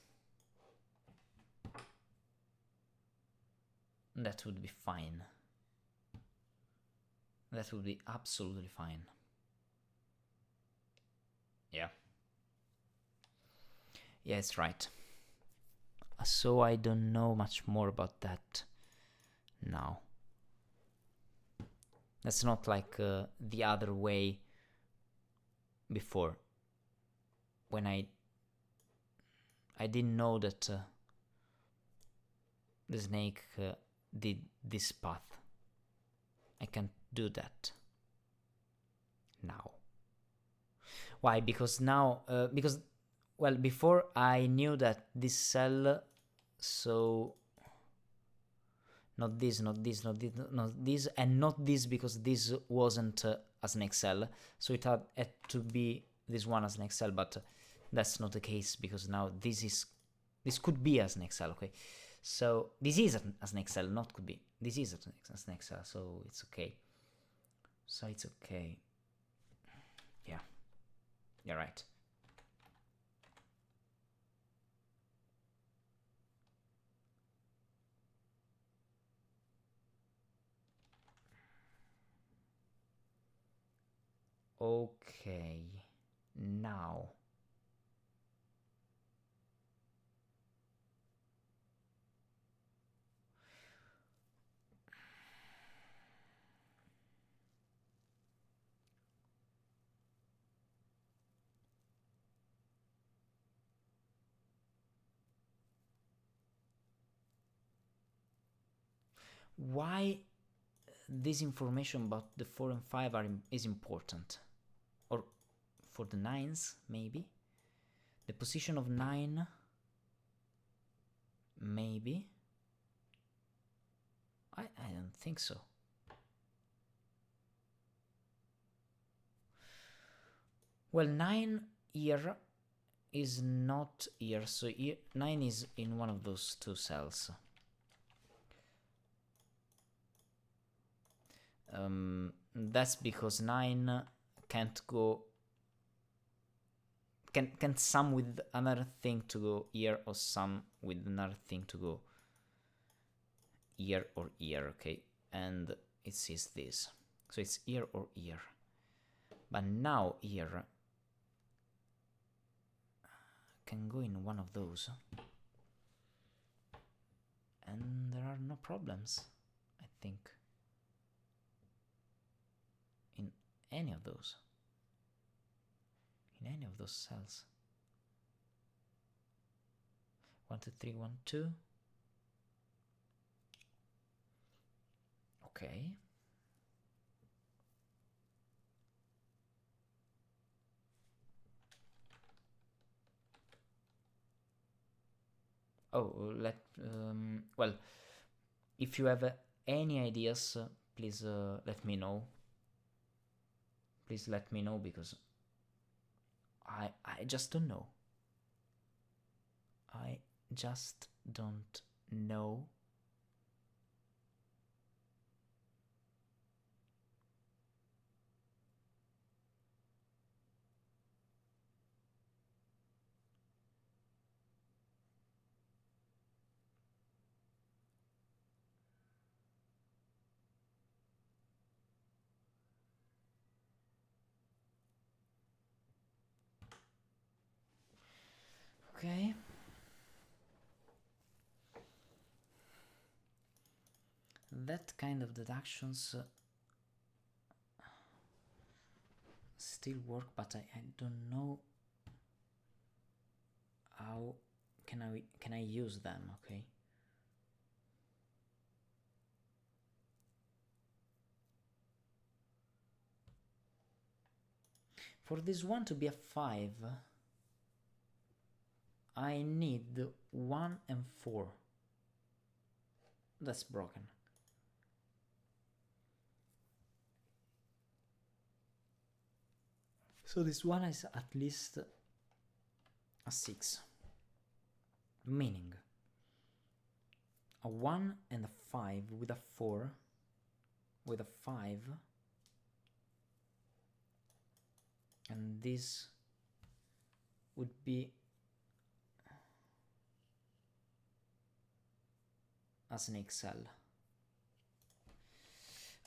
that would be fine. That would be absolutely fine. Yeah. Yeah, it's right. So I don't know much more about that now. That's not like the other way before, when I didn't know that the snake did this path. I can't do that now. Why? Because now, well, before I knew that this cell, so not this, not this, not this, not this, and not this, because this wasn't a snake cell, so it had to be this one as an cell, but that's not the case, because now this could be a snake cell, okay? So this is a snake cell, not could be. This is a snake cell, so it's okay. So it's okay. Yeah, you're right. Okay, now. Why this information about the 4 and 5 is important? Or for the 9s, maybe? The position of 9, maybe? I don't think so. Well, 9 here is not here, so here, 9 is in one of those two cells. That's because 9 can't go, can sum with another thing to go here, or sum with another thing to go here or here, okay? And it says this, so it's here or here. But now here can go in one of those, and there are no problems, I think, in any of those, cells. 1 2 3 1 2. Okay. Oh, well, if you have any ideas, please let me know. Please let me know, because I just don't know. I just don't know. Okay. That kind of deductions still work, but I don't know how can I use them, okay? For this one to be a 5, I need 1 and 4. That's broken. So this one is at least a 6. Meaning a 1 and a 5 with a 4 with a 5, and this would be a snake cell.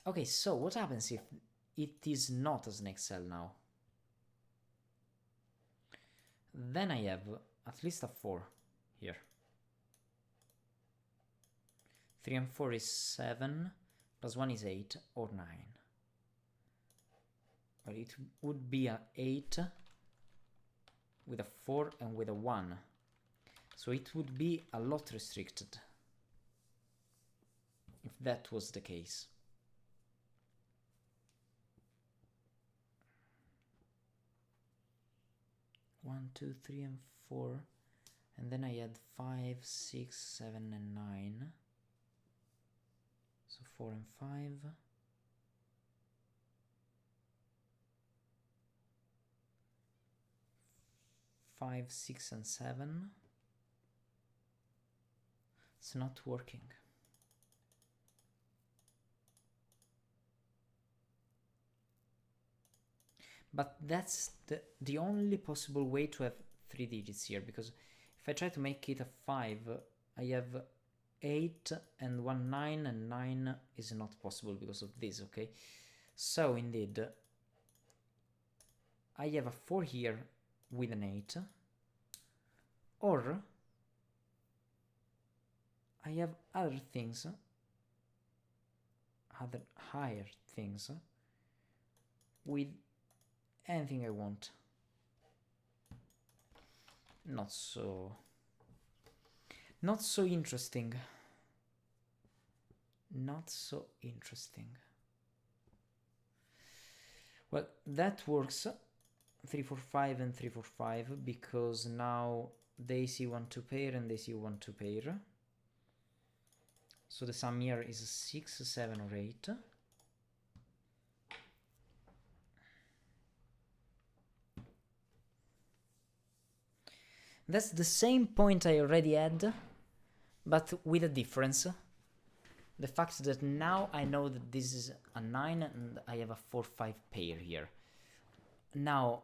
Okay, so what happens if it is not a snake cell now? Then I have at least a 4 here. 3 and 4 is 7, plus 1 is 8 or 9. Well, it would be a 8 with a 4 and with a 1. So it would be a lot restricted if that was the case. One, 2, 3, and 4, and then I had 5, 6, 7, and 9. So 4 and 5. 5, 6, and 7. It's not working. But that's the only possible way to have 3 digits here, because if I try to make it a 5, I have 8 and 1 9, and 9 is not possible because of this, okay? So indeed, I have a 4 here with an 8, or I have other things, other higher things, with anything I want. Not so interesting. Not so interesting. Well, that works. 3, 4, 5 and 3, 4, 5, because now they see 1, 2 pair and they see 1, 2 pair. So the sum here is 6, 7, or 8. That's the same point I already had, but with a difference. The fact that now I know that this is a 9 and I have a 4, 5 pair here. Now,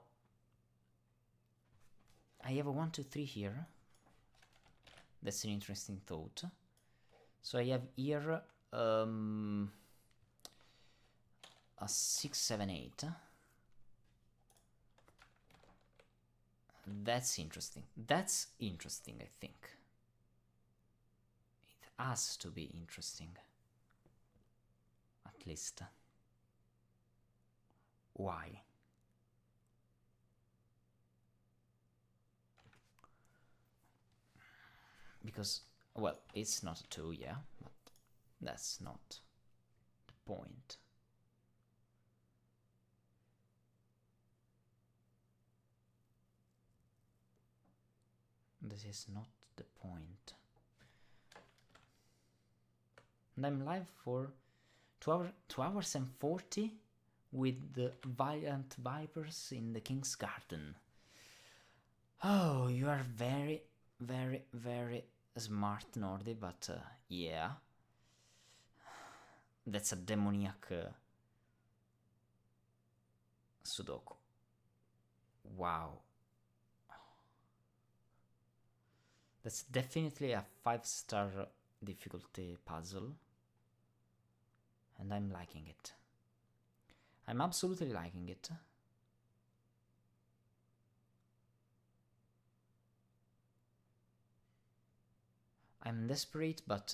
I have a 1, 2, 3 here. That's an interesting thought. So I have here a 6, 7, 8. That's interesting. That's interesting, I think. It has to be interesting. At least. Why? Because, well, it's not a 2, yeah, but that's not the point. This is not the point. And I'm live for 2 hours and 40 with the Valiant Vipers in the King's Garden. Oh, you are very, very, very smart, Nordy, but yeah. That's a demoniac Sudoku. Wow. That's definitely a 5-star difficulty puzzle. And I'm liking it. I'm absolutely liking it. I'm desperate, but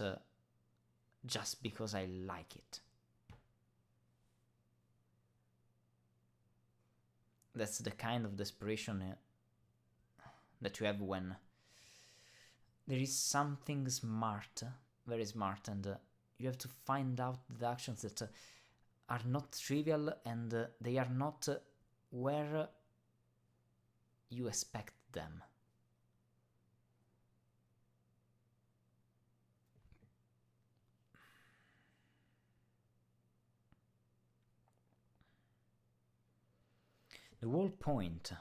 just because I like it. That's the kind of desperation that you have when there is something smart, very smart, and you have to find out the actions that are not trivial and they are not where you expect them. The whole point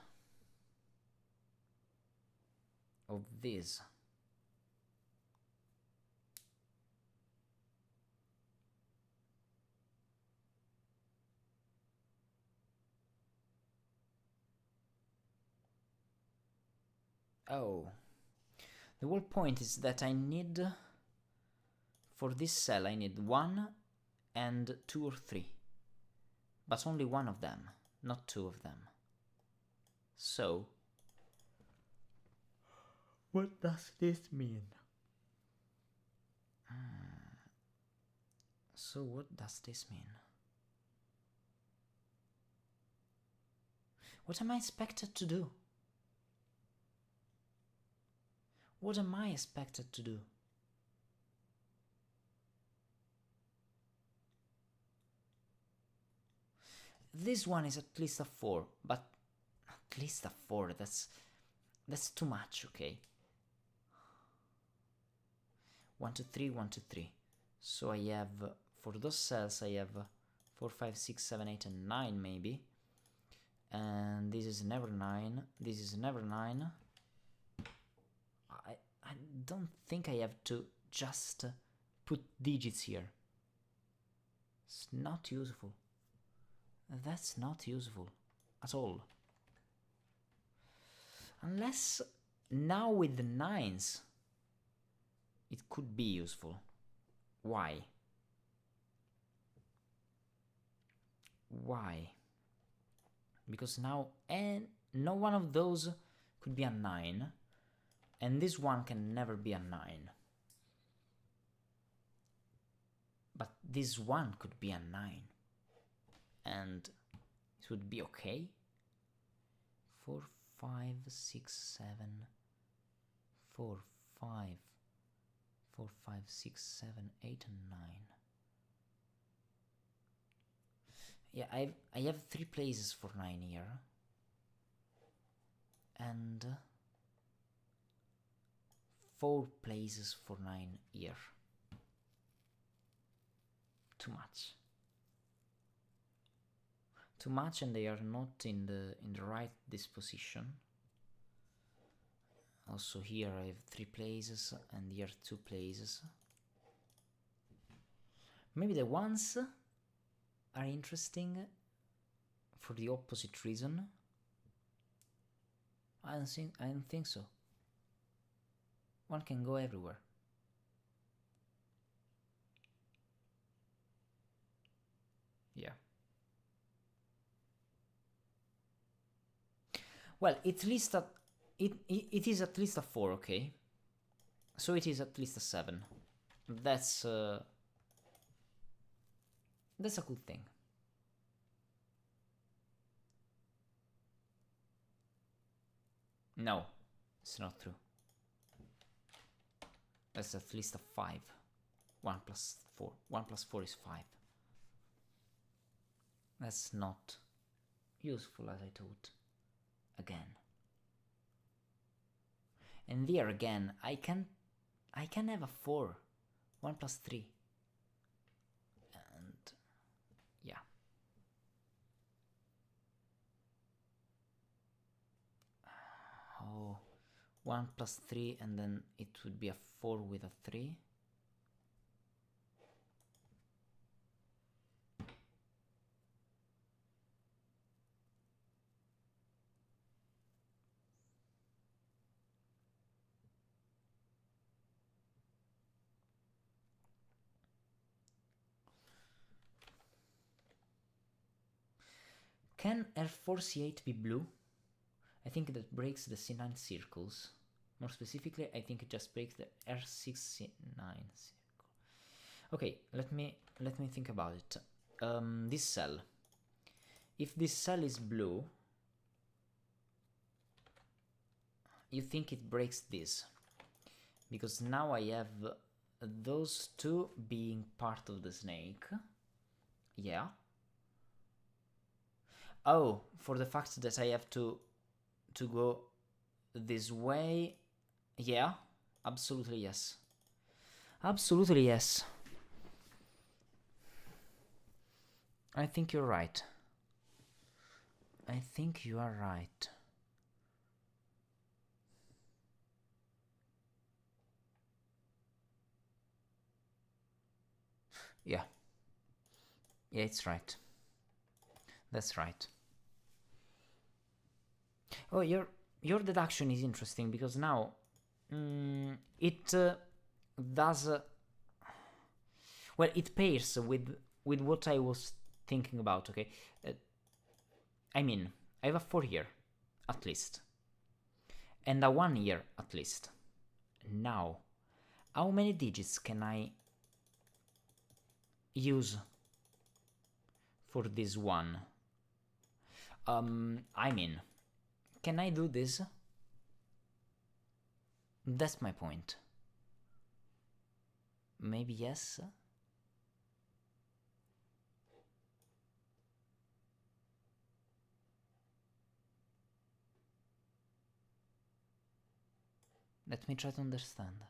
of this the whole point is that I need, for this cell, I need 1 and 2 or 3. But only one of them, not 2 of them. So, what does this mean? So what does this mean? What am I expected to do? What am I expected to do? This one is at least a 4, but at least a 4, that's too much, okay? 1, 2, 3, 1, 2, 3. So I have, for those cells, I have 4, 5, 6, 7, 8, and 9 maybe. And this is never 9, this is never 9. I don't think I have to just put digits here. It's not useful. That's not useful at all. Unless now with the 9s it could be useful. Why? Why? Because now no one of those could be a 9, and this one can never be a 9. But this one could be a 9, and it would be okay. 4, 5, 6, 7, 4, 5, 4, 5, 6, 7, 8, and 9. Yeah, I have 3 places for 9 here, and 4 places for 9 here. Too much. Too much, and they are not in the right disposition. Also here I have 3 places, and here 2 places. Maybe the ones are interesting for the opposite reason. I don't think so. One can go everywhere. Yeah. Well, it is at least a 4, okay? So it is at least a 7. That's a good thing. No, it's not true. That's at least a 5. 1 plus 4. 1 plus 4 is 5. That's not useful, as I thought. Again. And there again, I can have a 4. 1 plus 3. And yeah. Oh, 1 plus 3, and then it would be a 4 with a 3. Can R4 C8 be blue? I think that breaks the C9 circles. More specifically, I think it just breaks the R6 C9 circle. Okay, let me think about it. This cell. If this cell is blue, you think it breaks this, because now I have those two being part of the snake. Yeah. Oh, for the fact that I have to go this way. Yeah, absolutely yes. Absolutely yes. I think you're right. I think you are right. Yeah. Yeah, it's right. That's right. Oh, your deduction is interesting, because now it does well, it pairs with with what I was thinking about, okay? I mean, I have a 4 here, at least. And a 1 here, at least. Now, how many digits can I use for this one? I mean, can I do this? That's my point. Maybe yes? Let me try to understand.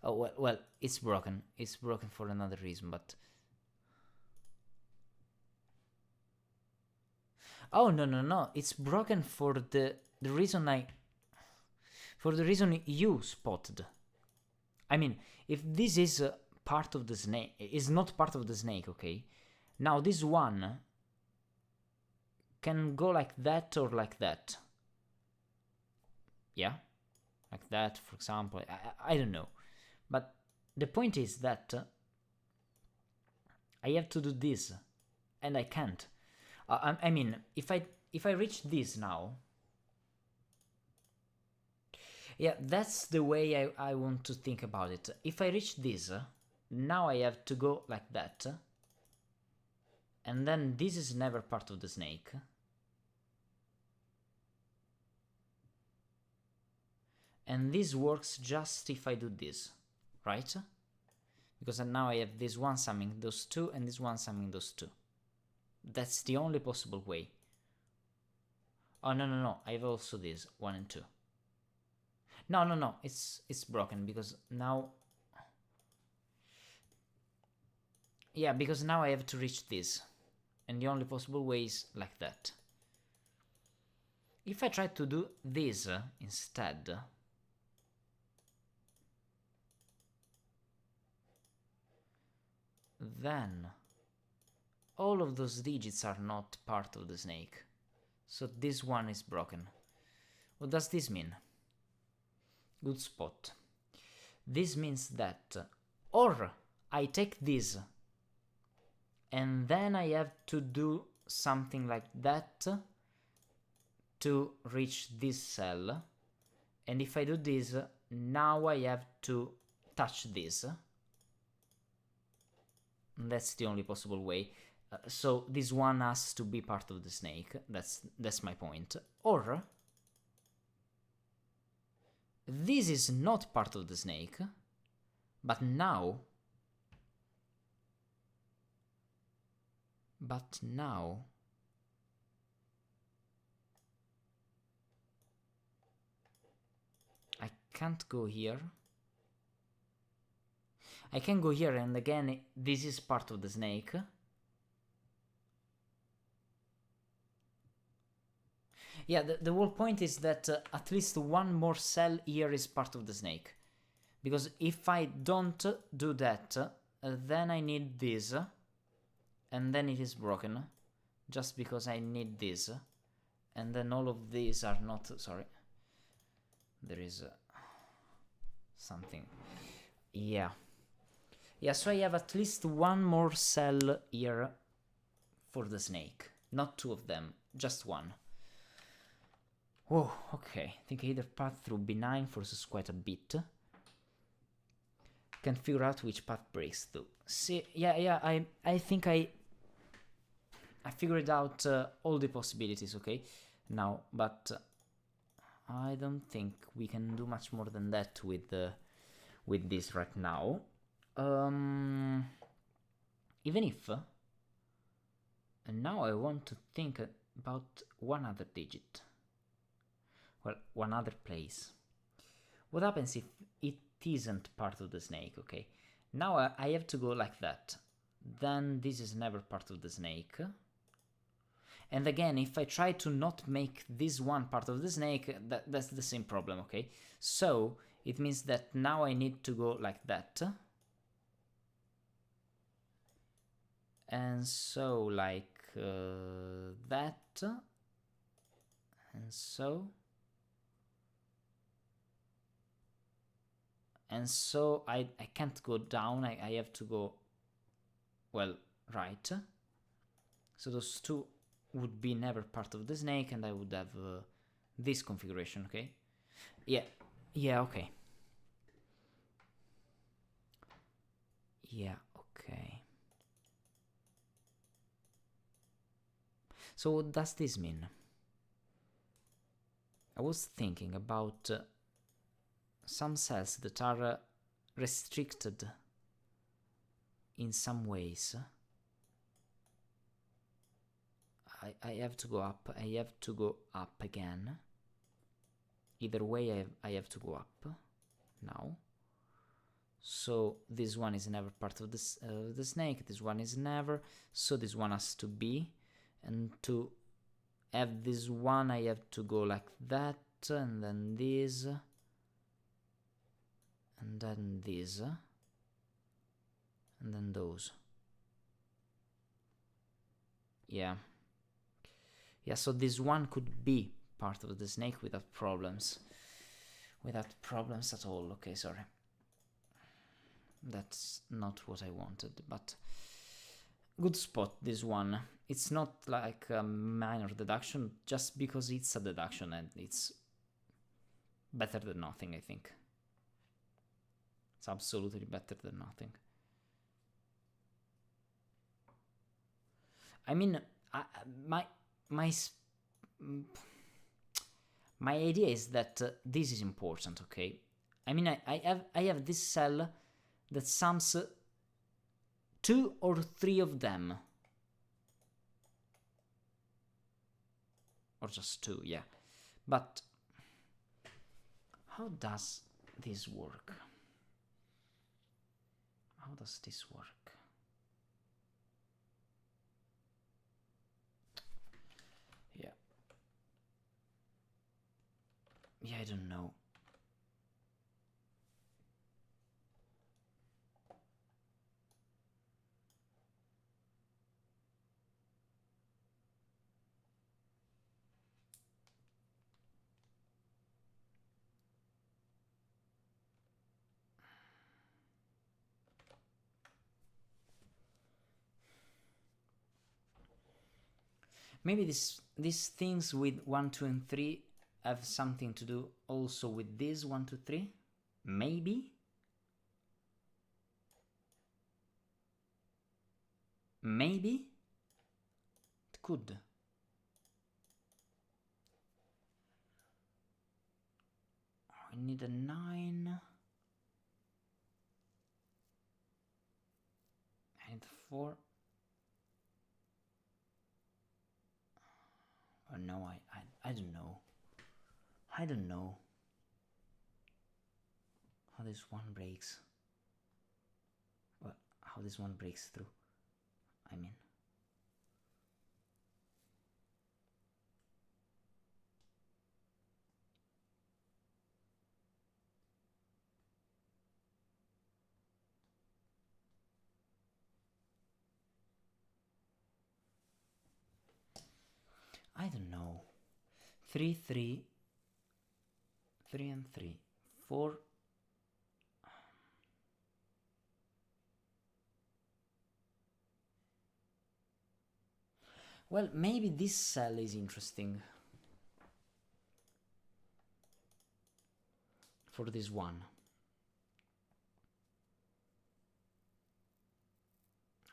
Oh, well, it's broken. It's broken for another reason, but... Oh, no. It's broken for the reason for the reason you spotted. I mean, if this is part of the snake, is not part of the snake, okay? Now this one can go like that or like that. Yeah? Like that, for example. I don't know. But the point is that I have to do this, and I can't. I mean, if I reach this now, yeah, that's the way I want to think about it. If I reach this, now I have to go like that, and then this is never part of the snake. And this works just if I do this, right? Because now I have this one summing those two and this one summing those two. That's the only possible way. Oh, no, I have also this, 1 and 2. No, it's broken because now... Yeah, because now I have to reach this. And the only possible way is like that. If I try to do this instead... then all of those digits are not part of the snake. So this one is broken. What does this mean? Good spot. This means that or I take this and then I have to do something like that to reach this cell, and if I do this, now I have to touch this. That's the only possible way. So this one has to be part of the snake. That's my point. Or this is not part of the snake, but now I can't go here. I can go here, and again, this is part of the snake. Yeah, the whole point is that at least one more cell here is part of the snake. Because if I don't do that, then I need this, and then it is broken, just because I need this, and then all of these are not... Sorry. There is something. Yeah. Yeah, so I have at least one more cell here for the snake. Not 2 of them, just 1. Whoa, okay. I think either path through B9 forces quite a bit. Can't figure out which path breaks through. See, yeah, I think I figured out all the possibilities, okay? Now, but I don't think we can do much more than that with this right now. Even if, and now I want to think about one other digit. Well, one other place. What happens if it isn't part of the snake, okay? Now I have to go like that. Then this is never part of the snake. And again, if I try to not make this one part of the snake, that's the same problem, okay? So, it means that now I need to go like that. And so, like that. And so. And so I can't go down, I have to go, well, right. So those two would be never part of the snake, and I would have this configuration, okay? Yeah, okay. Yeah, okay. So what does this mean? I was thinking about some cells that are restricted in some ways. I have to go up, I have to go up again. Either way, I have to go up now. So this one is never part of the snake, this one is never, so this one has to be. And to have this one, I have to go like that, and then this, and then this, and then those. Yeah, so this one could be part of the snake without problems. Without problems at all. Okay, sorry. That's not what I wanted, but good spot, this one. It's not like a minor deduction, just because it's a deduction, and it's better than nothing, I think. It's absolutely better than nothing. I mean, my idea is that this is important, okay? I mean, I have this cell that sums 2 or 3 of them. Or just 2, yeah. But how does this work? How does this work? Yeah, I don't know. Maybe these things with 1, 2, and 3 have something to do also with this 1, 2, 3? Maybe? Maybe? It could. I need a 9. I need a 4. Oh no, I don't know. I don't know how this one breaks. Well, how this one breaks through. I mean. I don't know. 3, 3. 3 and 3. 4. Well, maybe this cell is interesting for this one.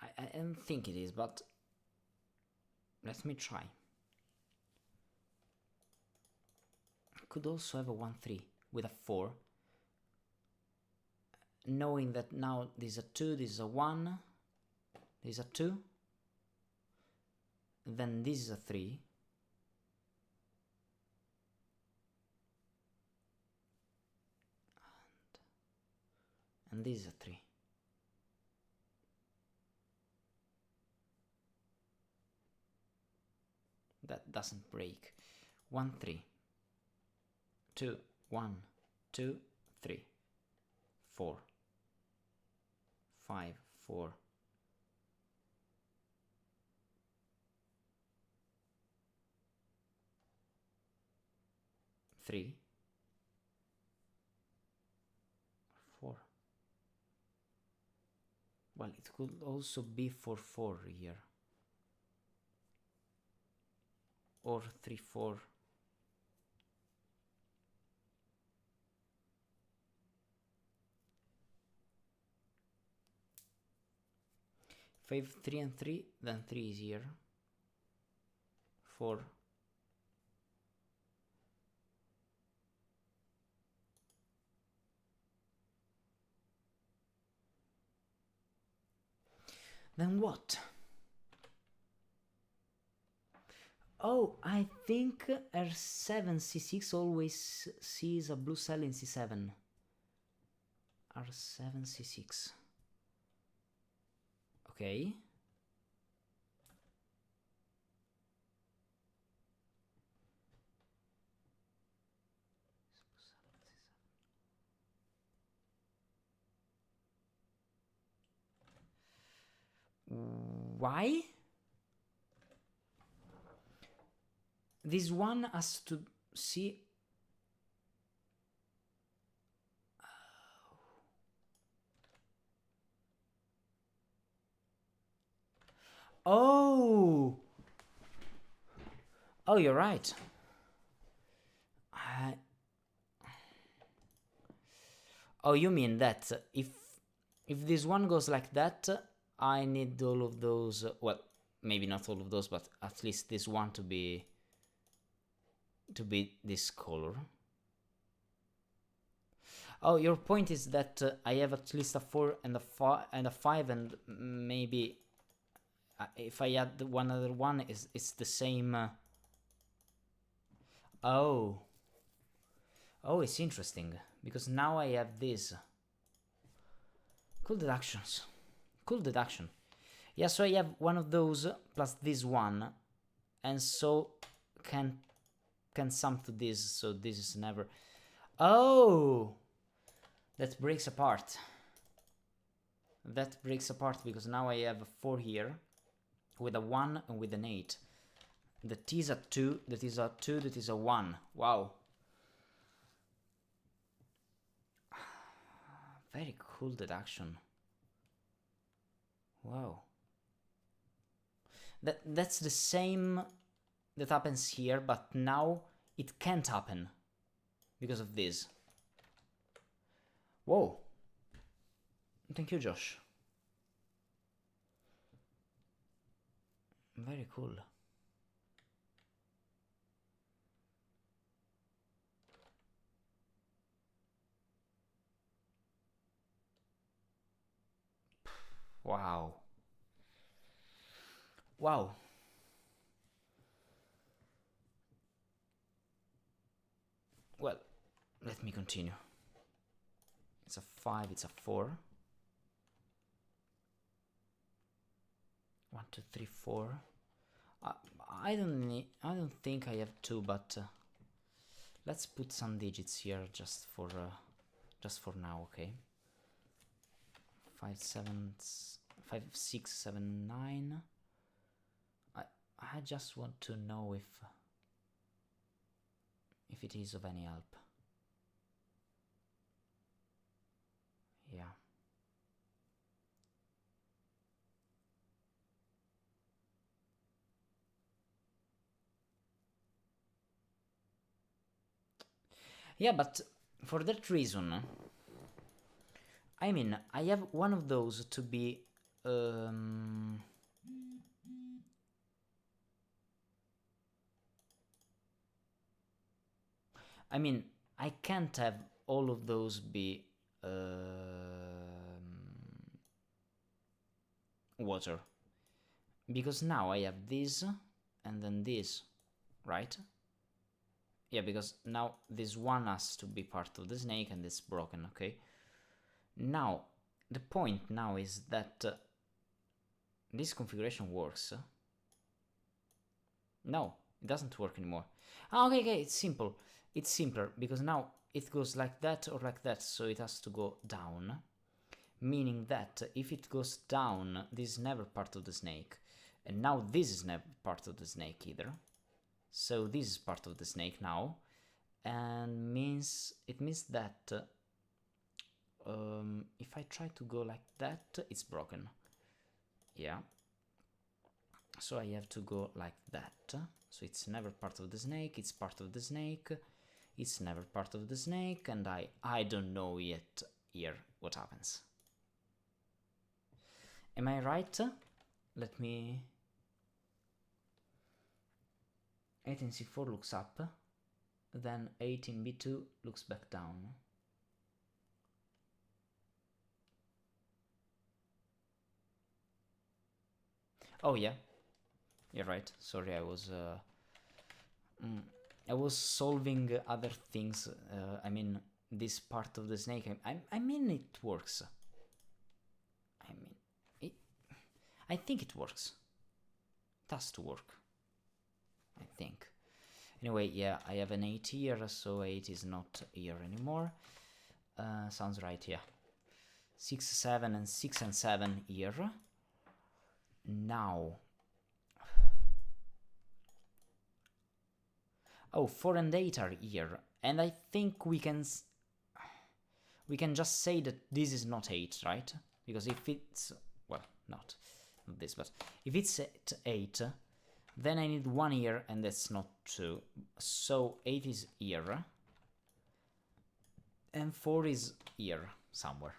I don't think it is, but let me try. Could also have a 1, 3 with a 4. Knowing that now this is a 2, this is a 1, this is a 2, then this is a 3, and this is a 3. That doesn't break. 1, 3, 2, 1, 2, 3, 4, 5, 4, 3, 4. Well, it could also be 4-4 here. Or 3-4. 5-3 and 3, then 3 is here. 4. Then what? Oh, I think R7 C6 always sees a blue cell in C7. R7 C6. Okay. Why? This one has to see. Oh! Oh, you're right. Oh, you mean that if this one goes like that, I need all of those. Well, maybe not all of those, but at least this one to be this color. Oh, your point is that I have at least a 4 and a 5, and maybe if I add one other one, it's the same. Oh. Oh, it's interesting, because now I have this. Cool deductions. Cool deduction. Yeah, so I have one of those plus this one, and so can sum to this, so this is never. Oh! That breaks apart. That breaks apart, because now I have a 4 here, with a 1 and with an 8. That is a 2, that is a 2, that is a 1. Wow. Very cool deduction. Wow. That's the same that happens here, but now it can't happen because of this. Whoa. Thank you, Josh. Very cool. Wow. Wow. Well, let me continue. It's a 5, it's a 4. 1, 2, 3, 4. I don't think I have 2, but let's put some digits here just for now, okay? 5, 7, 5, 6, 7, 9. I just want to know if it is of any help. Yeah. Yeah, but for that reason, I mean, I have one of those to be I mean, I can't have all of those be water, because now I have this and then this, right? Yeah, because now this one has to be part of the snake and it's broken, okay? Now, the point now is that this configuration works. No, it doesn't work anymore. Okay, it's simple. It's simpler, because now it goes like that or like that, so it has to go down. Meaning that if it goes down, this is never part of the snake. And now this is never part of the snake either. So this is part of the snake now. And it means that If I try to go like that, it's broken. Yeah. So I have to go like that. So it's never part of the snake, it's part of the snake, it's never part of the snake, and I don't know yet here what happens. Am I right? Let me... 8 in c4 looks up, then 8 in b2 looks back down. Oh yeah, you're right. Sorry, I was solving other things. I mean, this part of the snake. I mean, it works. I mean, I think it works. It has to work. I think. Anyway, yeah, I have an 8 here, so 8 is not here anymore. Sounds right, yeah. 6, 7, and 6 and 7 here. Now. Oh, 4 and 8 are here, and I think we can just say that this is not 8, right? Because if it's, well, not this, but if it's at 8, then I need 1 here, and that's not 2. So 8 is here, and 4 is here somewhere.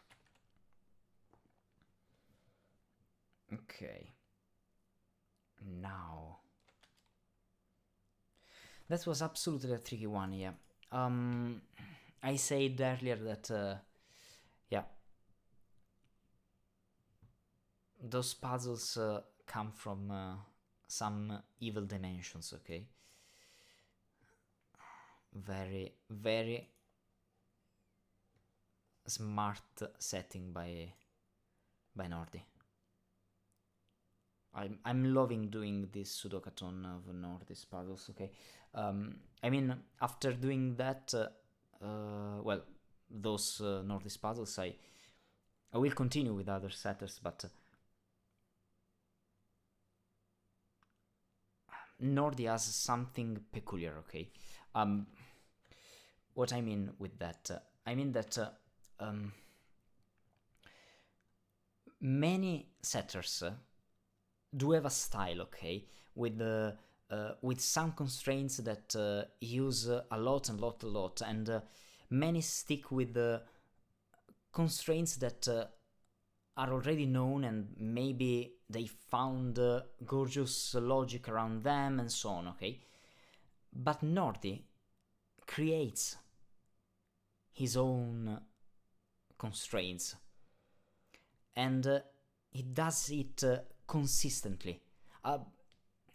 Okay. Now. That was absolutely a tricky one, yeah. I said earlier that, yeah, those puzzles come from some evil dimensions, okay? Very, very smart setting by Nordy. I'm loving doing this Sudok-a-thon of Nordy's puzzles, okay? I mean, after doing that, well, those Nordy's puzzles, I will continue with other setters, but Nordy has something peculiar, okay? What I mean with that, I mean that many setters do have a style, okay, with some constraints that use a lot, and many stick with constraints that are already known, and maybe they found gorgeous logic around them and so on, okay? But Nordy creates his own constraints, and he does it consistently.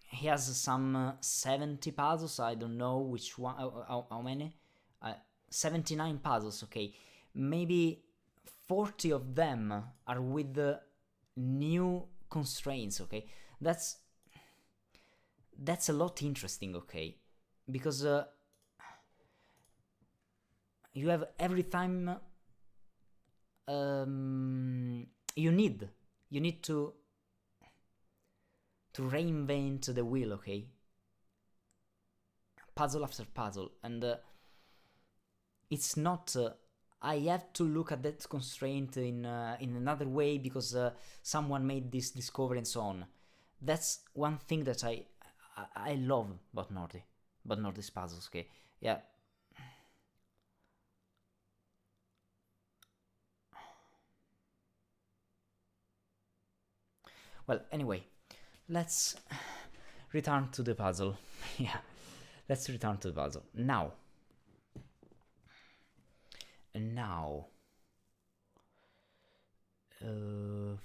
He has some 70 puzzles, I don't know which one, how many? 79 puzzles, okay. Maybe 40 of them are with the new constraints, okay. That's a lot interesting, okay, because you have every time you need to reinvent the wheel, okay, puzzle after puzzle, and it's not I have to look at that constraint in another way because someone made this discovery and so on. That's one thing that I love about Nordy's puzzles, okay, yeah. Well, anyway, let's return to the puzzle. Yeah, let's return to the puzzle. Now. Oh.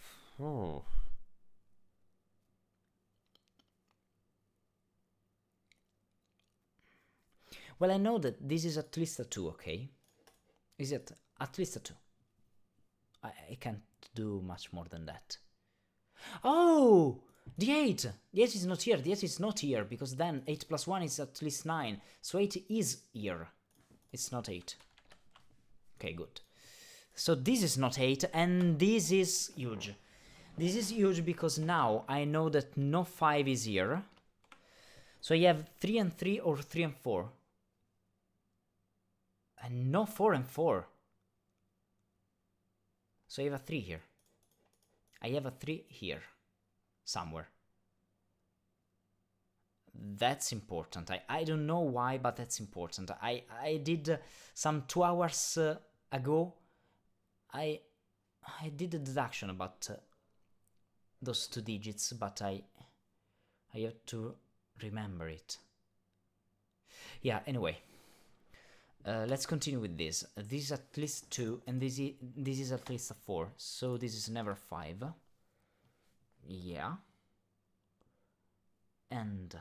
Well, I know that this is at least a 2, okay? Is it at least a 2? I can't do much more than that. Oh! The 8! The 8 is not here. The 8 is not here, because then 8 plus 1 is at least 9. So 8 is here. It's not 8. Okay, good. So this is not 8, and this is huge. This is huge because now I know that no 5 is here. So you have 3 and 3 or 3 and 4. And no 4 and 4. So I have a 3 here. I have a 3 here, somewhere. That's important. I don't know why, but that's important. I did some 2 hours ago, I did a deduction about those 2 digits, but I have to remember it. Yeah, anyway. Let's continue with this. This is at least 2, and this is at least a 4, so this is never 5. Yeah. And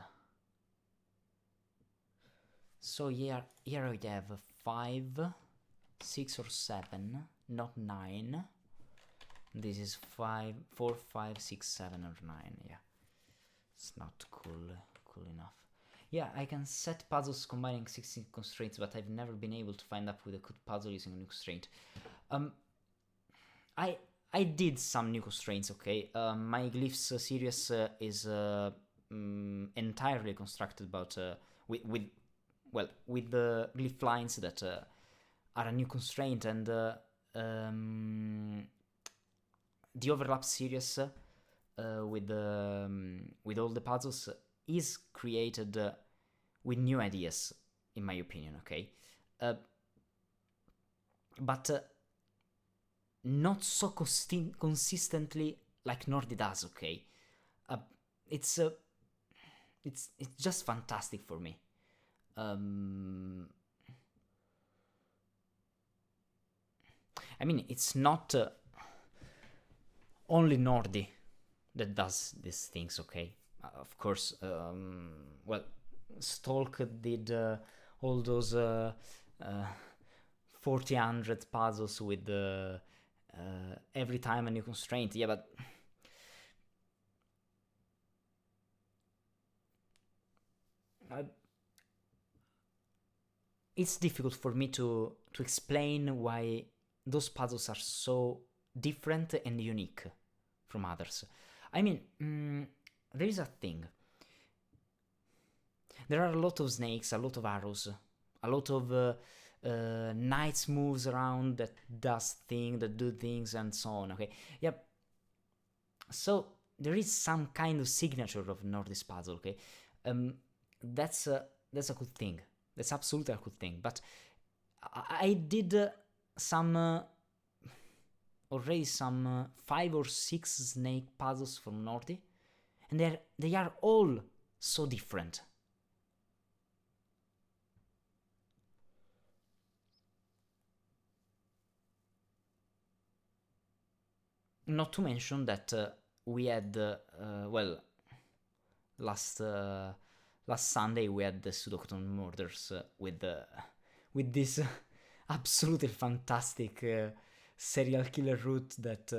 so here we have 5, 6 or 7, not 9. This is 5, 4, 5, 6, 7 or 9, yeah. It's not cool enough. Yeah, I can set puzzles combining 16 constraints, but I've never been able to find up with a good puzzle using a new constraint. I did some new constraints, okay? My glyphs series is entirely constructed about with the glyph lines that are a new constraint, and the overlap series with all the puzzles is created with new ideas, in my opinion, okay? But not so consistently like Nordy does, okay? It's just fantastic for me. I mean, it's not only Nordy that does these things, okay? Of course, well, Stalk did all those 4000 puzzles with every time a new constraint, yeah, but it's difficult for me to explain why those puzzles are so different and unique from others. I mean, there is a thing. There are a lot of snakes, a lot of arrows, a lot of knights moves around that do things, and so on, okay? Yep. So there is some kind of signature of Nordy's puzzle, okay? That's a good thing. That's absolutely a good thing. But I did already some 5 or 6 snake puzzles from Nordy, and they are all so different. Not to mention that we had, last Sunday we had the Sudok-a-thon murders with this absolutely fantastic serial killer route that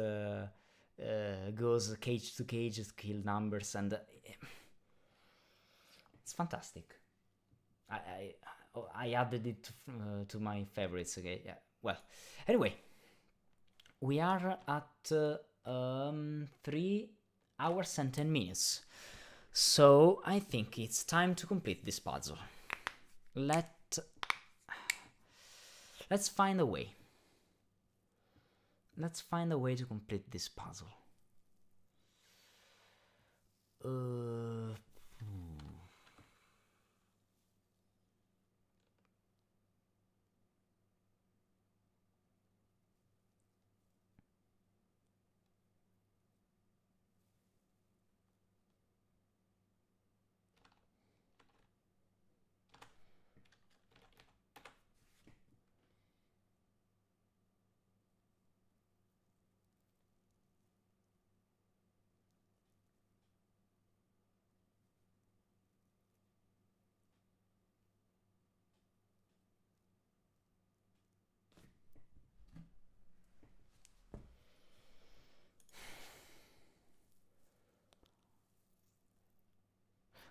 goes cage to cage to kill numbers, and it's fantastic. I added it to my favorites. Okay, yeah. Well, anyway, we are at 3 hours and 10 minutes. So I think it's time to complete this puzzle. Let's find a way. Let's find a way to complete this puzzle.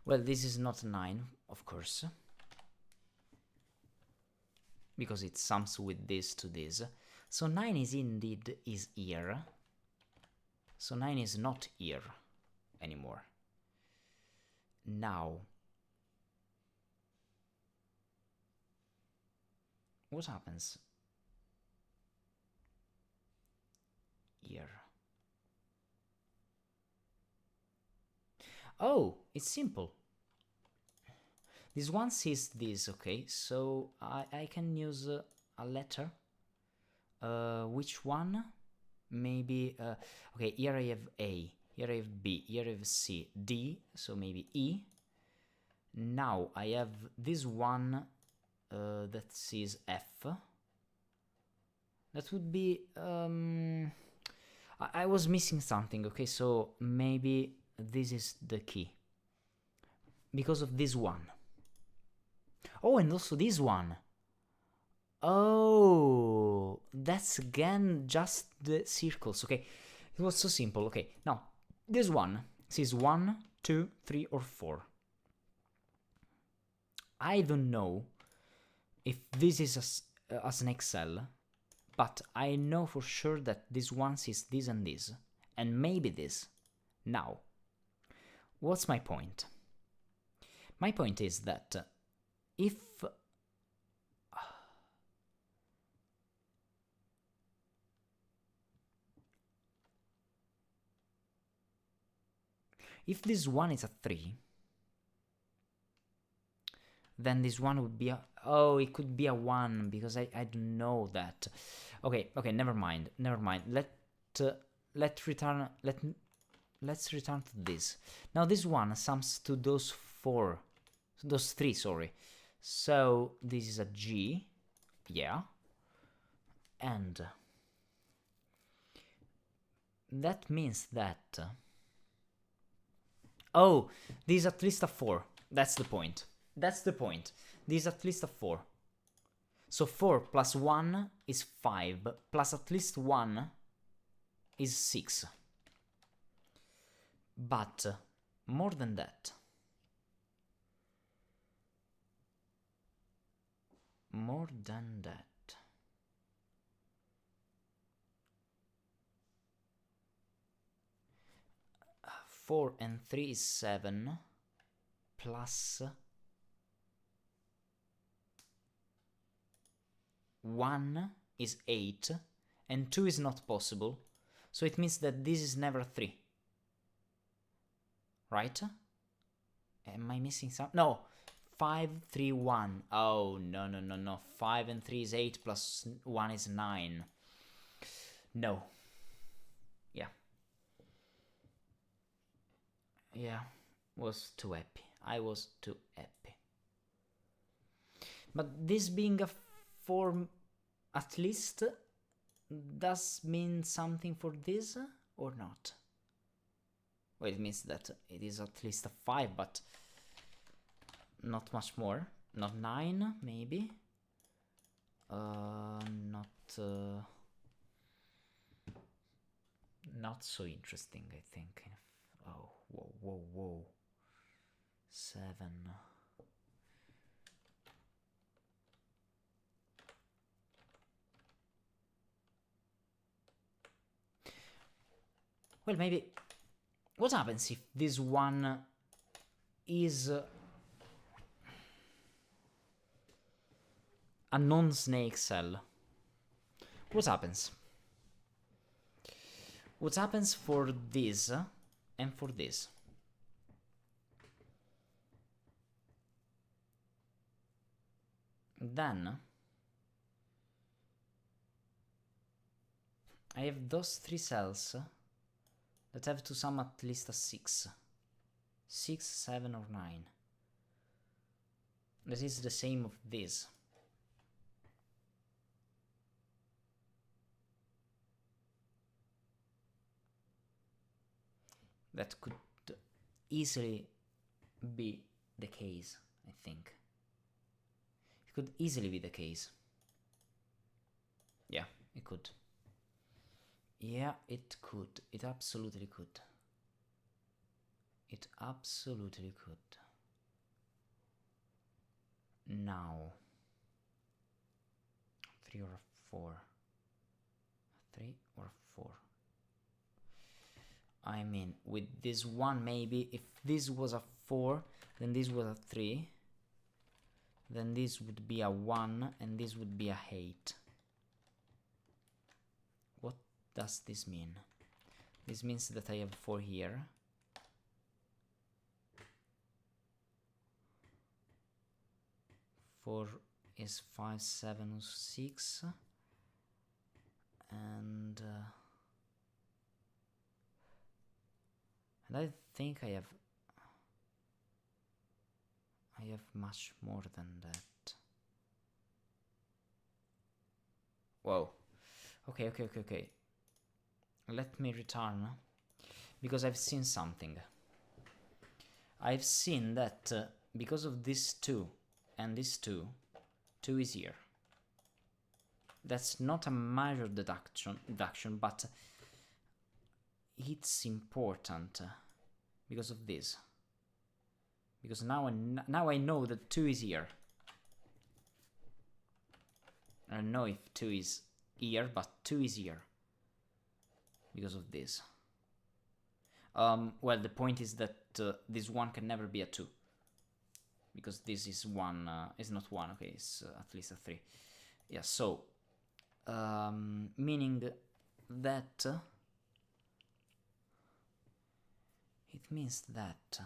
Well, this is not 9, of course, because it sums with this to this. So 9 is indeed here. So 9 is not here anymore. Now, what happens? here? Oh, it's simple. This one sees this, okay, so I can use a letter. Which one? Maybe, okay, here I have A, here I have B, here I have C, D, so maybe E. Now I have this one that says F. That would be, I was missing something, okay, so maybe this is the key. Because of this one. Oh, and also this one. Oh, that's again just the circles, okay. It was so simple, okay. Now, this one says 1, 2, 3, or 4. I don't know if this is as an Excel, but I know for sure that this one is this and this, and maybe this. Now, what's my point? My point is that if this one is a 3, then this one would be a... Oh, it could be a 1, because I don't know that. Okay, never mind. Let's return to this. Now this one sums to those 3, sorry. So this is a G, yeah. And that means that... Oh, this is at least a 4. That's the point. This is at least a 4. So 4 plus 1 is 5, plus at least 1 is 6. But more than that. 4 and 3 is 7, plus 1 is 8, and 2 is not possible, so it means that this is never 3. Right? Am I missing something? No! 5, 3, 1. Oh, no. 5 and 3 is 8, plus 1 is 9. No. Yeah, was too happy. I was too happy. But this being a 4 at least does mean something for this or not? Well, it means that it is at least a 5, but not much more. Not 9, maybe. Not so interesting, I think. Oh, whoa. 7. Well, maybe... What happens if this one is a non-snake cell? What happens? What happens for this and for this? Then I have those 3 cells that have to sum at least a 6. 6, 7 or 9. That is the same of this. That could easily be the case, I think. It could easily be the case. Yeah, it could. Yeah, it could. It absolutely could. It absolutely could. Now, 3 or 4. 3 or 4. I mean, with this one, maybe if this was a 4, then this was a 3, then this would be a 1, and this would be a 8. What does this mean? This means that I have 4 here. Four is 5, 7, 6, and I think I have much more than that. Whoa. Okay. Let me return, because I've seen something. I've seen that because of this 2 and this 2 is here. That's not a major deduction, but it's important because of this. Because now I know that 2 is here. I don't know if 2 is here, but 2 is here. Because of this. Well, the point is that this 1 can never be a 2. Because this is 1, is not 1, okay, it's at least a 3. Yeah, so, meaning that, it means that,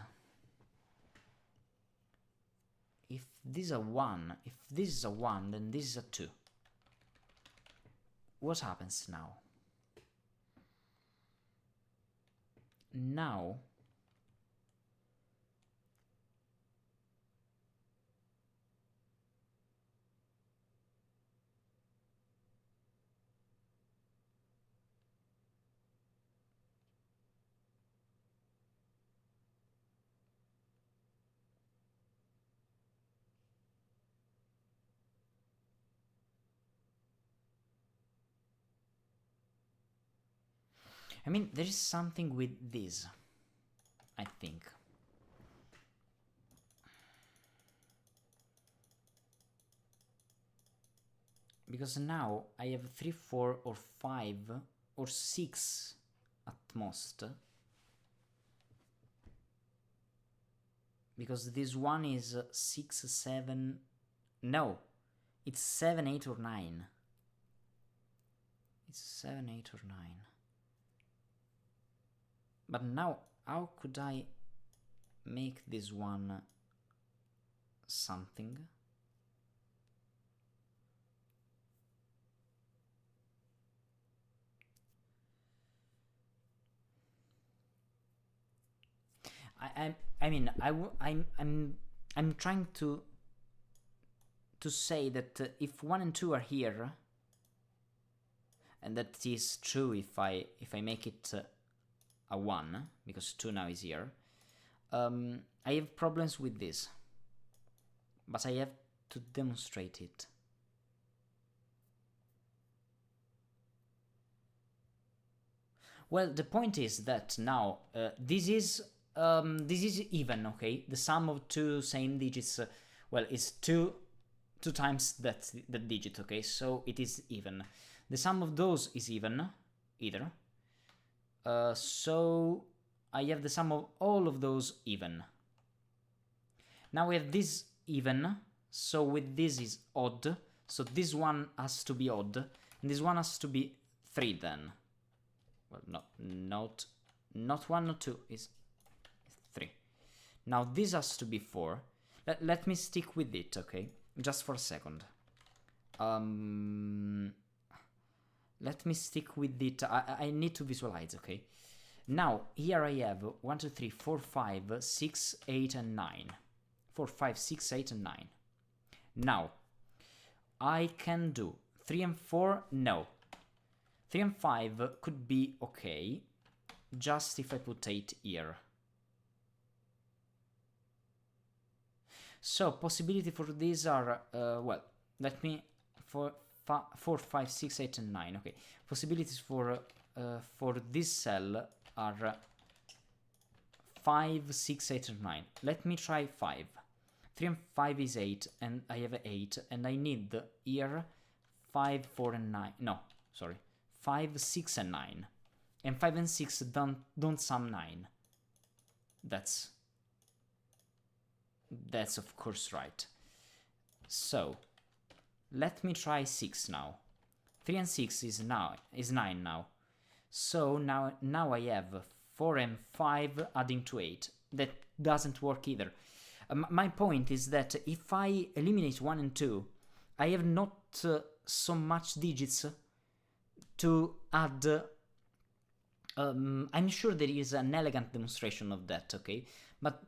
if this is a 1, then this is a 2. What happens now? Now, I mean, there is something with this, I think. Because now I have 3, 4, or 5, or 6 at most. Because this one is 6, 7... No, it's 7, 8, or 9. It's 7, 8, or 9. But now, how could I make this one something? I'm trying to say that if 1 and 2 are here, and that is true if I make it a 1, because 2 now is here, I have problems with this, but I have to demonstrate it. Well, the point is that now this is even, okay? The sum of 2 same digits, well, is 2 times that digit, okay? So it is even. The sum of those is even, either. So I have the sum of all of those even. Now we have this even, so with this is odd, so this one has to be odd, and this one has to be 3 then. Well, not 1, not 2, is 3. Now this has to be 4. Let me stick with it, okay? Just for a second. Let me stick with it. I need to visualize, okay? Now, here I have 1, 2, 3, 4, 5, 6, 8, and 9. 4, 5, 6, 8, and 9. Now, I can do 3 and 4, no. 3 and 5 could be okay, just if I put 8 here. So, possibility for these are, well, let me, 4, 5, 6, 8, and 9, okay. Possibilities for this cell are 5, 6, 8, and 9. Let me try 5. 3 and 5 is 8, and I have 8, and I need here 5, 4, and 9. No, sorry. 5, 6, and 9. And 5 and 6 don't sum 9. That's of course right. So, let me try 6 now. 3 and 6 is 9 now. So now I have 4 and 5 adding to 8. That doesn't work either. My point is that if I eliminate 1 and 2, I have not so much digits to add. I'm sure there is an elegant demonstration of that, okay? But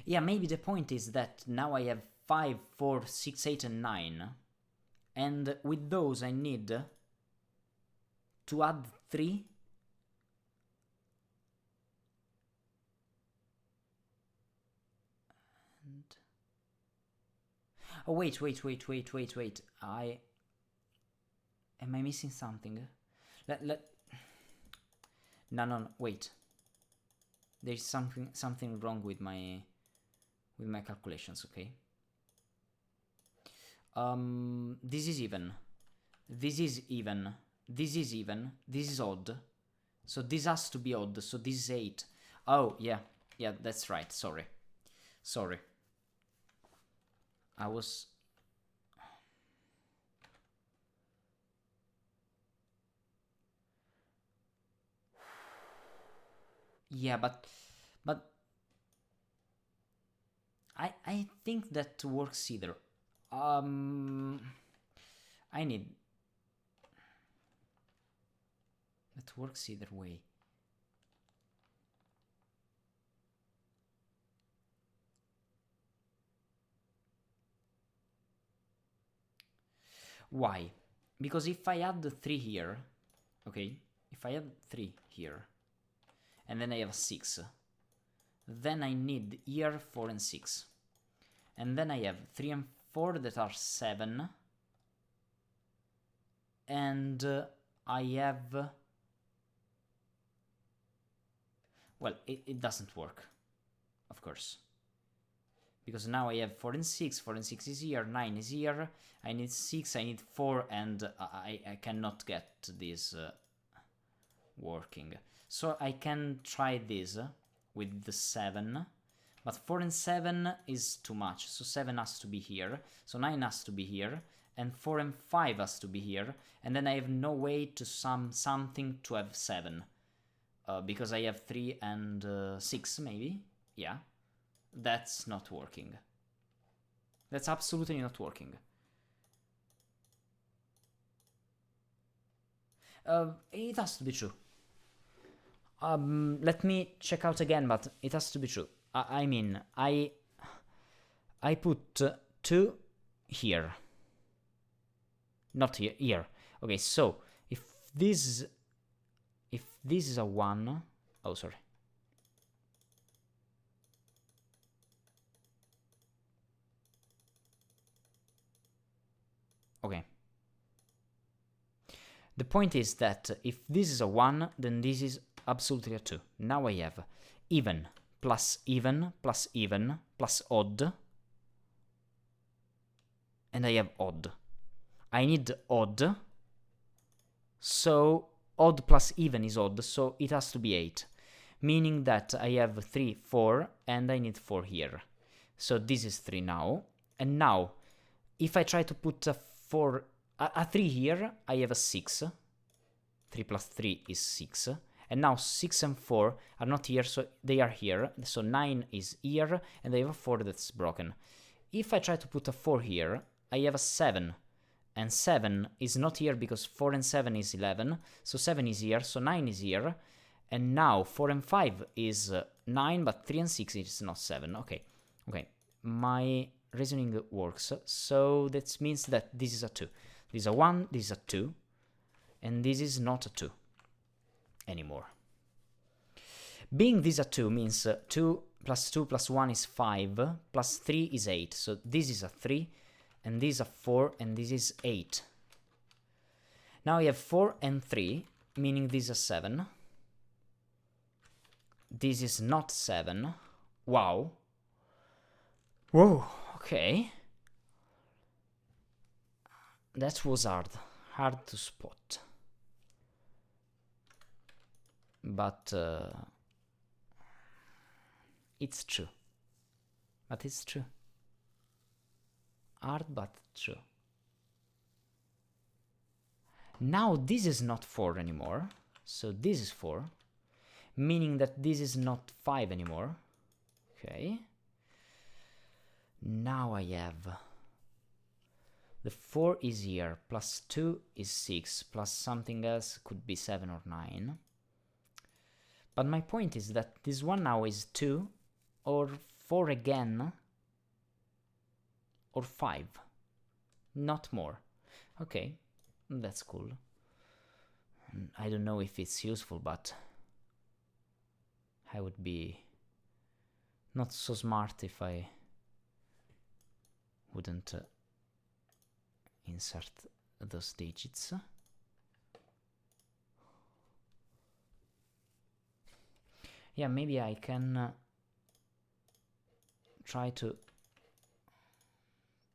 yeah, maybe the point is that now I have 5, 4, 6, 8, and 9. And with those I need to add 3. And oh, wait. Am I missing something? No, wait. There's something wrong with my calculations, okay? This is even. This is even. This is even. This is odd. So this has to be odd. So this is 8. Oh, yeah. Yeah, that's right. Sorry. I was... Yeah, but I think that works either. I need... That works either way. Why? Because if I add 3 here, okay, if I add 3 here, and then I have 6, then I need here 4 and 6. And then I have 3 and 4 that are 7. And I have... Well, it doesn't work, of course. Because now I have 4 and 6, 4 and 6 is here, 9 is here, I need 6, I need 4, and I cannot get this working. So I can try this with the 7, but 4 and 7 is too much, so 7 has to be here, so 9 has to be here, and 4 and 5 has to be here, and then I have no way to sum something to have 7, because I have 3 and 6 maybe, yeah. That's not working. That's absolutely not working. It has to be true. Let me check out again, but it has to be true. I mean, I put 2 here. Not here, here. Okay, so if this is a 1... Oh, sorry. Okay. The point is that if this is a 1, then this is absolutely a 2. Now I have even plus even plus even plus odd. And I have odd. I need odd. So odd plus even is odd, so it has to be 8. Meaning that I have 3, 4, and I need 4 here. So this is 3 now. And now, if I try to put a 3 here, I have a 6. 3 plus 3 is 6. And now 6 and 4 are not here, so they are here. So 9 is here, and I have a 4 that's broken. If I try to put a 4 here, I have a 7. And 7 is not here because 4 and 7 is 11. So 7 is here, so 9 is here. And now 4 and 5 is 9, but 3 and 6 is not 7. Okay. My reasoning works. So that means that this is a 2. This is a 1, this is a 2. And this is not a 2 anymore. Being this a 2 means 2 plus 2 plus 1 is 5, plus 3 is 8. So this is a 3, and this is a 4, and this is 8. Now I have 4 and 3, meaning this is a 7. This is not 7. Wow. Whoa, okay. That was hard to spot. But it's true. But it's true. Hard but true. Now this is not 4 anymore, so this is 4, meaning that this is not 5 anymore. Okay. Now I have the 4 is here, plus 2 is 6, plus something else could be 7 or 9. But my point is that this one now is 2, or 4 again, or 5. Not more. Okay, that's cool. I don't know if it's useful, but I would be not so smart if I wouldn't insert those digits. Yeah, maybe I can try to,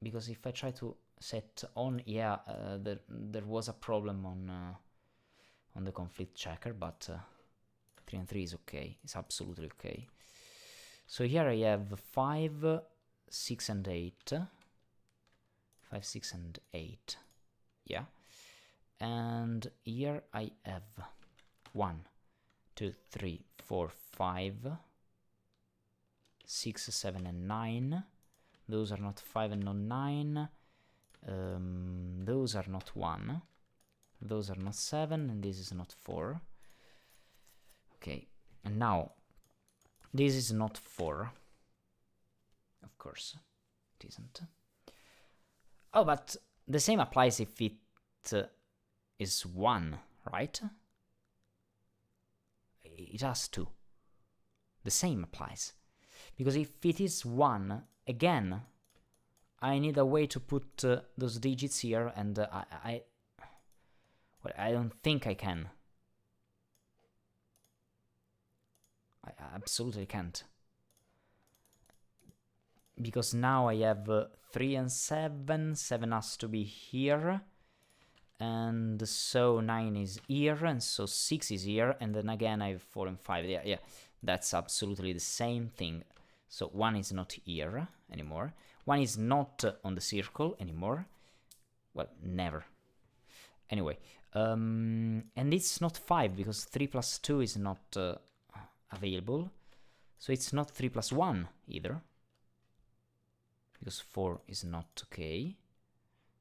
because if I try to set on, yeah, there was a problem on the conflict checker, but 3 and 3 is okay. It's absolutely okay. So here I have 5, 6 and 8. 5, 6 and 8. Yeah. And here I have 1, 2, 3, 4, 5, 6, 7 and 9. Those are not 5 and not 9. Those are not 1. Those are not 7, and this is not 4. Okay, and now this is not 4. Of course, it isn't. Oh, but the same applies if it is 1, right? It has to. The same applies. Because if it is 1, again, I need a way to put those digits here, and I don't think I can. I absolutely can't. Because now I have 3 and 7, 7 has to be here, and so 9 is here, and so 6 is here, and then again I have 4 and 5. Yeah, that's absolutely the same thing. So 1 is not here anymore. 1 is not on the circle anymore. Well, never. Anyway, and it's not 5 because 3 plus 2 is not available. So it's not 3 plus 1 either, because 4 is not okay.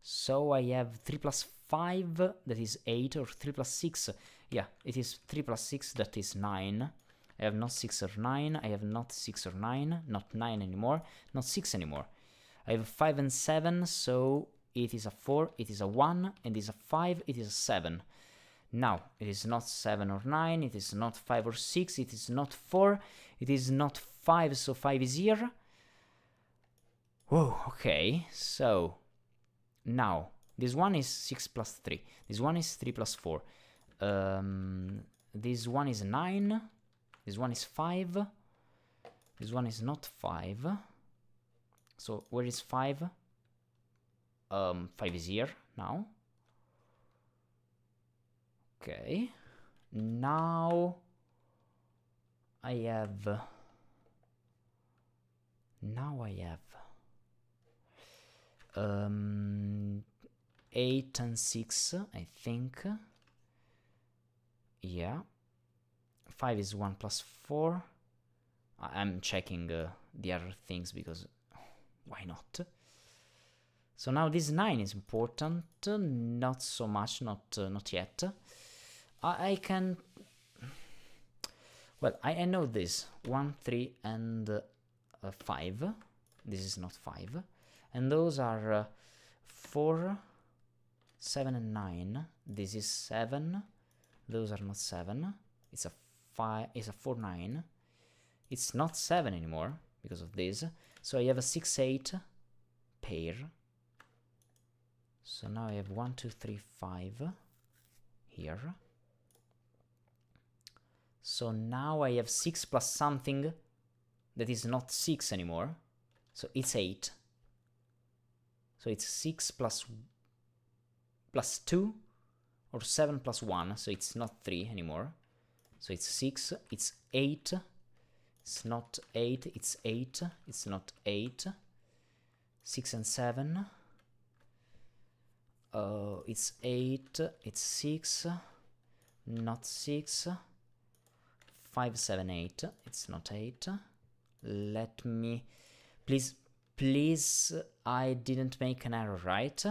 So I have 3 plus 5, that is 8, or 3 plus 6. Yeah, it is 3 plus 6, that is 9. I have not 6 or 9, I have not 6 or 9, not 9 anymore, not 6 anymore. I have 5 and 7, so it is a 4, it is a 1, and it is a 5, it is a 7. Now, it is not 7 or 9, it is not 5 or 6, it is not 4, it is not 5, so 5 is here. Whoa, okay, so now this one is 6 plus 3, this one is 3 plus 4, this one is 9, this one is 5, this one is not 5, so where is 5? 5 is here now. Okay, now I have 8 and 6, I think. Yeah. 5 is 1 plus 4. I'm checking the other things because why not? So now this 9 is important, not so much, not yet. I can... Well, I know this. 1, 3, and 5. This is not 5. And those are 4, 7, and 9. This is 7. Those are not 7. It's a 5. It's a 4, 9. It's not 7 anymore because of this. So I have a 6, 8 pair. So now I have 1, 2, 3, 5 here. So now I have 6 plus something that is not 6 anymore. So it's 8. So it's 6 plus 2 or 7 plus 1. So it's not 3 anymore. So it's 6. It's 8. It's not 8. It's 8. It's not 8. 6 and 7. It's 8, it's 6, not 6, 5, 7, 8, it's not 8. Let me, please, I didn't make an error, right?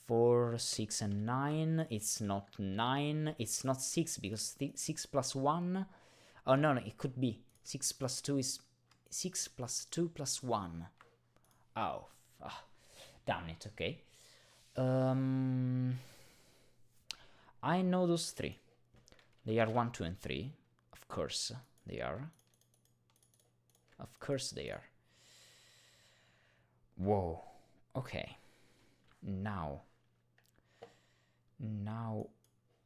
4, 6, and 9, it's not 9, it's not 6, because 6 plus 1, oh no, it could be, 6 plus 2 is, 6 plus 2 plus 1, oh, damn it, okay. I know those 3, they are 1, 2, and 3, of course they are, of course they are. Whoa, okay, now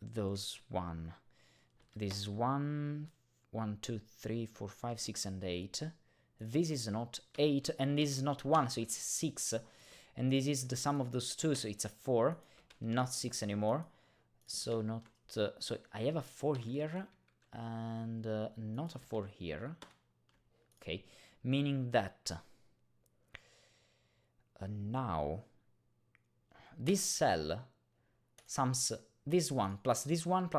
those 1, this is 1, 1, 2, 3, 4, 5, 6, and 8, this is not 8, and this is not 1, so it's 6, and this is the sum of those 2, so it's a 4, not 6 anymore, so not, so I have a 4 here, and not a 4 here, okay, meaning that now this cell sums this one plus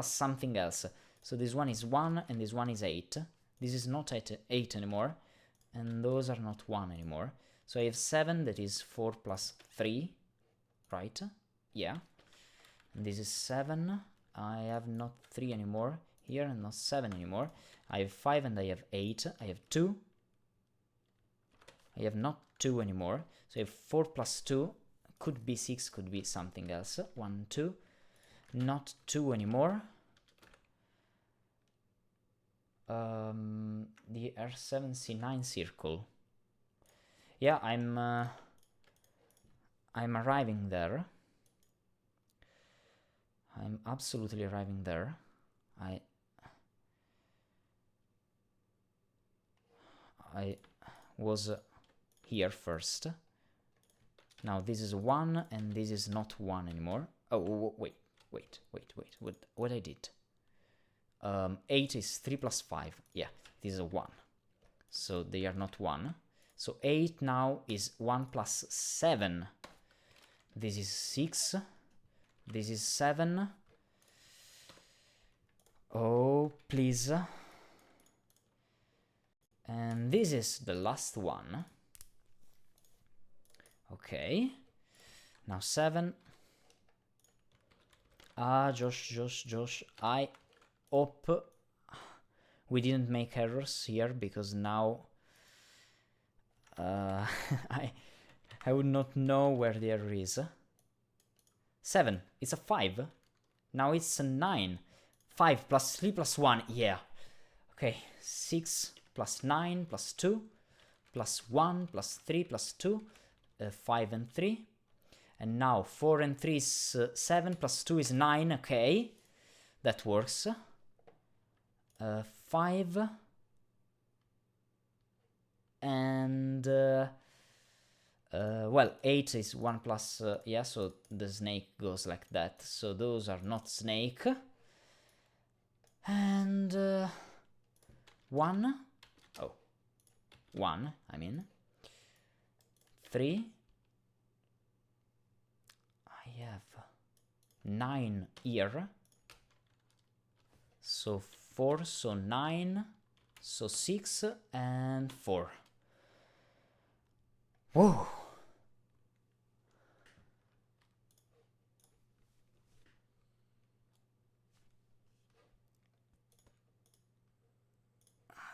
something else, so this one is 1 and this one is 8, this is not 8 anymore, and those are not 1 anymore, so I have 7, that is 4 plus 3, right, yeah, and this is 7, I have not 3 anymore here and not 7 anymore, I have 5 and I have 8, I have 2, I have not 2 anymore, so I have 4 plus 2, could be 6, could be something else, 1, 2, not 2 anymore, the R7C9 circle, yeah, I'm arriving there, I'm absolutely arriving there, I was here first. Now this is 1 and this is not 1 anymore. Oh, wait, what I did? 8 is 3 plus 5. Yeah, this is a 1. So they are not 1. So 8 now is 1 plus 7. This is 6. This is 7. Oh, please. And this is the last one. Okay. Now 7. Josh, I hope we didn't make errors here, because now I would not know where the error is. 7, it's a 5. Now it's a 9. 5 plus 3 plus 1, yeah. Okay, 6 plus 9 plus 2 plus 1 plus 3 plus 2, 5 and 3. And now 4 and 3 is 7 plus 2 is 9, okay. That works. 5 and well, 8 is 1 plus, yeah, so the snake goes like that, so those are not snake. And 1, oh, 1, I mean, 3, I have 9 here, so 4, so 9, so 6, and 4. Whoa!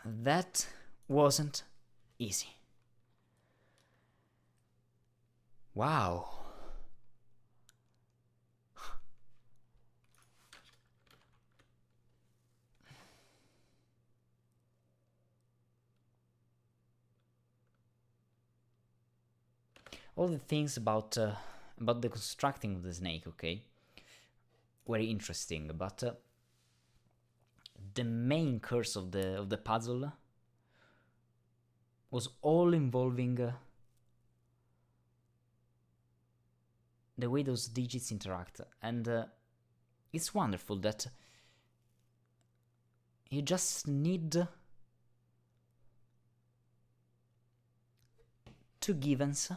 That wasn't easy. Wow. All the things about the constructing of the snake, okay, very interesting, but the main curse of the puzzle was all involving the way those digits interact, and it's wonderful that you just need 2 givens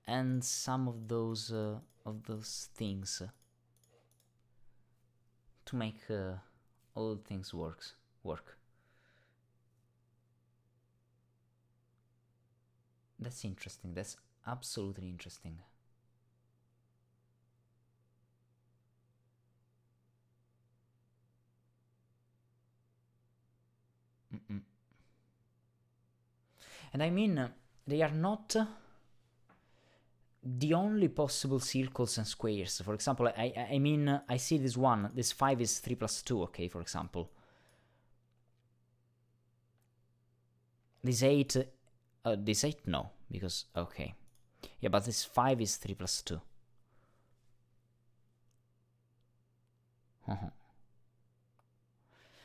and some of those things to make all things work. That's interesting. That's absolutely interesting. Mm-mm. And I mean, they are not the only possible circles and squares. For example, I mean, I see this one. This 5 is 3 plus 2, okay, for example. This 8... this 8, no, because... Okay. Yeah, but this 5 is 3 plus 2.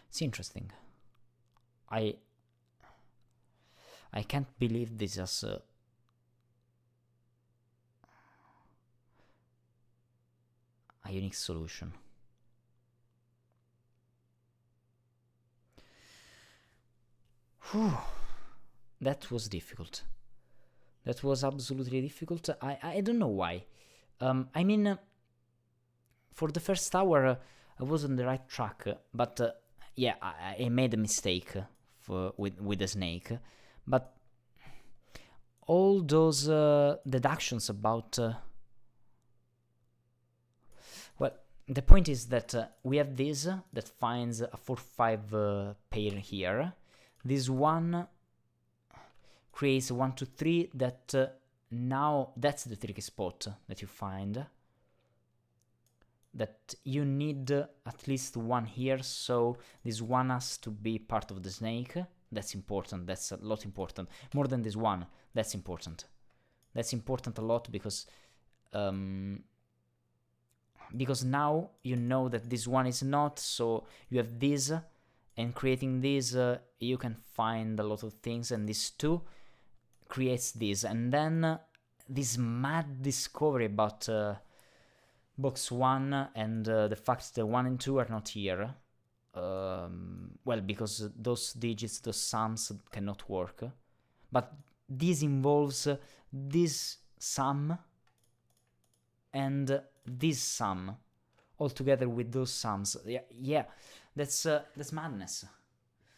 It's interesting. I can't believe this as a unique solution. Whew. That was difficult. That was absolutely difficult. I don't know why. I mean, for the first hour, I was on the right track, but yeah, I made a mistake with the snake. But all those deductions about... well, the point is that we have this that finds a 4-5 pair here. This one creates 1, 2, 3 that now that's the tricky spot that you find. That you need at least one here, so this one has to be part of the snake. That's important, that's a lot important. More than this one, that's important. That's important a lot because now you know that this one is not, so you have this, and creating this, you can find a lot of things, and this 2 creates this, and then this mad discovery about box 1 and the fact that 1 and 2 are not here. Well, because those digits, those sums cannot work. But this involves this sum and this sum all together with those sums. Yeah, that's madness.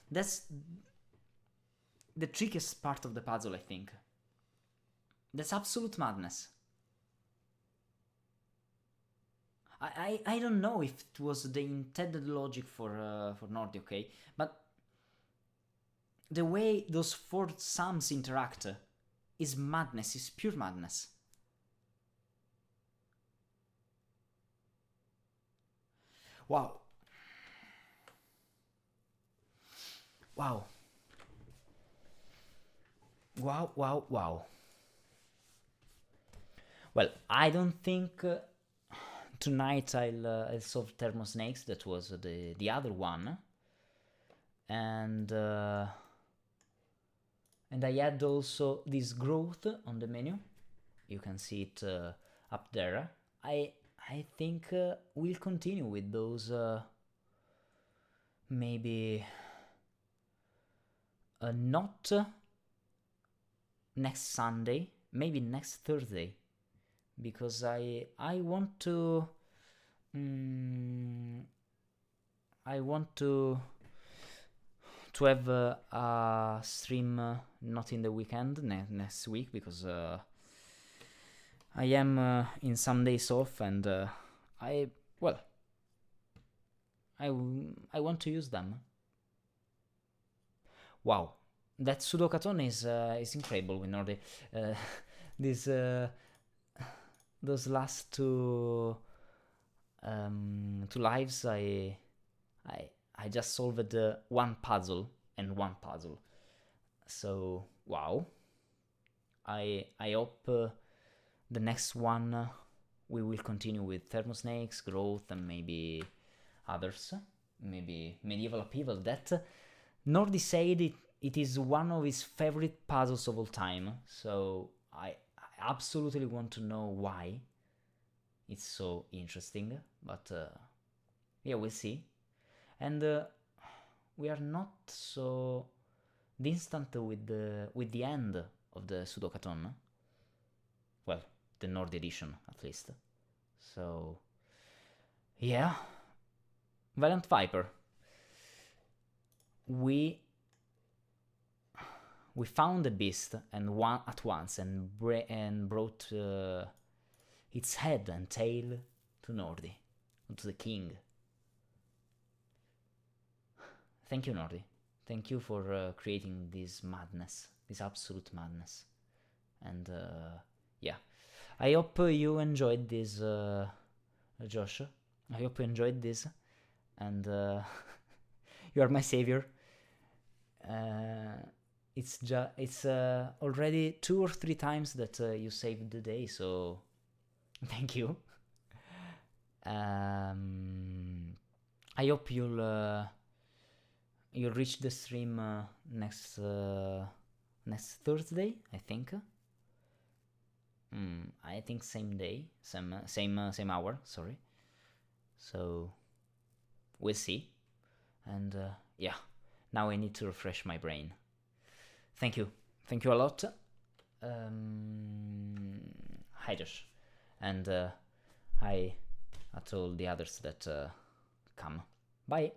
That's the trickiest part of the puzzle, I think. That's absolute madness. I don't know if it was the intended logic for Nordy, okay? But the way those 4 sums interact is madness, is pure madness. Wow. Wow. Wow. Well, I don't think tonight I'll solve Thermosnakes. That was the other one, and I had also this growth on the menu. You can see it up there. I think we'll continue with those maybe not next Sunday, maybe next Thursday, because I want to have a stream not in the weekend next week, because I am in some days off, and I want to use them. Wow, that Sudok-a-thon is incredible with Nordy. Those last two lives, I just solved one puzzle and one puzzle. So wow. I hope the next one we will continue with Thermosnakes, growth, and maybe others. Maybe medieval upheaval. That Nordy said it is one of his favorite puzzles of all time. So I absolutely want to know why it's so interesting, but yeah, we'll see. And we are not so distant with the end of the Sudok-a-thon. well, the Nordy edition at least. So yeah, Valiant Viper. We found the beast and one at once and brought its head and tail to Nordy, to the king. Thank you, Nordy. Thank you for creating this madness, this absolute madness. And yeah, I hope you enjoyed this, Josh. I hope you enjoyed this, and you are my savior. It's already 2 or 3 times that you saved the day, so thank you. I hope you'll reach the stream next Thursday, I think. I think same day, same hour. Sorry. So we'll see. And yeah, now I need to refresh my brain. Thank you a lot. Hi Josh, and hi at all the others that come. Bye.